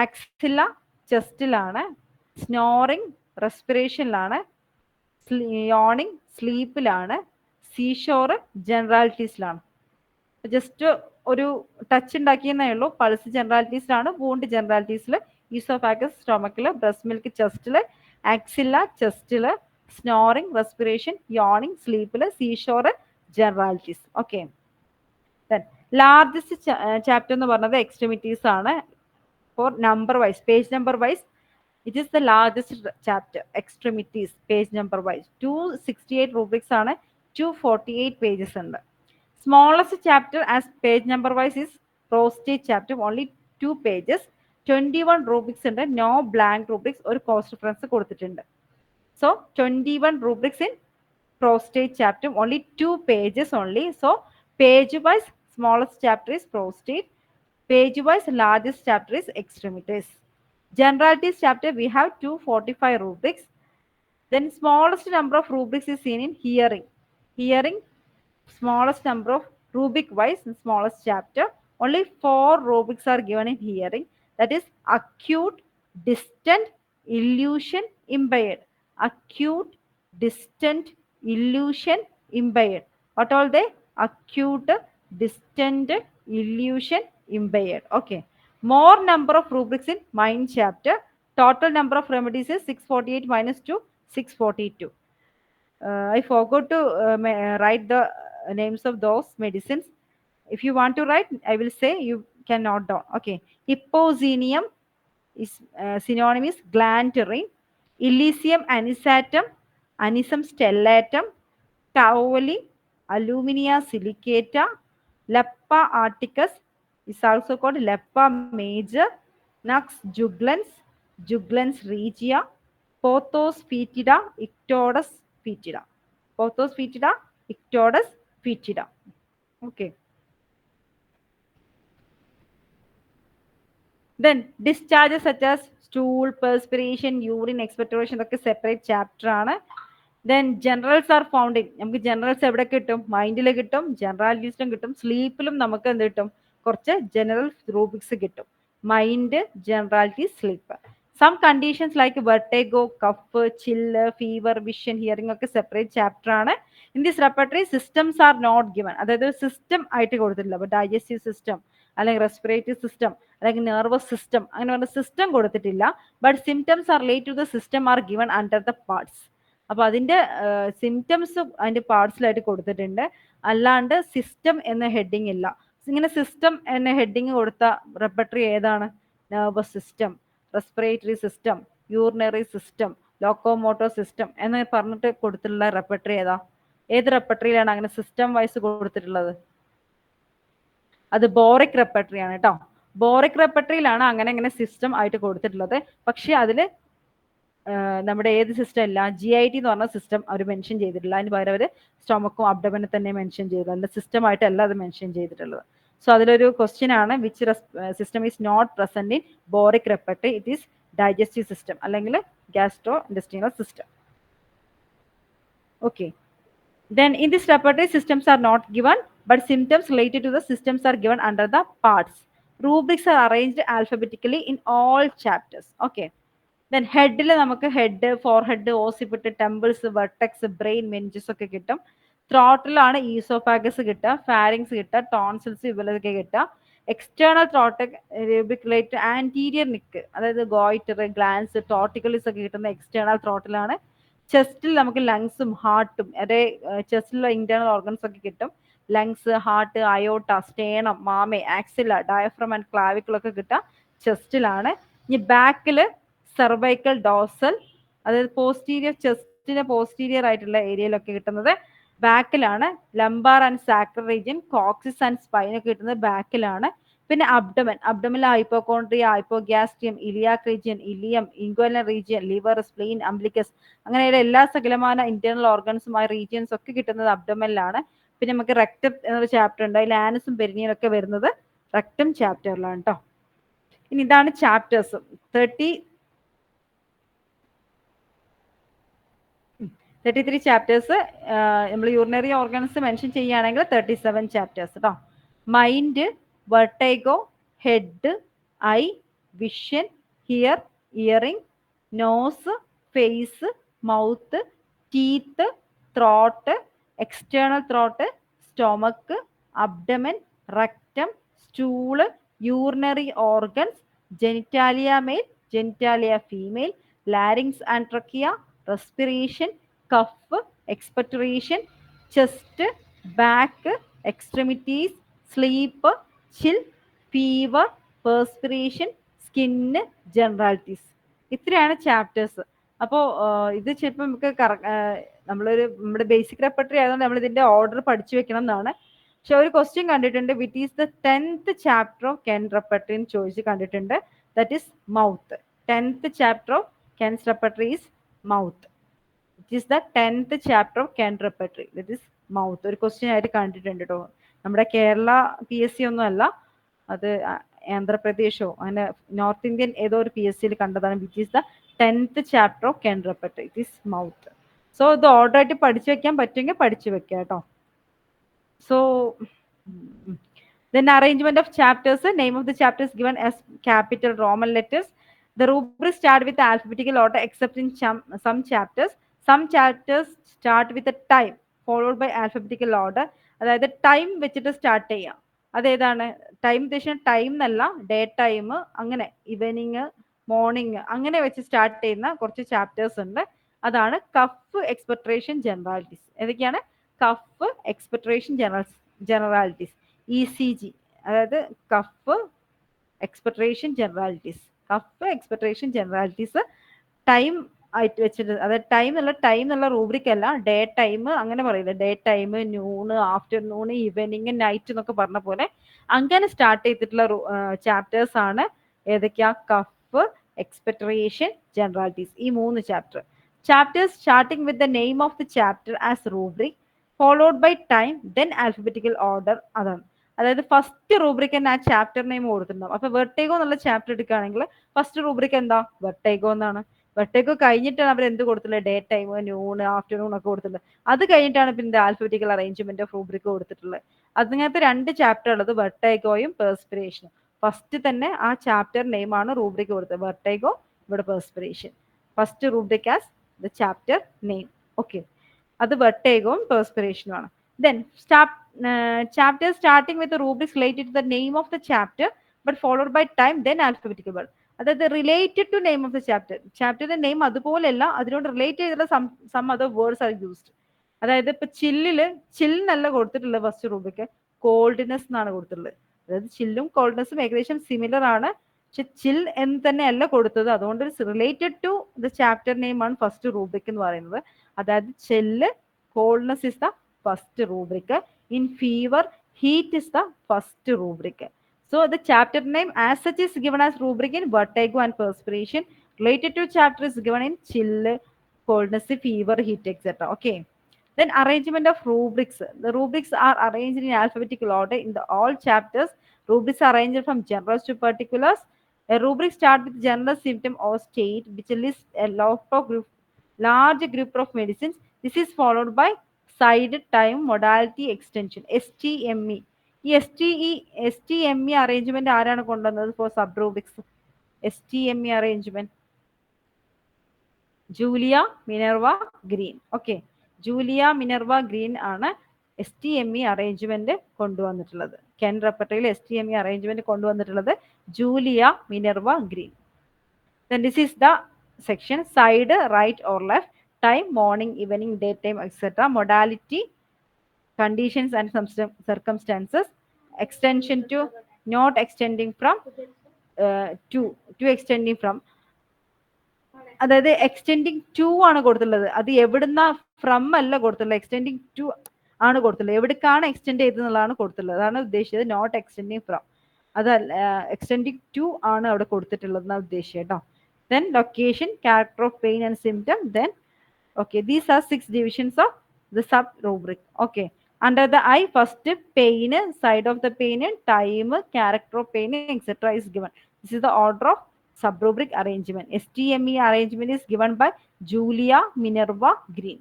ആക്സില്ല ചെസ്റ്റിലാണ്, സ്നോറിങ് റെസ്പിറേഷനിലാണ്, യോണിങ് സ്ലീപ്പിലാണ്, സീഷോറ് ജനറാലിറ്റീസിലാണ്. ജസ്റ്റ് ഒരു ടച്ച് ഉണ്ടാക്കിയെന്നേ ഉള്ളൂ. പൾസ് ജനറാലിറ്റീസിലാണ്, വൂണ്ട് ജനറാലിറ്റീസിൽ, ഈസോഫാഗസ് സ്റ്റൊമക്കിൽ, ബ്രസ്റ്റ് മിൽക്ക് ചെസ്റ്റിൽ, ആക്സില്ല ചെസ്റ്റിൽ, സ്നോറിങ് റെസ്പിറേഷൻ, യോണിങ് സ്ലീപ്പിൽ, seashore generalities. Okay. Largest chapter എന്ന് പറഞ്ഞത് എക്സ്ട്രിമിറ്റീസ് ആണ്. For number wise, page number wise, it is the largest chapter. Extremities page number wise 268 rubrics ആണ്, 248 pages ഉണ്ട്. Smallest chapter as page number wise is prostate chapter, only 2 pages, 21 rubrics ഉണ്ട്. No blank rubrics, ഒരു cost reference കൊടുത്തിട്ടുണ്ട്. So 21 rubrics in prostate chapter, only 2 pages only. So page wise smallest chapter is prostate, page wise largest chapter is extremities. Generalities chapter we have 245 rubrics. Then smallest number of rubrics is seen in hearing. Hearing, smallest number of rubric wise in smallest chapter, only 4 rubrics are given in hearing, that is acute, distant, illusion, impaired. Acute, distant, illusion, impaired. What all they? Acute, distant, illusion, impaired. Okay. More number of rubrics in mind chapter. Total number of remedies is 648 minus 2, 642. I forgot to write the names of those medicines. If you want to write, I will say, you can note down. Okay. Hyposinium is synonym is glandularine. Elysium anisatum, Anisum stellatum, Taoli, Alumina silicata, Leppa articus is also called Leppa major, Nux juglans, Juglans regia, Pothos foetida, Ictodus foetida. Pothos foetida, Ictodus foetida. Okay. Then discharges such as stool, perspiration, urine, expectoration, ഒക്കെ separate chapter ആണ്. Then generals are found in, നമുക്ക് generals എവിടെ കിട്ടും? മൈൻഡിൽ കിട്ടും, ജനറാലിറ്റീസിലും കിട്ടും, സ്ലീപ്പിലും നമുക്ക് എന്ത് കിട്ടും? കുറച്ച് ജനറൽ റൂബിക്സ് കിട്ടും. Mind, generality, sleep. Some conditions like vertigo, cough, chill, fever, vision, hearing ഒക്കെ സെപ്പറേറ്റ് ചാപ്റ്റർ ആണ്. In this repertory systems are not given, അതായത് സിസ്റ്റം ആയിട്ട് കൊടുത്തിട്ടില്ല. അപ്പോൾ ഡൈജസ്റ്റീവ് സിസ്റ്റം അല്ലെങ്കിൽ റെസ്പിറേറ്ററി സിസ്റ്റം അല്ലെങ്കിൽ നെർവസ് സിസ്റ്റം അങ്ങനെ പറഞ്ഞ സിസ്റ്റം കൊടുത്തിട്ടില്ല. But symptoms are relate to the system are given under the parts. അപ്പോൾ അതിൻ്റെ സിംറ്റംസ് അതിൻ്റെ പാർട്സിലായിട്ട് കൊടുത്തിട്ടുണ്ട്, അല്ലാണ്ട് സിസ്റ്റം എന്ന ഹെഡിങ് ഇല്ല. ഇങ്ങനെ സിസ്റ്റം എന്ന ഹെഡിങ് കൊടുത്ത റെപ്പർട്ടറി ഏതാണ്? Nervous system, respiratory system, urinary system, locomotor system എന്ന് പറഞ്ഞിട്ട് കൊടുത്തിട്ടുള്ള റെപ്പർട്ടറി ഏതാ? ഏത് റെപ്പർട്ടറിയിലാണ് അങ്ങനെ സിസ്റ്റം വൈസ് കൊടുത്തിട്ടുള്ളത്? അത് ബോറിക് റെപ്പർട്ടറി ആണ് കേട്ടോ. ബോറിക് റെപ്പർട്ടറിയിലാണ് അങ്ങനെ സിസ്റ്റം ആയിട്ട് കൊടുത്തിട്ടുള്ളത്. പക്ഷെ അതിൽ നമ്മുടെ ഏത് സിസ്റ്റം ഇല്ല, GIT എന്ന് പറഞ്ഞ സിസ്റ്റം അവർ മെൻഷൻ ചെയ്തിട്ടില്ല. അതിന് പകരം അവർ സ്റ്റൊമക്കും അബ്ഡമനും തന്നെ മെൻഷൻ ചെയ്തിട്ടുള്ളത്, അതിൻ്റെ സിസ്റ്റമായിട്ടല്ല അത് മെൻഷൻ ചെയ്തിട്ടുള്ളത്. സോ അതിലൊരു ക്വസ്റ്റ്യൻ ആണ്, which system is not present in Boericke repertory? It is digestive system അല്ലെങ്കിൽ gastro industrial system. Okay. Then in this repertory systems are not given, but symptoms related to the systems are given under the parts. Rubrics are arranged alphabetically in all chapters. Okay. Then head നമുക്ക് head, forehead, occiput, temples, vertex, brain, meninges ഒക്കെ കിട്ടും. ത്രോട്ടിലാണ് oesophagus കിട്ടുക, pharynx കിട്ടുക, tonsils ഇവരൊക്കെ കിട്ടുക. External throat relate anterior neck, അതായത് goitre, glance, ടോട്ടിക്കലിസ് ഒക്കെ കിട്ടുന്ന എക്സ്റ്റേണൽ ത്രോട്ടിലാണ്. ചെസ്റ്റിൽ നമുക്ക് ലങ്സും ഹാർട്ടും, അതായത് ചെസ്റ്റിലുള്ള ഇന്റേണൽ ഓർഗൻസ് ഒക്കെ കിട്ടും. Lungs, heart, aorta, sternum, mammae, axilla, diaphragm and ക്ലാവിക്കിളൊക്കെ കിട്ടുക ചെസ്റ്റിലാണ്. ഇനി ബാക്കിൽ സെർവൈക്കൽ, ഡോസൽ, അതായത് പോസ്റ്റീരിയർ, ചെസ്റ്റിന്റെ പോസ്റ്റീരിയർ ആയിട്ടുള്ള ഏരിയയിലൊക്കെ കിട്ടുന്നത് ബാക്കിലാണ്. Lumbar and sacral region, coccyx and spine ഒക്കെ കിട്ടുന്നത് ബാക്കിലാണ്. പിന്നെ അബ്ഡമൻ, അബ്ഡമിലെ hypochondria, hypogastrium, iliac region, ilium, inguinal region, liver, spleen, umbilicus, അങ്ങനെയുള്ള എല്ലാ സകലമാന ഇന്റേണൽ ഓർഗൻസുമായ റീജിയൻസ് ഒക്കെ കിട്ടുന്നത് അബ്ഡമനിലാണ്. പിന്നെ നമുക്ക് റെക്ടം എന്നൊരു ചാപ്റ്റർ ഉണ്ട്, അതിൽ ആനസും പെരിനിയനും ഒക്കെ വരുന്നത് റെക്ടം ചാപ്റ്ററിലാണ് കേട്ടോ. ഇനി ഇതാണ് ചാപ്റ്റേഴ്സ്. 33 ചാപ്റ്റേഴ്സ്. നമ്മൾ യൂറിനറി ഓർഗൻസ് മെൻഷൻ ചെയ്യുകയാണെങ്കിൽ 37 ചാപ്റ്റേഴ്സ് കേട്ടോ. Mind, vertigo, head, eye, vision, hear, hearing, nose, face, mouth, teeth, throat, external throat, stomach, abdomen, rectum, stool, urinary organs, genitalia male, genitalia female, larynx and trachea, respiration, cough, expectoration, chest, back, extremities, sleep, chill, fever, perspiration, skin, generalities. ഇത്രയാണ് chapters. അപ്പോൾ ഇത് ചിലപ്പോൾ നമുക്ക് നമ്മുടെ basic repertory ആയതുകൊണ്ട് നമ്മൾ ഇതിന്റെ order പഠിച്ചു വെക്കണം എന്നാണ്. പക്ഷെ ഒരു ക്വസ്റ്റ്യൻ കണ്ടിട്ടുണ്ട്, which is the 10th chapter of Kent repertory എന്ന് ചോദിച്ച് കണ്ടിട്ടുണ്ട്. That is mouth. 10th chapter of Kent's repertory is mouth. It is the 10th chapter of Kent repertory, that is mouth. ഒരു ക്വസ്റ്റ്യൻ ആയിട്ട് കണ്ടിട്ടുണ്ട് കേട്ടോ. നമ്മുടെ Kerala PSC ഒന്നും അല്ല, അത് ആന്ധ്രാപ്രദേശോ അങ്ങനെ നോർത്ത് ഇന്ത്യൻ ഏതോ ഒരു PSC കണ്ടതാണ്. Which is the 10th chapter of Kent repertory, it is mouth. So ഇത് ഓർഡർ ആയിട്ട് പഠിച്ചു വെക്കാൻ പറ്റുമെങ്കിൽ പഠിച്ചു വെക്കാം കേട്ടോ. So then arrangement of chapters, name of the chapters given as capital Roman letters. The rubric start with alphabetical order except in some chapters. Some chapters start with a time followed by alphabetical order. അതായത് time വെച്ചിട്ട് start ചെയ്യാം. അതേതാണ് time? ഉദ്ദേശിച്ച time എന്നല്ല, day time, അങ്ങനെ evening, morning, അങ്ങനെ വെച്ച് start ചെയ്യുന്ന കുറച്ച് ചാപ്റ്റേഴ്സ് ഉണ്ട്. അതാണ് കഫ്, എക്സ്പെക്ടറേഷൻ, ജനറാലിറ്റീസ്. ഏതൊക്കെയാണ്? കഫ്, എക്സ്പെക്ടറേഷൻ, ജനറാലിറ്റീസ്. ECG, അതായത് കഫ്, എക്സ്പെക്ടറേഷൻ, ജനറാലിറ്റീസ്. കഫ്, എക്സ്പെക്ടറേഷൻ, ജനറാലിറ്റീസ് ടൈം ആയിട്ട് വെച്ചിട്ട്, അതായത് ടൈം എന്നുള്ള റൂബ്രിക് അല്ല, ഡേ ടൈം അങ്ങനെ പറയില്ല. Day time, noon, afternoon, evening, night എന്നൊക്കെ പറഞ്ഞ പോലെ അങ്ങനെ സ്റ്റാർട്ട് ചെയ്തിട്ടുള്ള ചാപ്റ്റേഴ്സ് ആണ് ഏതൊക്കെയാ? കഫ്, എക്സ്പെക്ടറേഷൻ, ജനറാലിറ്റീസ്, ഈ 3 chapter. Chapters starting with the name of the chapter as rubric followed by time then alphabetical order. അതാണ്, അതായത് ഫസ്റ്റ് റൂബ്രിക് തന്നെ ആ ചാപ്റ്റർ നെയിം കൊടുത്തിട്ടുണ്ടാവും. അപ്പൊ വെർട്ടേഗോ എന്നുള്ള ചാപ്റ്റർ എടുക്കുകയാണെങ്കിൽ ഫസ്റ്റ് റൂബ്രിക് എന്താ? വെർട്ടേഗോ എന്നാണ്. വെർട്ടേഗോ കഴിഞ്ഞിട്ടാണ് അവർ എന്ത് കൊടുത്തിട്ടുള്ളത്? ഡേ ടൈം, നൂൺ, ആഫ്റ്റർനൂൺ ഒക്കെ കൊടുത്തിട്ടുള്ളത്. അത് കഴിഞ്ഞിട്ടാണ് പിന്നെ ആൽഫബറ്റിക്കൽ അറേഞ്ച്മെന്റ് ഓഫ് റൂബ്രിക് കൊടുത്തിട്ടുള്ളത്. അതിനകത്ത് 2 ചാപ്റ്റർ ഉള്ളത്, വെർട്ടേഗോയും പെർസ്പിറേഷനും. ഫസ്റ്റ് തന്നെ ആ ചാപ്റ്റർ നെയിം ആണ് റൂബ്രിക് കൊടുത്തത്, വെർട്ടേഗോ, ഇവിടെ perspiration. First rubric as the chapter name. Okay, അത് വെർട്ടേഗോയും പെർസ്പിറേഷനുമാണ്. Then chapters starting with the rubrics related to the name of the chapter but followed by time then alphabetical order. അതായത് related to name of the chapter. ചാപ്റ്ററിന്റെ name അതുപോലെയല്ല, അതിനോട് relate ചെയ്തിട്ടുള്ള some other words are used. അതായത് ഇപ്പൊ ചിൽ എന്നല്ല കൊടുത്തിട്ടുള്ളത് first rubric, coldness എന്നാണ് കൊടുത്തിട്ടുള്ളത്. അതായത് ചില്ലും കോൾഡ്നെസ്സും ഏകദേശം സിമിലർ ആണ്, പക്ഷെ ചിൽ എന്ന് തന്നെയല്ല കൊടുത്തത്. അതുകൊണ്ട് related to the chapter name ആണ് ഫസ്റ്റ് റൂബ്രിക് എന്ന് പറയുന്നത്. അതായത് chill, coldness is the first rubric. In fever, heat is the first rubric. So the chapter name as such is given as rubric in vertigo and perspiration. Related to chapter is given in chill, coldness, fever, heat, etc. Okay. Then arrangement of rubrics. The rubrics are arranged in alphabetical order in the all chapters. Rubrics are arranged from generals to particulars. A rubric starts with general symptom or state which lists a large group of medicines. This is followed by side, time, modality, extension. STME. ഈ STME arrangement ആരാണ് കൊണ്ടുവന്നത് for sub rubrics? STME arrangement Julia Minerva Green. Okay, Julia Minerva Green ആണ് STME arrangement കൊണ്ടുവന്നിട്ടുള്ളത്. Kent റെപ്പർട്ടറിയിൽ STME arrangement കൊണ്ടുവന്നിട്ടുള്ളത് Julia Minerva Green. Then this is the section: side, right or left, time, morning, evening, daytime, etc. Modality, conditions and some circumstances, extension to, not extending from, to extending from. അതായത് extending to ആണ് കൊടുത്തുള്ളത്. അത് എവിടുന്ന from അല്ല കൊടുത്തുള്ളത്, extending to ആണ് കൊടുത്തുള്ളത്. എവിടേക്കാണ് extend ചെയ്തെന്നുള്ളതാണ് കൊടുത്തുള്ളത്. അതാണ് ഉദ്ദേശിച്ചത്, not extending from. അതല്ല, എക്സ്റ്റെൻഡിങ് ടു ആണ് അവിടെ കൊടുത്തിട്ടുള്ളതെന്നാണ് ഉദ്ദേശിച്ചത് കേട്ടോ. Then location, character of pain and symptom. Then okay, these are 6 divisions of the sub rubric. Okay, under the eye, first pain, side of the pain, time, character of pain, etc. is given. This is the order of sub rubric arrangement. STME arrangement is given by Julia Minerva Green.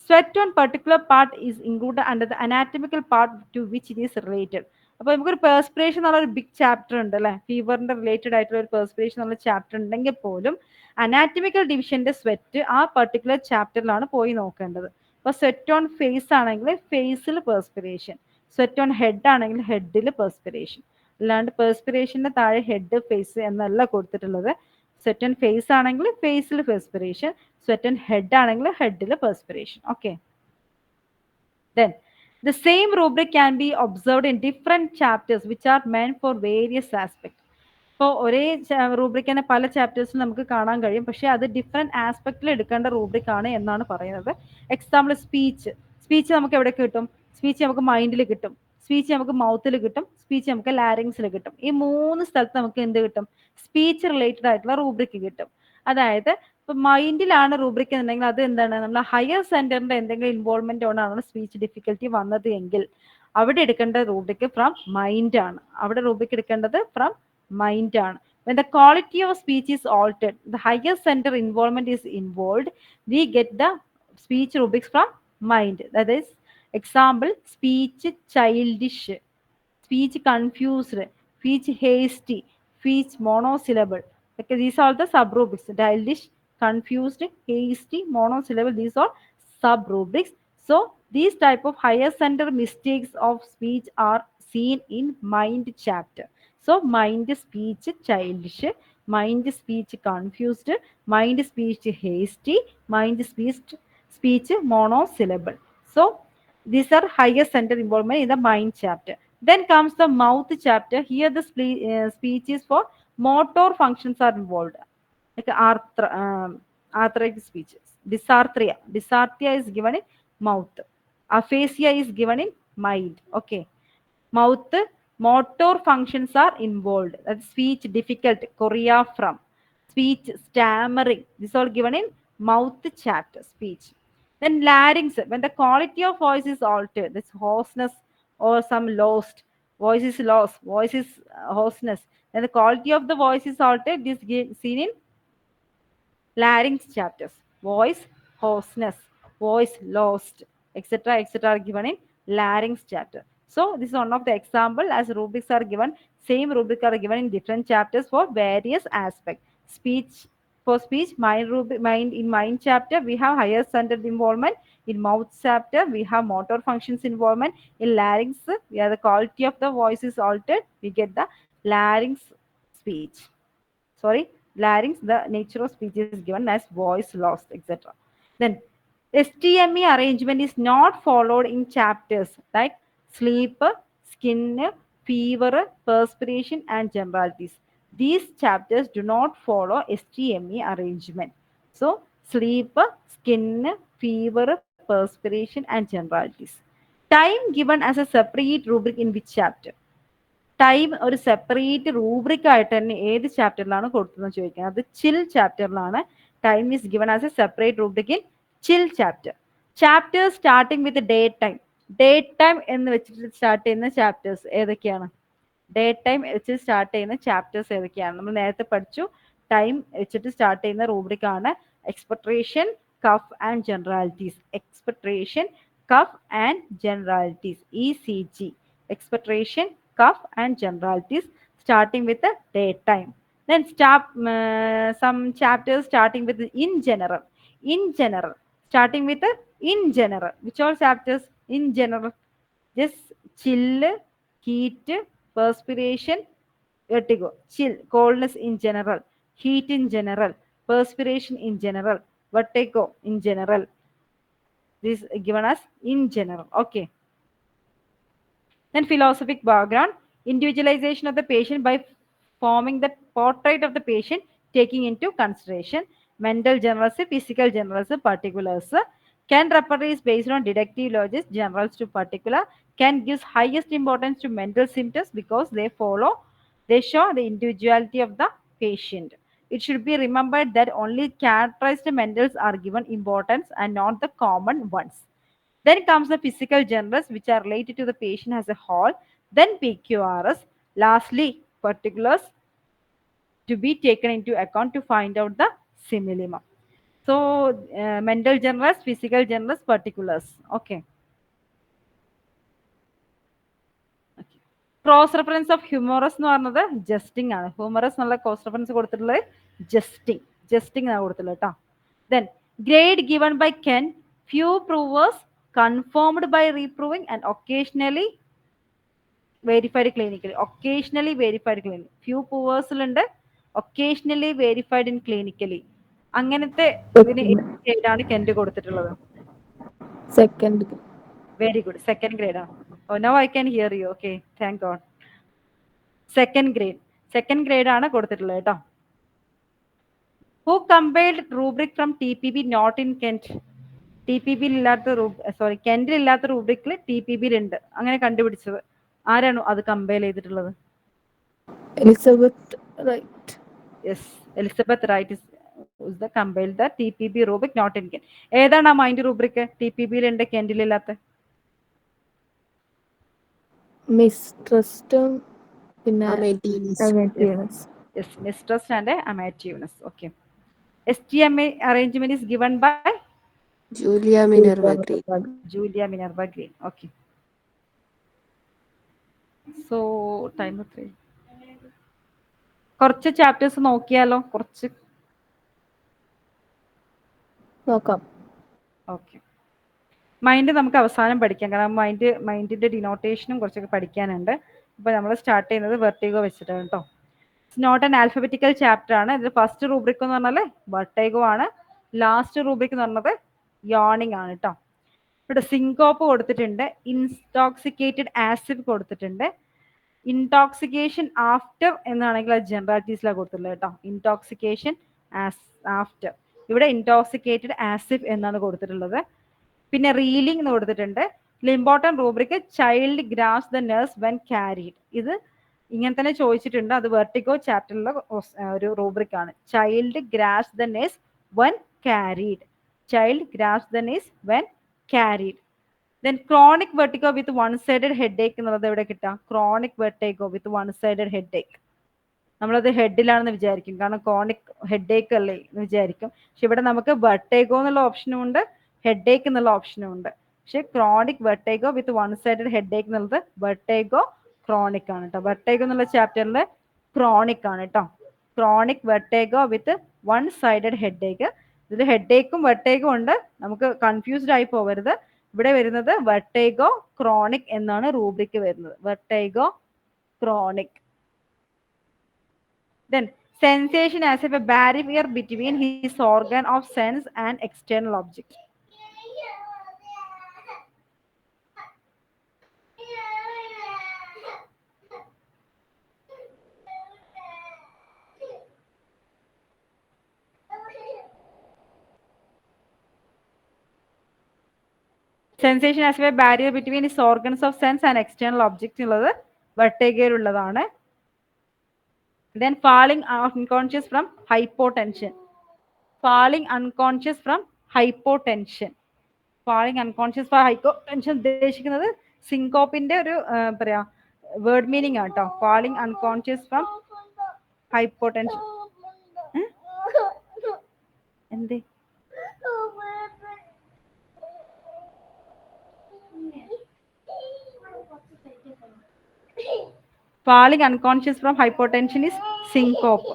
Sweat on particular part is included under the anatomical part to which it is related. അപ്പോൾ നമുക്കൊരു perspiration എന്നുള്ളൊരു big chapter ഉണ്ട് അല്ലേ, ഫീവറിന്റെ related ആയിട്ടുള്ള ഒരു perspiration എന്നുള്ള chapter ഉണ്ടെങ്കിൽ പോലും അനാറ്റമിക്കൽ ഡിവിഷന്റെ സ്വെറ്റ് ആ പെർട്ടിക്കുലർ ചാപ്റ്ററിലാണ് പോയി നോക്കേണ്ടത്. അപ്പോൾ സ്വെറ്റ് ഓൺ ഫേസ് ആണെങ്കിൽ ഫേസിൽ പെർസ്പിറേഷൻ, സ്വെറ്റ് ഓൺ ഹെഡ് ആണെങ്കിൽ ഹെഡിൽ പെർസ്പിറേഷൻ. അല്ലാണ്ട് പെർസ്പിറേഷന്റെ താഴെ ഹെഡ് ഫേസ് എന്നല്ല കൊടുത്തിട്ടുള്ളത്. സ്വെറ്റ് ഓൺ ഫേസ് ആണെങ്കിൽ ഫേസിൽ പെർസ്പിറേഷൻ, സ്വെറ്റ് ഓൺ ഹെഡ് ആണെങ്കിൽ ഹെഡിൽ perspiration. Okay, then the same rubric can be observed in different chapters which are meant for various aspects. ഇപ്പോൾ ഒരേ റൂബ്രിക് തന്നെ പല ചാപ്റ്റേഴ്സിൽ നമുക്ക് കാണാൻ കഴിയും, പക്ഷേ അത് ഡിഫറെൻറ്റ് ആസ്പെക്റ്റിൽ എടുക്കേണ്ട റൂബ്രിക് ആണ് എന്നാണ് പറയുന്നത്. എക്സാമ്പിൾ സ്പീച്ച് നമുക്ക് എവിടെ കിട്ടും? സ്പീച്ച് നമുക്ക് മൈൻഡിൽ കിട്ടും, സ്പീച്ച് നമുക്ക് മൗത്തിൽ കിട്ടും, സ്പീച്ച് നമുക്ക് ലാരിങ്സിൽ കിട്ടും. ഈ 3 സ്ഥലത്ത് നമുക്ക് എന്ത് കിട്ടും? സ്പീച്ച് റിലേറ്റഡ് ആയിട്ടുള്ള റൂബ്രിക് കിട്ടും. അതായത് ഇപ്പൊ മൈൻഡിലാണ് റൂബ്രിക് എന്നുണ്ടെങ്കിൽ അത് എന്താണ്, നമ്മൾ ഹയർ സെന്ററിന്റെ എന്തെങ്കിലും ഇൻവോൾവ്മെന്റ് കൊണ്ടാണ് സ്പീച്ച് ഡിഫിക്കൽറ്റി വന്നത് എങ്കിൽ അവിടെ എടുക്കേണ്ട റൂബ്രിക് ഫ്രം മൈൻഡ് ആണ്. അവിടെ റൂബ്രിക് എടുക്കേണ്ടത് ഫ്രം മൈൻഡ് ആണ്. When the quality of speech is altered, the higher center involvement is involved, we get the speech rubrics from mind. That is, example, speech childish, speech confused, speech hasty, speech monosyllable. Okay, these are the sub rubrics: childish, confused, hasty, monosyllable. These are sub rubrics. So these type of higher center mistakes of speech are seen in mind chapter. So mind speech childish, mind speech confused, mind speech hasty, mind speech monosyllable. So these are higher center involvement in the mind chapter. Then comes the mouth chapter. Here the speech is for motor functions are involved, like arthritic speeches. Dysarthria is given in mouth. Aphasia is given in mind. Okay, mouth, motor functions are involved. That's speech difficult, chorea from, speech stammering. This all given in mouth chapter, speech. Then larynx, when the quality of voice is altered, this hoarseness or some lost, voice is lost, voice is hoarseness, then the quality of the voice is altered. This is seen in larynx chapters. Voice hoarseness, voice lost, etc., etc. are given in larynx chapter. So this is one of the example, as rubrics are given. Same rubric are given in different chapters for various aspects. Speech, for speech, mind in mind chapter we have higher centered involvement. In mouth chapter we have motor functions involvement. In larynx we have the quality of the voice is altered. We get the larynx speech. Sorry, larynx, the nature of speech is given as voice lost, etc. Then STME arrangement is not followed in chapters like sleep, skin, fever, perspiration, and generalities. These chapters do not follow STME arrangement. So sleep, skin, fever, perspiration, and generalities. Time given as a separate rubric in which chapter? Time ഒരു separate rubric ആയിട്ട് തന്നെ ഏത് ചാപ്റ്ററിലാണ് കൊടുത്തതെന്ന് ചോദിക്കുന്നത്. അത് chill ചാപ്റ്ററിലാണ്. Time is given as a separate rubric in chill chapter. Chapter starting with day time. Day time എന്ന് വെച്ചിട്ട് സ്റ്റാർട്ട് ചെയ്യുന്ന ചാപ്റ്റേഴ്സ് ഏതൊക്കെയാണ്? ഡേ ടൈം വെച്ച് സ്റ്റാർട്ട് ചെയ്യുന്ന ചാപ്റ്റേഴ്സ് ഏതൊക്കെയാണ്? നമ്മൾ നേരത്തെ പഠിച്ചു. ടൈം വെച്ചിട്ട് സ്റ്റാർട്ട് ചെയ്യുന്ന റൂബ്രിക് ആണ് expectoration, cough and generalities. Expectoration, cough and generalities, ECG. Expectation, cuff, and generalities, starting with the daytime. Then some chapters starting with in general. In general, starting with in general. Which all chapters? In general. Just chill, heat, perspiration, vertigo. Chill, coldness in general, heat in general, perspiration in general, vertigo in general. This is given as in general. Okay. Then philosophic background, individualization of the patient by forming the portrait of the patient, taking into consideration mental generals, physical generals, particulars. Can repertoire is based on deductive logic, generals to particular. Can gives highest importance to mental symptoms because they show the individuality of the patient. It should be remembered that only characterized mentals are given importance and not the common ones. Then comes the physical generals, which are related to the patient as a whole. Then PQRS. Lastly, particulars to be taken into account to find out the simillimum. So, mental generals, physical generals, particulars. Okay. Cross reference of humorous എന്ന് പറഞ്ഞത് ജസ്റ്റിംഗ് ആണ്. Humorous എന്നുള്ള cross reference കൊടുത്തിട്ടുള്ളത് ജസ്റ്റിംഗ് എന്നാണ് കൊടുത്തിട്ടുള്ളത് കേട്ടോ. Then grade given by Kent, few provers, confirmed by reproving and occasionally verified clinically. Occasionally verified clinic, few പ്രൂവേഴ്സിലുണ്ട്, occasionally verified in clinically. അങ്ങനത്തെ ഇതിന് ഗ്രേഡാണ് കെൻഡ് കൊടുത്തിട്ടുള്ളത്. Second. Very good. Second grade ആണ്. Oh now I can hear you. Okay, thank God. Second grade ആണ് കൊടുത്തിട്ടുള്ളത് കേട്ടോ. Who compiled rubric from TPB not in Kent? TPB ഇല്ലാത്ത കെന്റിൽ ഇല്ലാത്ത റൂബ്രിക്കിൽ TPB ഉണ്ട്. അങ്ങനെ കണ്ടുപിടിച്ചത് ആരാണ്? അത് കമ്പൈൽ ചെയ്തിട്ടുള്ളത്? Elizabeth Wright. Yes, Elizabeth Wright is the compiled the TPB rubric not in Kent. ഏതാണ് ആ മൈൻഡ് റൂബ്രിക് TPB-ലുണ്ട് കെന്റിലില്ലാത്ത? മിസ്ട്രസ്റ്റും പിന്നെ yes, mistrust and amativeness. Okay. STMA arrangement is given by Julia Minerva Green. Okay. So time 3. കുറച്ച് chapters നോക്കിയാലോ? കുറച്ച് നോക്കാം. Okay. Mind നമുക്ക് അവസാനം പഠിക്കാം, കാരണം മൈൻഡിന്റെ ഡിനോട്ടേഷനും കുറച്ചൊക്കെ പഠിക്കാനുണ്ട്. അപ്പോൾ നമ്മൾ സ്റ്റാർട്ട് ചെയ്യുന്നത് വെർട്ടിഗോ വെച്ചിട്ടാണ് കേട്ടോ. It's not an alphabetical chapter ആണ്. ഇതിൽ ഫസ്റ്റ് റൂബ്രിക് എന്ന് പറഞ്ഞാൽ വെർട്ടിഗോ ആണ്. ലാസ്റ്റ് റൂബ്രിക് എന്ന് പറഞ്ഞത് യോണിംഗ് ആണ് കേട്ടോ. ഇവിടെ സിങ്കോപ്പ് കൊടുത്തിട്ടുണ്ട്, ഇൻടോക്സിക്കേറ്റഡ് ആസിഡ് കൊടുത്തിട്ടുണ്ട്. ഇൻടോക്സിക്കേഷൻ ആഫ്റ്റർ എന്നാണെങ്കിൽ അത് ജനറാലിറ്റീസിലാണ് കൊടുത്തിട്ടുള്ളത് കേട്ടോ. ഇൻടോക്സിക്കേഷൻ ആഫ്റ്റർ, ഇവിടെ ഇൻടോക്സിക്കേറ്റഡ് ആസിഡ് എന്നാണ് കൊടുത്തിട്ടുള്ളത്. പിന്നെ റീലിംഗ് എന്ന് കൊടുത്തിട്ടുണ്ട്. Important rubric child grasps the nurse when carried. ഇത് ഇങ്ങനെ തന്നെ ചോദിച്ചിട്ടുണ്ട്. അത് വെർട്ടിഗോ ചാപ്റ്ററിലെ ഒരു റൂബ്രിക് ആണ്. Child grasps the nurse when carried. Child grasps the nurse when carried. Then chronic vertigo with one sided headache എന്നുള്ളത് എവിടെ കിട്ടാം? Chronic vertigo with one sided headache. നമ്മളത് ഹെഡിലാണെന്ന് വിചാരിക്കും, കാരണം ക്രോണിക് ഹെഡ് ഏക്ക് അല്ലേ എന്ന് വിചാരിക്കും. പക്ഷെ ഇവിടെ നമുക്ക് വെർട്ടിഗോ എന്നുള്ള ഓപ്ഷനും ഉണ്ട്, ഹെഡ് ഏക്ക് എന്നുള്ള ഓപ്ഷനും ഉണ്ട്. പക്ഷെ chronic vertigo with one sided headache എന്നുള്ളത് വെർട്ടിഗോ ക്രോണിക് ആണ് കേട്ടോ. വെർട്ടിഗോ എന്നുള്ള ചാപ്റ്ററിൽ ക്രോണിക് ആണ് കേട്ടോ. Chronic vertigo with one sided headache. ഇതിൽ ഹെഡ് ഏക്കും വെർട്ടിഗോ ഉണ്ട്, നമുക്ക് കൺഫ്യൂസ്ഡ് ആയി പോകരുത്. ഇവിടെ വരുന്നത് വെർട്ടിഗോ ക്രോണിക് എന്നാണ് റൂബ്രിക് വരുന്നത്. Vertigo chronic. Then sensation as if a barrier between his organ of sense and external object. Sensation as if a barrier between his organs of sense and external object ഉള്ളത് വെർട്ടിഗോയിലുള്ളതാണ്. Then falling unconscious from hypotension. Falling unconscious from hypotension. Falling unconscious for hypotension ഉദ്ദേശിക്കുന്നത് സിങ്കോപ്പിന്റെ ഒരു പറയാ word meaning ആണ് കേട്ടോ. Falling unconscious from hypotension. എന്തേ falling unconscious from hypotension is syncope.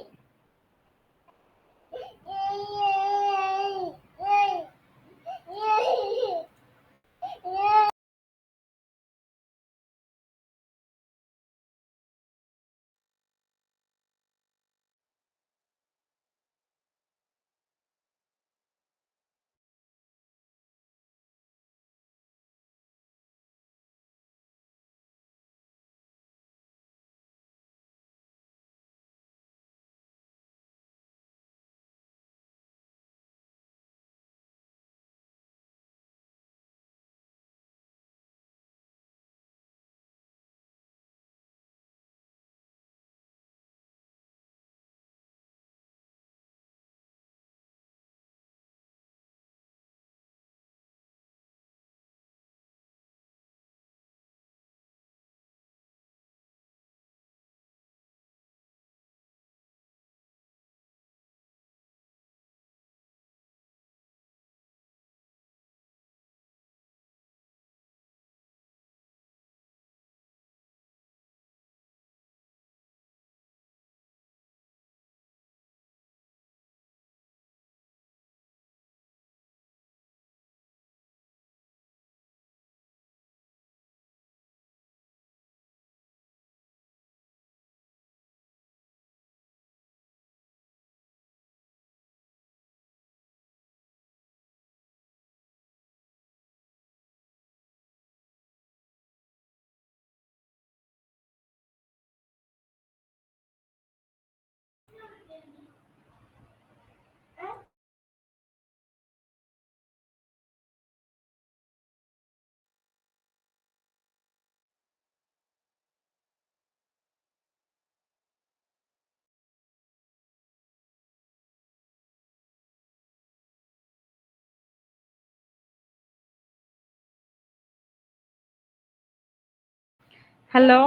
Hello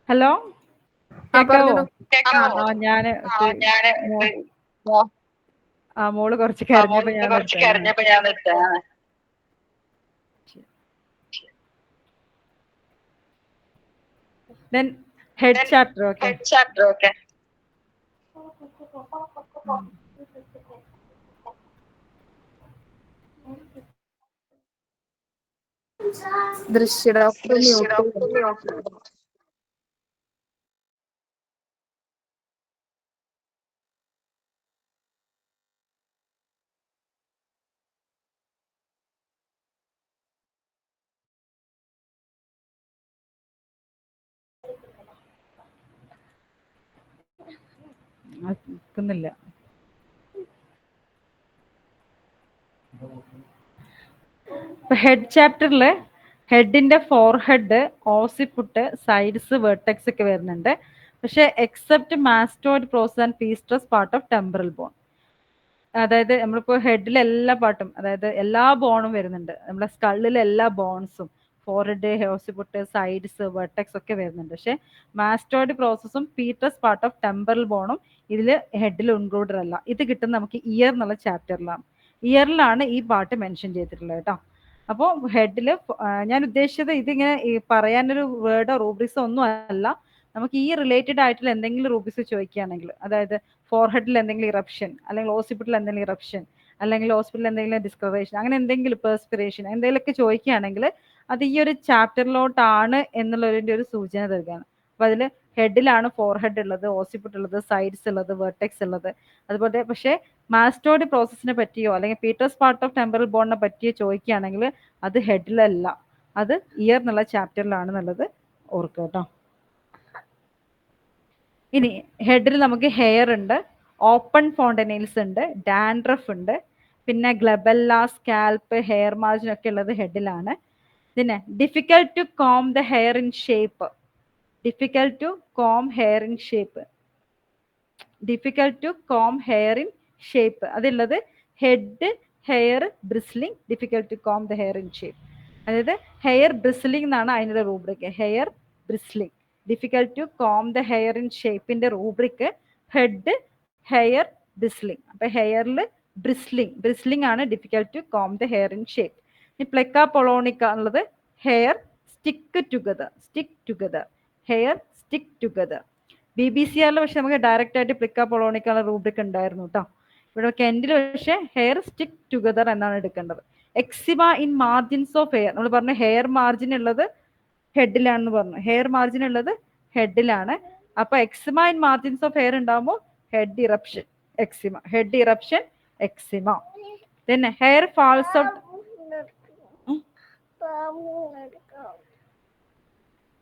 hello കേക്കാവോ? ഞാന് മോള് കുറച്ച് കരഞ്ഞപ്പോ ഞാൻ നിർത്താം. Then head chapter, okay. Drishya doctor നിൽക്കുന്നില്ല. ഹെഡ് ചാപ്റ്ററില് ഹെഡിന്റെ ഫോർഹെഡ്, ഓസിപ്പുട്ട്, സൈഡ്സ്, വെർട്ടെക്സ് ഒക്കെ വരുന്നുണ്ട്. പക്ഷെ except mastoid process and petrous part of temporal bone. അതായത് നമ്മളിപ്പോൾ ഹെഡിലെ എല്ലാ പാർട്ടും, അതായത് എല്ലാ ബോണും വരുന്നുണ്ട്. നമ്മുടെ സ്കള്ളിലെ എല്ലാ ബോൺസും, ഫോർഹെഡ്, ഓസിപ്പുട്ട്, സൈഡ്സ്, വെർട്ടെക്സ് ഒക്കെ വരുന്നുണ്ട്. പക്ഷെ മാസ്റ്റോയിഡ് പ്രോസസ്സും പീട്രസ് പാർട്ട് ഓഫ് ടെമ്പറൽ ബോണും ഇതിൽ ഹെഡിൽ ഇൻക്ലൂഡഡ് അല്ല. ഇത് കിട്ടുന്നത് നമുക്ക് ഇയർ എന്നുള്ള ചാപ്റ്ററിലാണ്. ഇയറിലാണ് ഈ പാർട്ട് മെൻഷൻ ചെയ്തിട്ടുള്ളത് കേട്ടോ. അപ്പോൾ ഹെഡിൽ ഞാൻ ഉദ്ദേശിച്ചത് ഇതിങ്ങനെ പറയാനൊരു വേർഡോ റൂബ്രിക്സോ ഒന്നും അല്ല. നമുക്ക് ഈ റിലേറ്റഡ് ആയിട്ടുള്ള എന്തെങ്കിലും റൂബ്രിക്സ് ചോദിക്കുകയാണെങ്കിൽ, അതായത് ഫോർഹെഡിൽ എന്തെങ്കിലും ഇറപ്ഷൻ, അല്ലെങ്കിൽ ഓസിപ്പിറ്റൽ എന്തെങ്കിലും ഇറപ്ഷൻ, അല്ലെങ്കിൽ ഹോസ്പിറ്റലിൽ എന്തെങ്കിലും ഡിസ്കറേഷൻ, അങ്ങനെ എന്തെങ്കിലും പെർസ്പിറേഷൻ എന്തെങ്കിലുമൊക്കെ ചോദിക്കുകയാണെങ്കിൽ അത് ഈ ഒരു ചാപ്റ്ററിലോട്ടാണ് എന്നുള്ളതിൻ്റെ ഒരു സൂചന തരികയാണ്. അപ്പോൾ അതിൽ ഹെഡിലാണ് ഫോർഹെഡ് ഉള്ളത്, ഓസിപ്പിറ്റ് ഉള്ളത്, സൈഡ്സ് ഉള്ളത്, വെർട്ടെക്സ് ഉള്ളത്. അതുപോലെ പക്ഷേ മാസ്റ്റോയിഡ് പ്രോസസ്സിനെ പറ്റിയോ അല്ലെങ്കിൽ പീറ്റേഴ്സ് പാർട്ട് ഓഫ് ടെമ്പറൽ ബോണിനെ പറ്റിയോ ചോദിക്കുകയാണെങ്കിൽ അത് ഹെഡിലല്ല, അത് ഇയർ എന്നുള്ള ചാപ്റ്ററിലാണെന്നുള്ളത് ഓർക്കുക കേട്ടോ. ഇനി ഹെഡിൽ നമുക്ക് ഹെയർ ഉണ്ട്, ഓപ്പൺ ഫോണ്ടനൈൽസ് ഉണ്ട്, ഡാൻഡ്രഫ് ഉണ്ട്, പിന്നെ ഗ്ലബെല്ല, സ്കാൽപ്പ്, ഹെയർ മാർജിൻ ഒക്കെ ഉള്ളത് ഹെഡിലാണ്. പിന്നെ difficult to comb the hair in shape, difficult to comb hair in shape, difficult to comb hair in shape അതുള്ളത് head, hair bristling, difficult to comb the hair in shape. അതായത് hair bristling എന്നാണ് അതിൻ്റെ rubric. Hair bristling, difficult to comb the hair in ഷേപ്പിന്റെ rubric head, hair, bristling. അപ്പൊ ഹെയറിൽ bristling ആണ് difficult to comb the hair in shape. ഈ plica polonica എന്നുള്ളത് hair stick together, hair stick together. BBCR പക്ഷെ നമുക്ക് ഡയറക്റ്റ് ആയിട്ട് പ്ലിക്ക പൊളോണിക്കുള്ള rubric ഉണ്ടായിരുന്നു കേട്ടോ. ഇവിടെ കെൻഡിൽ പക്ഷേ ഹെയർ സ്റ്റിക്ക് ടുഗദർ എന്നാണ് എടുക്കേണ്ടത്. Eczema in margins of hair, നമ്മൾ പറഞ്ഞു ഹെയർ മാർജിൻ ഉള്ളത് ഹെഡിലാണെന്ന് പറഞ്ഞു. ഹെയർ മാർജിൻ ഉള്ളത് ഹെഡിലാണ്. അപ്പൊ eczema in margins of hair ഉണ്ടാകുമ്പോൾ head eruption eczema, head eruption eczema. പിന്നെ hair falls out,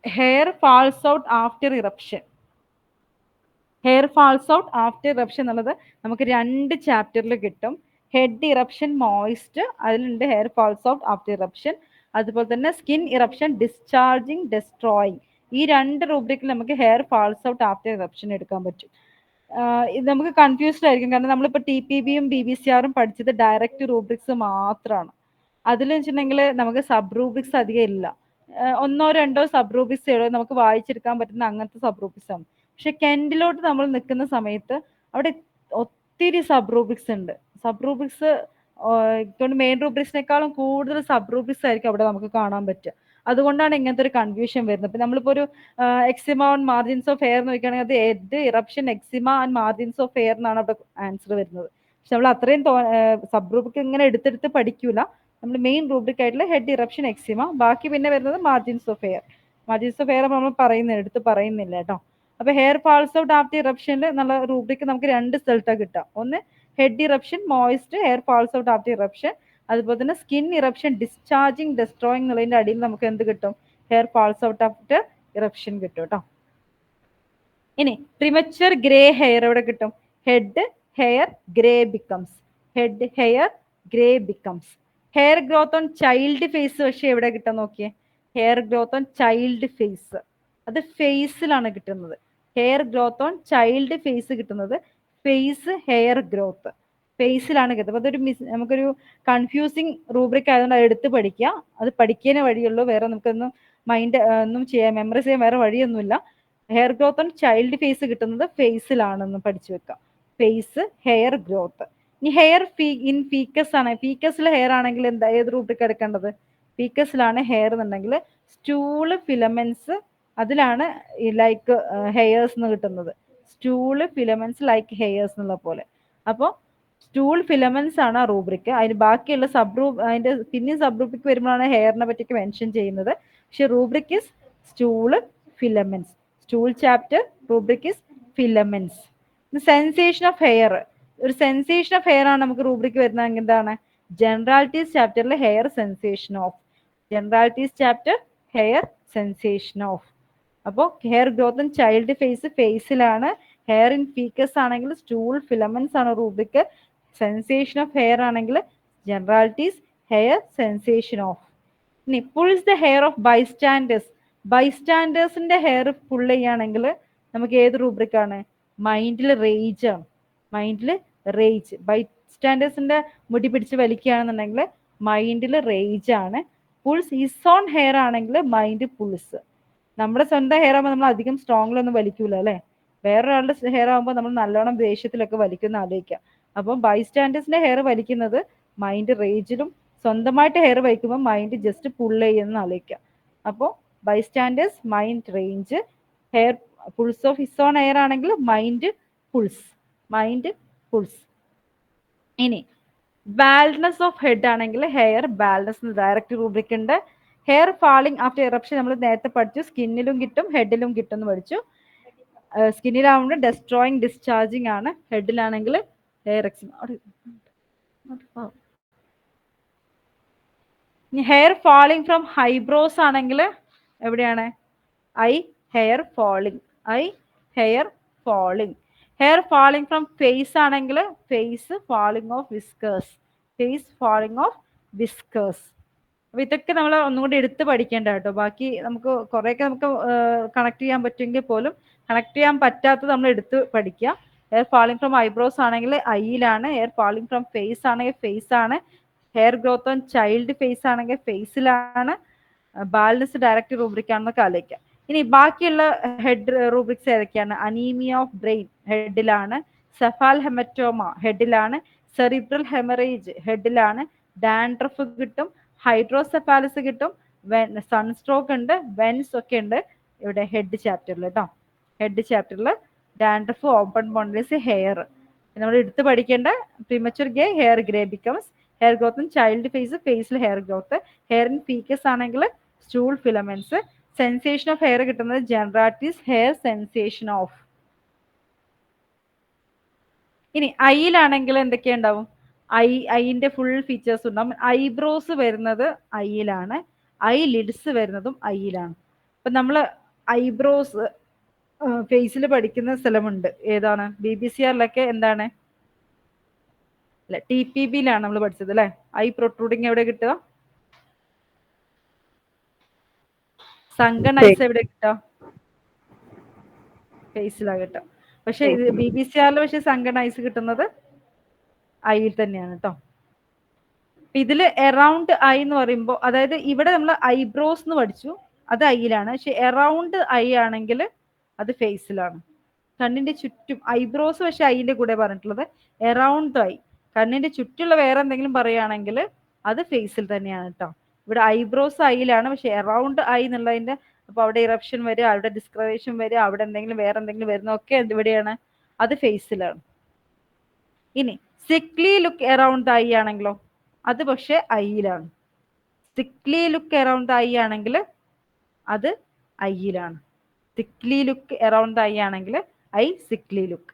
hair falls out after eruption. Hair falls out after eruption എന്നുള്ളത് നമുക്ക് 2 ചാപ്റ്ററിൽ കിട്ടും. ഹെഡ് ഇറപ്ഷൻ മോയിസ്റ്റ്, അതിലുണ്ട് hair falls out after eruption. അതുപോലെ തന്നെ skin eruption discharging, ഡെസ്ട്രോയിങ്. ഈ 2 റൂബ്രിക്കിൽ നമുക്ക് hair falls out after eruption എടുക്കാൻ പറ്റും. ഇത് നമുക്ക് കൺഫ്യൂസ്ഡ് ആയിരിക്കും, കാരണം നമ്മളിപ്പോൾ TPBയും BBCRും പഠിച്ചത് ഡയറക്റ്റ് റൂബ്രിക്സ് മാത്രമാണ്. അതിൽ വെച്ചിട്ടുണ്ടെങ്കിൽ നമുക്ക് സബ് റൂബ്രിക്സ് അധികം ഇല്ല. 1-2 സബ് റൂബ്രിക്സ് നമുക്ക് വായിച്ചെടുക്കാൻ പറ്റുന്ന അങ്ങനത്തെ സബ് റൂബ്രിക്സ് ആണ്. പക്ഷെ കെൻഡിലോട്ട് നമ്മൾ നിൽക്കുന്ന സമയത്ത് അവിടെ ഒത്തിരി സബ് റൂബ്രിക്സ് ഉണ്ട്. സബ് റൂബ്രിക്സ് മെയിൻ റൂബ്രിക്സിനേക്കാളും കൂടുതൽ സബ് റൂബ്രിക്സ് ആയിരിക്കും അവിടെ നമുക്ക് കാണാൻ പറ്റുക. അതുകൊണ്ടാണ് ഇങ്ങനത്തെ ഒരു കൺഫ്യൂഷൻ വരുന്നത്. ഇപ്പം നമ്മളിപ്പോൾ ഒരു eczema on margins of hair നോക്കുകയാണെങ്കിൽ അത് head eruption eczema and margins of hair എന്നാണ് അവിടെ ആൻസർ വരുന്നത്. പക്ഷെ നമ്മൾ അത്രയും സബ് റൂബ്രിക് ഇങ്ങനെ എടുത്തെടുത്ത് പഠിക്കൂല. നമ്മൾ മെയിൻ റൂബ്രിക് ആയിട്ടുള്ള ഹെഡ് ഇറപ്ഷൻ എക്സിമ, ബാക്കി പിന്നെ വരുന്നത് margins of hair. Margins of hair നമ്മൾ എടുത്ത് പറയുന്നില്ല കേട്ടോ. അപ്പൊ ഹെയർ ഫാൾസ് ഔട്ട് ആഫ്റ്റർ ഇറപ്ഷനിൽ എന്നുള്ള റൂബ്രിക്ക് നമുക്ക് 2 സ്ഥലത്താണ് കിട്ടുക. ഒന്ന് head eruption moist, hair falls out after eruption. അതുപോലെ തന്നെ സ്കിൻ ഇറപ്ഷൻ ഡിസ്ചാർജിങ്, ഡെസ്ട്രോയിങ് എന്നുള്ളതിന്റെ അടിയിൽ നമുക്ക് എന്ത് കിട്ടും? Hair falls out after eruption കിട്ടും കേട്ടോ. ഇനി പ്രിമച്വർ ഗ്രേ ഹെയർ എവിടെ കിട്ടും? Head, hair, grey becomes, head, hair, grey becomes. Hair growth on child face പക്ഷെ എവിടെ കിട്ടാൻ നോക്കിയേ? Hair growth on child face അത് ഫേസിലാണ് കിട്ടുന്നത്. Hair growth on child face കിട്ടുന്നത് ഫേസ് ഹെയർ ഗ്രോത്ത്. ഫേസിലാണ് കിട്ടുന്നത്. അപ്പോൾ അതൊരു നമുക്കൊരു കൺഫ്യൂസിങ് റൂബ്രിക് ആയതുകൊണ്ട് അത് എടുത്ത് പഠിക്കുക. അത് പഠിക്കാനേ വഴിയുള്ളൂ, വേറെ നമുക്കൊന്നും മൈൻഡ് ഒന്നും ചെയ്യാൻ മെമ്മറൈസ് ചെയ്യാൻ വേറെ വഴിയൊന്നുമില്ല. Hair growth on child face കിട്ടുന്നത് ഫേസിലാണെന്ന് പഠിച്ചു വെക്കാം. Face hair growth. ഇനി ഹെയർ ഇൻ ഫീക്കസ് ആണ്. ഫീക്കസിൽ ഹെയർ ആണെങ്കിൽ എന്താ ഏത് റൂബ്രിക് എടുക്കേണ്ടത്? ഫീക്കസിലാണ് ഹെയർ എന്നുണ്ടെങ്കിൽ സ്റ്റൂള് ഫിലമെന്റ്സ്, അതിലാണ് ലൈക്ക് ഹെയർസ് എന്ന് കിട്ടുന്നത്. സ്റ്റൂള് ഫിലമെന്റ്സ് ലൈക്ക് ഹെയർസ് എന്നുള്ള പോലെ. അപ്പോൾ സ്റ്റൂൾ ഫിലമെന്റ്സ് ആണ് ആ റൂബ്രിക്. അതിന് ബാക്കിയുള്ള അതിന്റെ പിന്നെ സബ് റൂബ്രിക് വരുമ്പോഴാണ് ഹെയറിനെ പറ്റിയൊക്കെ മെൻഷൻ ചെയ്യുന്നത്. പക്ഷെ rubric is stool filaments. Stool chapter rubric is filaments. Sensation of hair, ഒരു സെൻസേഷൻ ഓഫ് ഹെയർ ആണ് നമുക്ക് റൂബ്രിക് വരുന്നത്. എന്താണ്? ജനറാലിറ്റീസ് ചാപ്റ്ററിൽ hair sensation of. Generalities chapter hair sensation of. അപ്പോൾ ഹെയർ ഗ്രോത്ത് ഇൻ ചൈൽഡ് ഫേസിലാണ്. ഹെയർ ഇൻ ഫീക്കസ് ആണെങ്കിൽ stool filaments ആണ് റൂബ്രിക്. സെൻസേഷൻ ഓഫ് ഹെയർ ആണെങ്കിൽ ജനറാലിറ്റീസ് ഹെയർ സെൻസേഷൻ ഓഫ്. ഇനി pulls the hair of bystanders. ബൈസ്റ്റാൻഡേഴ്സിന്റെ hair pull ചെയ്യുകയാണെങ്കിൽ നമുക്ക് ഏത് റൂബ്രിക് ആണ്? മൈൻഡിൽ റേജ് ആണ്. മൈൻഡിൽ റേജ്. ബൈസ്റ്റാൻഡേഴ്സിന്റെ മുടി പിടിച്ച് വലിക്കുകയാണെന്നുണ്ടെങ്കിൽ മൈൻഡിൽ റേജ് ആണ്. പുൾസ് ഹിസ് ഓൺ ഹെയർ ആണെങ്കിൽ മൈൻഡ് പുൾസ്. നമ്മുടെ സ്വന്തം ഹെയർ ആകുമ്പോൾ നമ്മൾ അധികം സ്ട്രോങ്ങിലൊന്നും വലിക്കൂല അല്ലേ? വേറൊരാളുടെ ഹെയർ ആകുമ്പോൾ നമ്മൾ നല്ലോണം ദേഷ്യത്തിലൊക്കെ വലിക്കുന്ന ആലോചിക്കാം. അപ്പം ബൈസ്റ്റാൻഡേഴ്സിന്റെ ഹെയർ വലിക്കുന്നത് മൈൻഡ് റേജിലും, സ്വന്തമായിട്ട് ഹെയർ വലിക്കുമ്പോൾ മൈൻഡ് ജസ്റ്റ് പുൾ ചെയ്യുന്ന ആലോചിക്കാം. അപ്പോൾ bystanders mind range. Hair pulls of his own hair ആണെങ്കിൽ മൈൻഡ് പുൾസ്. Mind pulls. ഇനി ബാൽഡ്നെസ് ഓഫ് ഹെഡ് ആണെങ്കിൽ ഹെയർ ബാൽഡ്നെസ് ഡയറക്റ്റ് റൂബ്രിക് ഉണ്ട്. ഹെയർ ഫാളിങ് ആഫ്റ്റർ ഇറപ്ഷൻ നമ്മൾ നേരത്തെ പഠിച്ചു. സ്കിന്നിലും കിട്ടും ഹെഡിലും കിട്ടും എന്ന് പഠിച്ചു. സ്കിന്നിലാവുമ്പോൾ ഡെസ്ട്രോയിങ് ഡിസ്ചാർജിങ് ആണ്. ഹെഡിലാണെങ്കിൽ hair hair falling from eyebrows ആണെങ്കിൽ എവിടെയാണ്? Eye hair falling. Eye hair falling. Hair falling from face ആണെങ്കിൽ face falling of whiskers. Face falling of whiskers. അപ്പൊ ഇതൊക്കെ നമ്മൾ ഒന്നുകൂടി എടുത്ത് പഠിക്കേണ്ട കേട്ടോ. ബാക്കി നമുക്ക് കുറേയൊക്കെ നമുക്ക് കണക്ട് ചെയ്യാൻ പറ്റുമെങ്കിൽ പോലും കണക്ട് ചെയ്യാൻ പറ്റാത്തത് നമ്മൾ എടുത്ത് പഠിക്കുക. ഹെയർ ഫാളിങ് ഫ്രം ഐബ്രോസ് ആണെങ്കിൽ ഐയിലാണ്. ഹെയർ ഫാളിങ് ഫ്രം ഫേസ് ആണെങ്കിൽ ഫേസ് ആണ്. Hair growth on child face ആണെങ്കിൽ ഫേസിലാണ്. ബാലൻസ് ഡയറക്റ്റ് റൂബ്രിക് ആണെന്നൊക്കെ ആലോചിക്കാം. ഇനി ബാക്കിയുള്ള ഹെഡ് റൂബ്രിക്സ് ഏതൊക്കെയാണ്? അനീമിയ ഓഫ് ബ്രെയിൻ ഹെഡിലാണ്. സെഫാൽ ഹെമറ്റോമ ഹെഡിലാണ്. സെറിബ്രൽ ഹെമറേജ് ഹെഡിലാണ്. ഡാൻഡ്രഫ് കിട്ടും. ഹൈഡ്രോസെഫാലസ് കിട്ടും. സൺസ്ട്രോക്ക് ഉണ്ട്. വെൻസ് ഒക്കെ ഉണ്ട് ഇവിടെ ഹെഡ് ചാപ്റ്ററിൽ കേട്ടോ. ഹെഡ് ചാപ്റ്ററിൽ ഡാൻഡ്രഫ്, ഓപ്പൺ ബോണ്ടേഴ്സ്, ഹെയർ. നമ്മൾ എടുത്ത് പഠിക്കേണ്ട premature grey hair grey becomes. Hair growth in child ഫേസിൽ hair growth. Hair in faeces ആണെങ്കിൽ stool filaments. Sensation of hair കിട്ടുന്നത് ജനറാലിറ്റീസ് ഹെയർ സെൻസേഷൻ ഓഫ്. ഇനി ഐയിലാണെങ്കിൽ എന്തൊക്കെയുണ്ടാവും? ഐന്റെ ഫുൾ ഫീച്ചേഴ്സ് ഉണ്ടാവും. ഐബ്രോസ് വരുന്നത് ഐയിലാണ്. ഐ ലിഡ്സ് വരുന്നതും ഐയിലാണ്. അപ്പൊ നമ്മൾ ഐബ്രോസ് ഫേസിൽ പഠിക്കുന്ന സ്ഥലമുണ്ട്. ഏതാണ്? BBCRലൊക്കെ എന്താണ്? അല്ല, TPBയിലാണ് നമ്മൾ പഠിച്ചത് അല്ലെ? ഐ പ്രൊട്രൂഡിങ് എവിടെ കിട്ടുക? സങ്കൺ ഐസ് എവിടെ കിട്ടുക? ഫേസിലാണ് കിട്ടുക. പക്ഷെ ഇത് BBCRൽ പക്ഷെ സങ്കൺ ഐസ് കിട്ടുന്നത് ഐയിൽ തന്നെയാണ് കേട്ടോ. ഇതിൽ എറൗണ്ട് ഐ എന്ന് പറയുമ്പോൾ, അതായത് ഇവിടെ നമ്മൾ ഐബ്രോസ് എന്ന് പഠിച്ചു, അത് ഐയിലാണ്. പക്ഷെ എറൗണ്ട് ഐ ആണെങ്കിൽ അത് ഫേസിലാണ്. കണ്ണിന്റെ ചുറ്റും ഐബ്രോസ് പക്ഷെ ഐന്റെ കൂടെ പറഞ്ഞിട്ടുള്ളത്. എറൗണ്ട് ഐ, കണ്ണിന്റെ ചുറ്റുള്ള വേറെ എന്തെങ്കിലും പറയുകയാണെങ്കിൽ അത് ഫേസിൽ തന്നെയാണ് കേട്ടോ. ഇവിടെ ഐബ്രോസ് ഐയിലാണ്, പക്ഷെ എറൗണ്ട് ഐ എന്നുള്ളതിന്റെ, അപ്പൊ അവിടെ ഇറപ്ഷൻ വരിക, അവിടെ ഡിസ്കളറേഷൻ വരിക, അവിടെ എന്തെങ്കിലും വേറെ എന്തെങ്കിലും വരുന്നതൊക്കെ എവിടെയാണ്? അത് ഫേസിലാണ്. ഇനി സിക്ലി ലുക്ക് എറൗണ്ട് ഐ ആണെങ്കിലോ അത് പക്ഷെ ഐയിലാണ്. സിക്ലി ലുക്ക് എറൗണ്ട് ഐ ആണെങ്കിൽ അത് ഐയിലാണ്. സിക്ലി ലുക്ക് എറൗണ്ട് ഐ ആണെങ്കിൽ eye sickly look.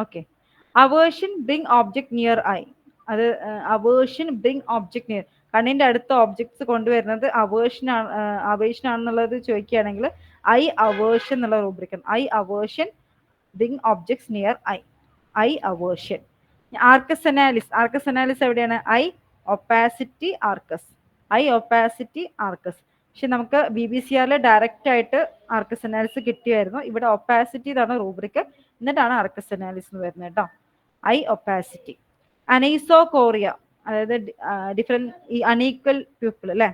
Okay. Aversion bring object near eye. അത് അവേർഷൻ ബ്രിങ് ഒബ്ജക്ട് നിയർ, കണ്ണിന്റെ അടുത്ത ഒബ്ജക്ട്സ് കൊണ്ടുവരുന്നത് അവേർഷൻ ആണെന്നുള്ളത് ചോദിക്കുകയാണെങ്കിൽ ഐ അവേർഷൻ എന്നുള്ള rubric. Eye aversion bring objects near eye. Eye aversion. Arcus senilis. Arcus senilis എവിടെയാണ്? Eye opacity arcus. Eye opacity arcus. പക്ഷെ നമുക്ക് BBCRൽ ഡയറക്റ്റ് ആയിട്ട് ആർക്കസ് അനാലിസ് കിട്ടിയായിരുന്നു. ഇവിടെ ഒപ്പാസിറ്റി ഇതാണ് റൂബ്രിക്, എന്നിട്ടാണ് ആർക്കസ് അനാലിസ് എന്ന് വരുന്നത് കേട്ടോ. I opacity. അനൈസോകോറിയ, അതായത് ഡിഫറെന്റ് ഈ അൺഈക്വൽ പ്യൂപ്പിൾ അല്ലെ,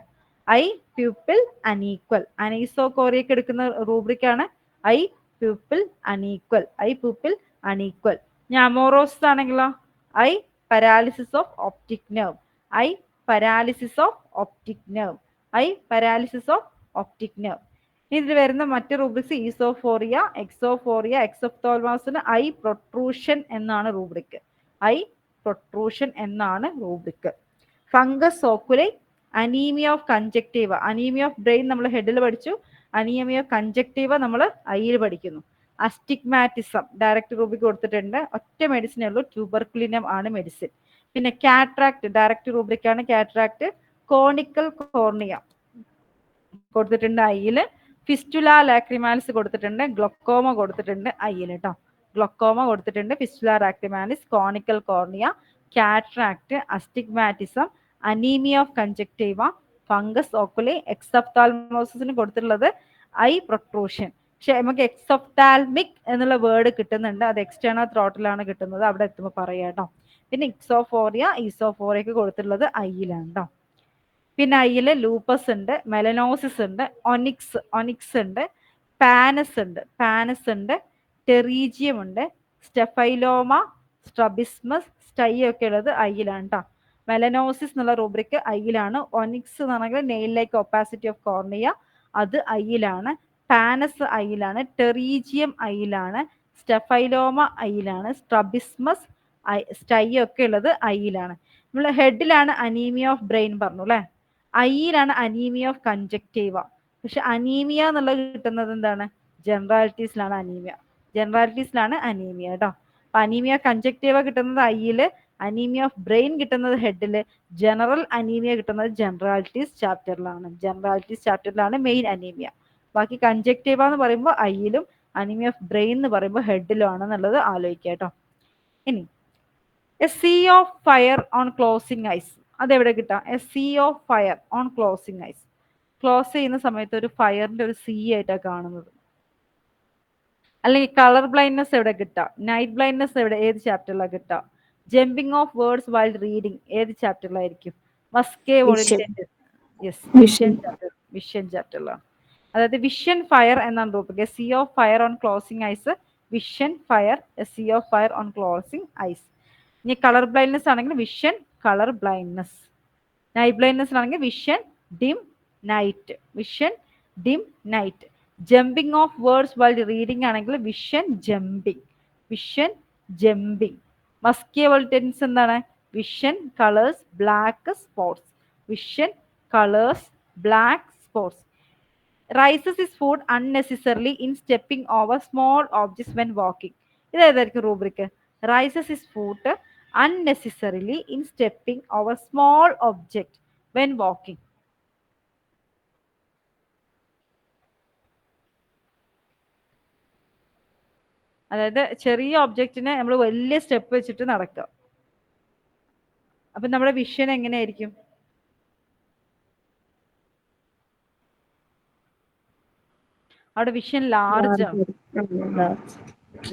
ഐ പ്യൂപ്പിൾ അൺഈക്വൽ. അനൈസോകോറിയക്ക് എടുക്കുന്ന റൂബ്രിക്കാണ് eye pupil unequal, eye pupil unequal. ഇനി അമോറോസ് ആണെങ്കിലോ eye paralysis of optic nerve, eye paralysis of optic nerve, eye paralysis of optic nerve. ഇതിൽ വരുന്ന മറ്റു റൂബ്രിക്സ് ഈസോഫോറിയ, എക്സോഫോറിയ, എക്സോപ്തോൾമാസിന് ഐ പ്രൊട്രൂഷൻ എന്നാണ് റൂബ്രിക്, ഐ പ്രൊട്രൂഷൻ എന്നാണ് rubric. Fungus oculi, anaemia of conjunctiva, anaemia of brain നമ്മൾ ഹെഡിൽ പഠിച്ചു, anaemia of conjunctiva നമ്മൾ ഐയിൽ പഠിക്കുന്നു. അസ്റ്റിഗ്മാറ്റിസം ഡയറക്റ്റ് റൂബ്രിക് കൊടുത്തിട്ടുണ്ട്, ഒറ്റ മെഡിസിനേ ഉള്ളൂ, ട്യൂബർക്കുലിനം ആണ് മെഡിസിൻ. പിന്നെ കാട്രാക്ട് ഡയറക്റ്റ് റൂബ്രിക് ആണ് കാട്രാക്ട്. കോണിക്കൽ കോർണിയ കൊടുത്തിട്ടുണ്ട് ഐയില്. ഫിസ്റ്റുല ലാക്രിമാലിസ് കൊടുത്തിട്ടുണ്ട്, ഗ്ലോക്കോമ കൊടുത്തിട്ടുണ്ട് ഐയിൽ കേട്ടോ, ഗ്ലോക്കോമ കൊടുത്തിട്ടുണ്ട്, fistula lacrimalis, conical cornea, cataract, astigmatism, anaemia of conjunctiva, fungus oculi. എക്സപ്താൽമോസിന് കൊടുത്തിട്ടുള്ളത് ഐ പ്രൊട്രൂഷൻ. പക്ഷെ നമുക്ക് എക്സോപ്താൽമിക് എന്നുള്ള വേർഡ് കിട്ടുന്നുണ്ട്, അത് എക്സ്റ്റേണൽ ത്രോട്ടിലാണ് കിട്ടുന്നത്, അവിടെ എത്തുമ്പോൾ പറയാം കേട്ടോ. പിന്നെ ഇക്സോഫോറിയ, ഈസോഫോറിയക്ക് കൊടുത്തിട്ടുള്ളത് ഐയിലാണ് കേട്ടോ. പിന്നെ ഐയിൽ ലൂപ്പസ് ഉണ്ട്, മെലനോസിസ് ഉണ്ട്, ഒനിക്സ് ഉണ്ട്, പാനസ് ഉണ്ട്, ടെറീജിയം ഉണ്ട്, സ്റ്റെഫൈലോമ, സ്ട്രബിസ്മസ്, സ്റ്റൈ ഒക്കെ ഉള്ളത് ഐയിലാണ് കേട്ടോ. മെലനോസിസ് എന്നുള്ള റൂബ്രിക് ഐയിലാണ്. ഒനിക്സ് എന്ന് പറഞ്ഞാൽ nail like opacity of cornea, അത് ഐയിലാണ്. പാനസ് ഐയിലാണ്, ടെറീജിയം ഐയിലാണ്, സ്റ്റെഫൈലോമ ഐയിലാണ്, സ്ട്രബിസ്മസ് സ്റ്റൈ ഒക്കെ ഉള്ളത് ഐയിലാണ്. നമ്മൾ ഹെഡിലാണ് അനീമിയ ഓഫ് ബ്രെയിൻ പറഞ്ഞു അല്ലെ, ഐയിലാണ് അനീമിയ ഓഫ് കൺജക്റ്റീവ. പക്ഷെ അനീമിയ എന്നുള്ളത് കിട്ടുന്നത് എന്താണ്, ജനറാലിറ്റീസിലാണ് അനീമിയ, ജനറാലിറ്റീസിലാണ് അനീമിയ കേട്ടോ. അപ്പൊ അനീമിയ കൺജക്റ്റീവ കിട്ടുന്നത് ഐയില്, അനീമിയ ഓഫ് ബ്രെയിൻ കിട്ടുന്നത് ഹെഡില്, ജനറൽ അനീമിയ കിട്ടുന്നത് ജനറാലിറ്റീസ് ചാപ്റ്ററിലാണ്, ജനറാലിറ്റീസ് ചാപ്റ്ററിലാണ് മെയിൻ അനീമിയ. ബാക്കി കൺജക്റ്റീവ എന്ന് പറയുമ്പോൾ ഐയിലും, അനീമിയ ഓഫ് ബ്രെയിൻ എന്ന് പറയുമ്പോൾ ഹെഡിലും ആണെന്നുള്ളത് ആലോചിക്കുക കേട്ടോ. ഇനി a sea of fire on closing eyes, അതെവിടെ കിട്ടാം, a sea of fire on closing eyes. Close ചെയ്യുന്ന സമയത്ത് ഒരു ഫയറിന്റെ ഒരു സീ ആയിട്ടാണ് കാണുന്നത്. അല്ലെങ്കിൽ കളർ ബ്ലൈൻഡ്നെസ് എവിടെ കിട്ടാം, നൈറ്റ് ബ്ലൈൻഡ്നെസ് എവിടെ, ഏത് ചാപ്റ്ററിലാണ് കിട്ടാം. Jumping of words while reading ഏത് ചാപ്റ്ററിലായിരിക്കും, മസ്കേ വോളിറ്റന്റ്, യെസ് വിഷൻ ചാപ്റ്ററിലാണ്. അതായത് വിഷൻ ഫയർ എന്നാണ് rubric, sea of fire on closing eyes, vision fire, sea of fire on closing eyes. ഇനി കളർ ബ്ലൈൻഡ്നെസ് ആണെങ്കിൽ vision colour blindness, night blindness ആണെങ്കിൽ vision dim night, vision dim night. Jumping of words while reading ആണെങ്കിൽ vision jumping, vision jumping. Muscae volitantes എന്താണ്, vision colours black spots, vision colours black spots. Raises is foot unnecessarily in stepping over small objects when walking. ഇതേതായിരിക്കും rubric, rises is food unnecessarily in stepping over small object when walking. അതായത് ചെറിയ ഒബ്ജക്റ്റിനെ നമ്മൾ വലിയ step വെച്ചിട്ട് നടക്കുക. അപ്പൊ നമ്മുടെ വിഷൻ എങ്ങനെയായിരിക്കും, അവിടെ വിഷൻ ലാർജ് ആണ്,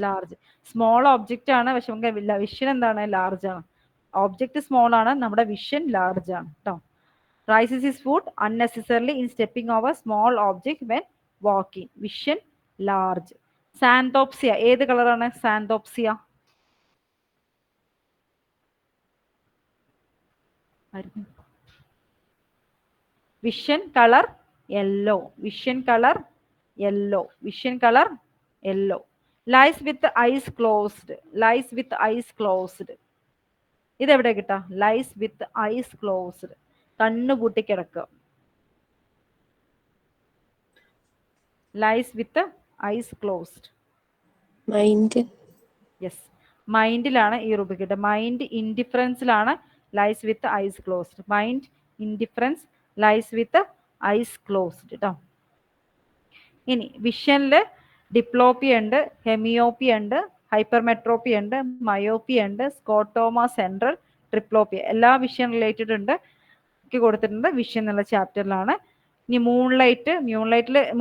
ലാർജ്. സ്മോൾ ഒബ്ജക്റ്റ് ആണ് പക്ഷെ നമുക്ക് വിഷൻ എന്താണ്, ലാർജ് ആണ്. ഒബ്ജക്റ്റ് സ്മോൾ ആണ്, നമ്മുടെ വിഷൻ ലാർജ് ആണ് കേട്ടോ. Raises is foot unnecessarily in stepping over small object when walking, vision large. Xanthopsia ഏത് കളറാണ്, xanthopsia vision colour yellow, vision colour yellow, vision colour yellow. Lies with eyes closed, lies with eyes closed, ഇതെവിടെ കിട്ടാം, lies with eyes closed, കണ്ണു പൂട്ടി കിടക്കുക. Lies with eyes closed, mind, yes മൈൻഡിലാണ് ഈ rubric കിട്ടുക. മൈൻഡ് ഇൻഡിഫറൻസിലാണ് lies with eyes closed, mind indifference lies with eyes closed കേട്ടോ. ഇനി വിഷനില് ഡിപ്ലോപ്പി ഉണ്ട്, ഹെമിയോപ്പി ഉണ്ട്, ഹൈപ്പർമെട്രോപ്പി ഉണ്ട്, മയോപ്പി ഉണ്ട്, സ്കോട്ടോമ സെൻട്രൽ, ട്രിപ്ലോപ്പിയ, എല്ലാ വിഷൻ റിലേറ്റഡ് ഉണ്ട് ഒക്കെ കൊടുത്തിട്ടുണ്ട് വിഷൻ എന്നുള്ള ചാപ്റ്ററിലാണ്. ഇനി മൂൺലൈറ്റ്,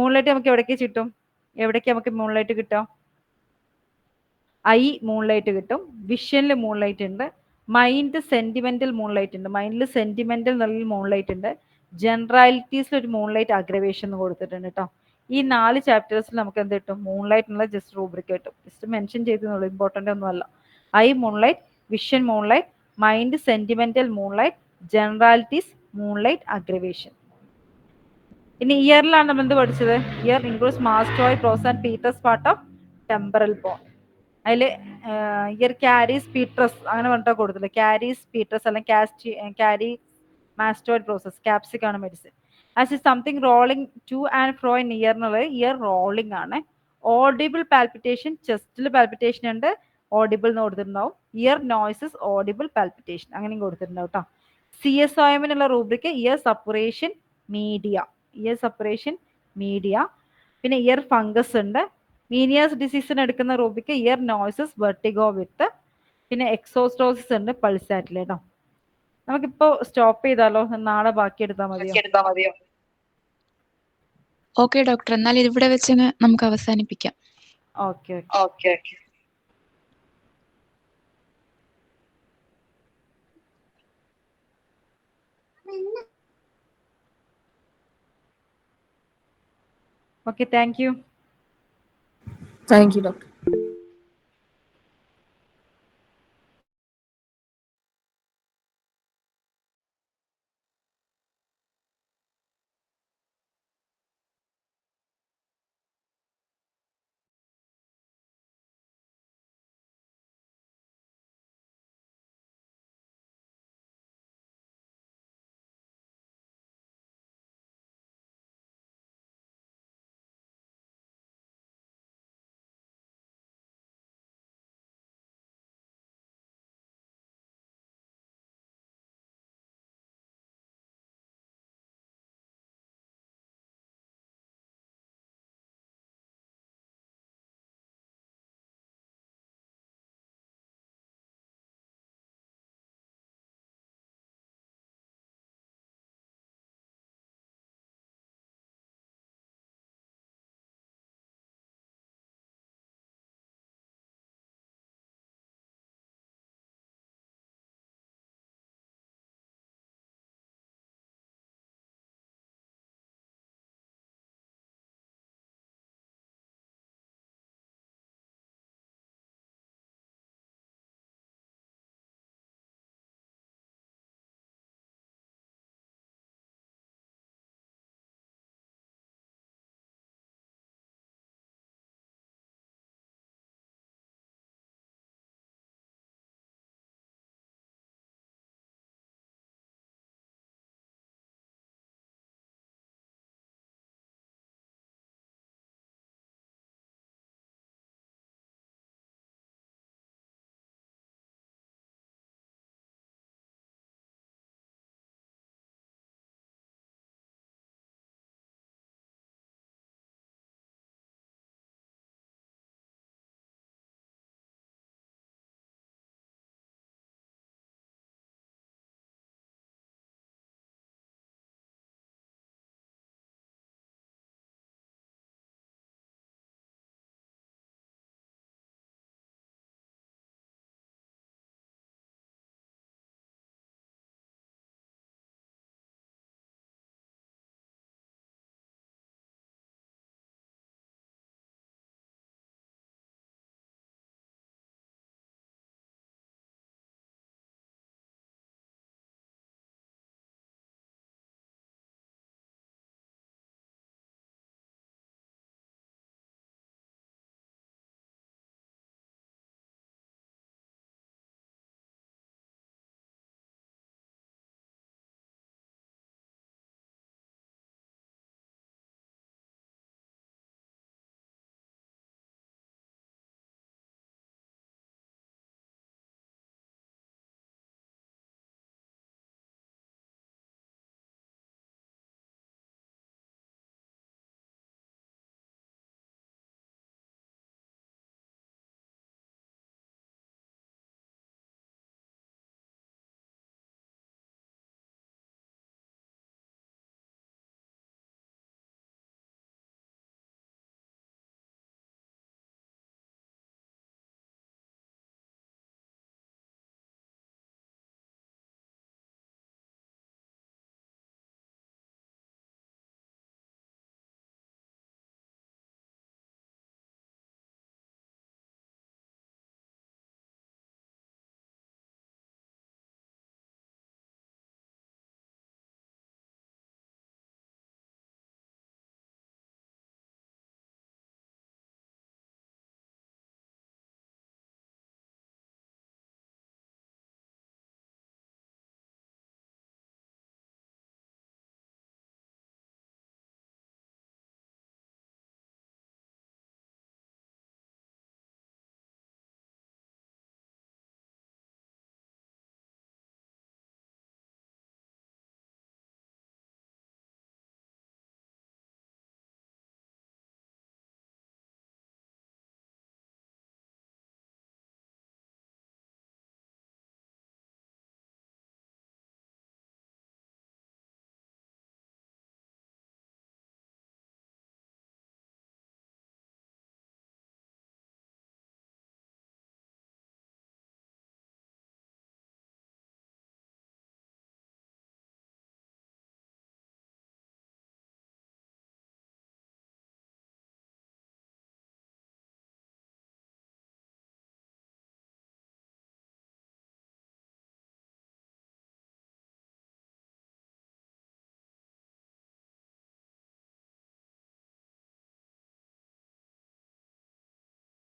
മൂൺലൈറ്റ് നമുക്ക് എവിടേക്ക് കിട്ടും, എവിടേക്ക് നമുക്ക് മൂൺലൈറ്റ് കിട്ടാം, ഐ മൂൺലൈറ്റ് കിട്ടും, വിഷനിൽ മൂൺലൈറ്റ് ഉണ്ട്, മൈൻഡ് സെന്റിമെന്റൽ മൂൺലൈറ്റ് ഉണ്ട്. മൈൻഡിൽ സെന്റിമെന്റൽ എന്നുള്ള മൂൺലൈറ്റ് ഉണ്ട്. ജനറാലിറ്റീസിൽ ഒരു മൂൺലൈറ്റ് അഗ്രവേഷൻ എന്ന് കൊടുത്തിട്ടുണ്ട് കേട്ടോ. ഈ 4 ചാപ്റ്റേഴ്സിൽ നമുക്ക് എന്ത് കിട്ടും? മൂൺലൈറ്റ് എന്നുള്ള ജസ്റ്റ് റൂബ്രിക് കിട്ടും. ജസ്റ്റ് മെൻഷൻ ചെയ്തെന്നുള്ളൂ, ഇമ്പോർട്ടൻ്റ് ഒന്നുമല്ല. Eye moonlight, vision moonlight, mind sentimental moonlight, generalities, moonlight aggravation. ഇനി ഇയറിലാണ് നമ്മൾ എന്ത് പഠിച്ചത്? Ear includes mastoid, process and petrous part of temporal bone. അതിൽ ഇയർ ക്യാരീസ് പീട്രസ് അങ്ങനെ പറഞ്ഞിട്ട് കൊടുത്തില്ല. ക്യാരീസ് പീട്രസ് അല്ലെങ്കിൽ ക്യാരി മാസ്റ്റോയിഡ് പ്രോസസ്. ക്യാപ്സിക് ആണ് medicine. As is something rolling two and fro in year എന്നുള്ളത് ഇയർ റോളിംഗ് ആണ്. ഓഡിബിൾ പാൽപിറ്റേഷൻ, ചെസ്റ്റിൽ പാൽപിറ്റേഷൻ ഉണ്ട്, audible എന്ന് കൊടുത്തിട്ടുണ്ടാവും. ഇയർ നോയ്സസ്, ഓഡിബിൾ പാൽപിറ്റേഷൻ അങ്ങനെയും കൊടുത്തിട്ടുണ്ടാവും കേട്ടോ. CSOM എന്നുള്ള rubric ear suppuration media, ear suppuration media. പിന്നെ ഇയർ ഫംഗസ് ഉണ്ട്. മീനിയേഴ്സ് ഡിസീസിന് എടുക്കുന്ന rubric ear noises, vertigo with. പിന്നെ എക്സോസ്റ്റോസിസ് ഉണ്ട്, പൾസാറ്റിൽ കേട്ടോ. നമുക്കിപ്പോൾ സ്റ്റോപ്പ് ചെയ്താലോ? നാളെ ബാക്കി എടുത്താൽ മതിയോ? ഓക്കെ ഡോക്ടർ, എന്നാൽ ഇവിടെ വെച്ച് നമുക്ക് അവസാനിപ്പിക്കാം. Okay. Okay, thank you. Thank you, doctor.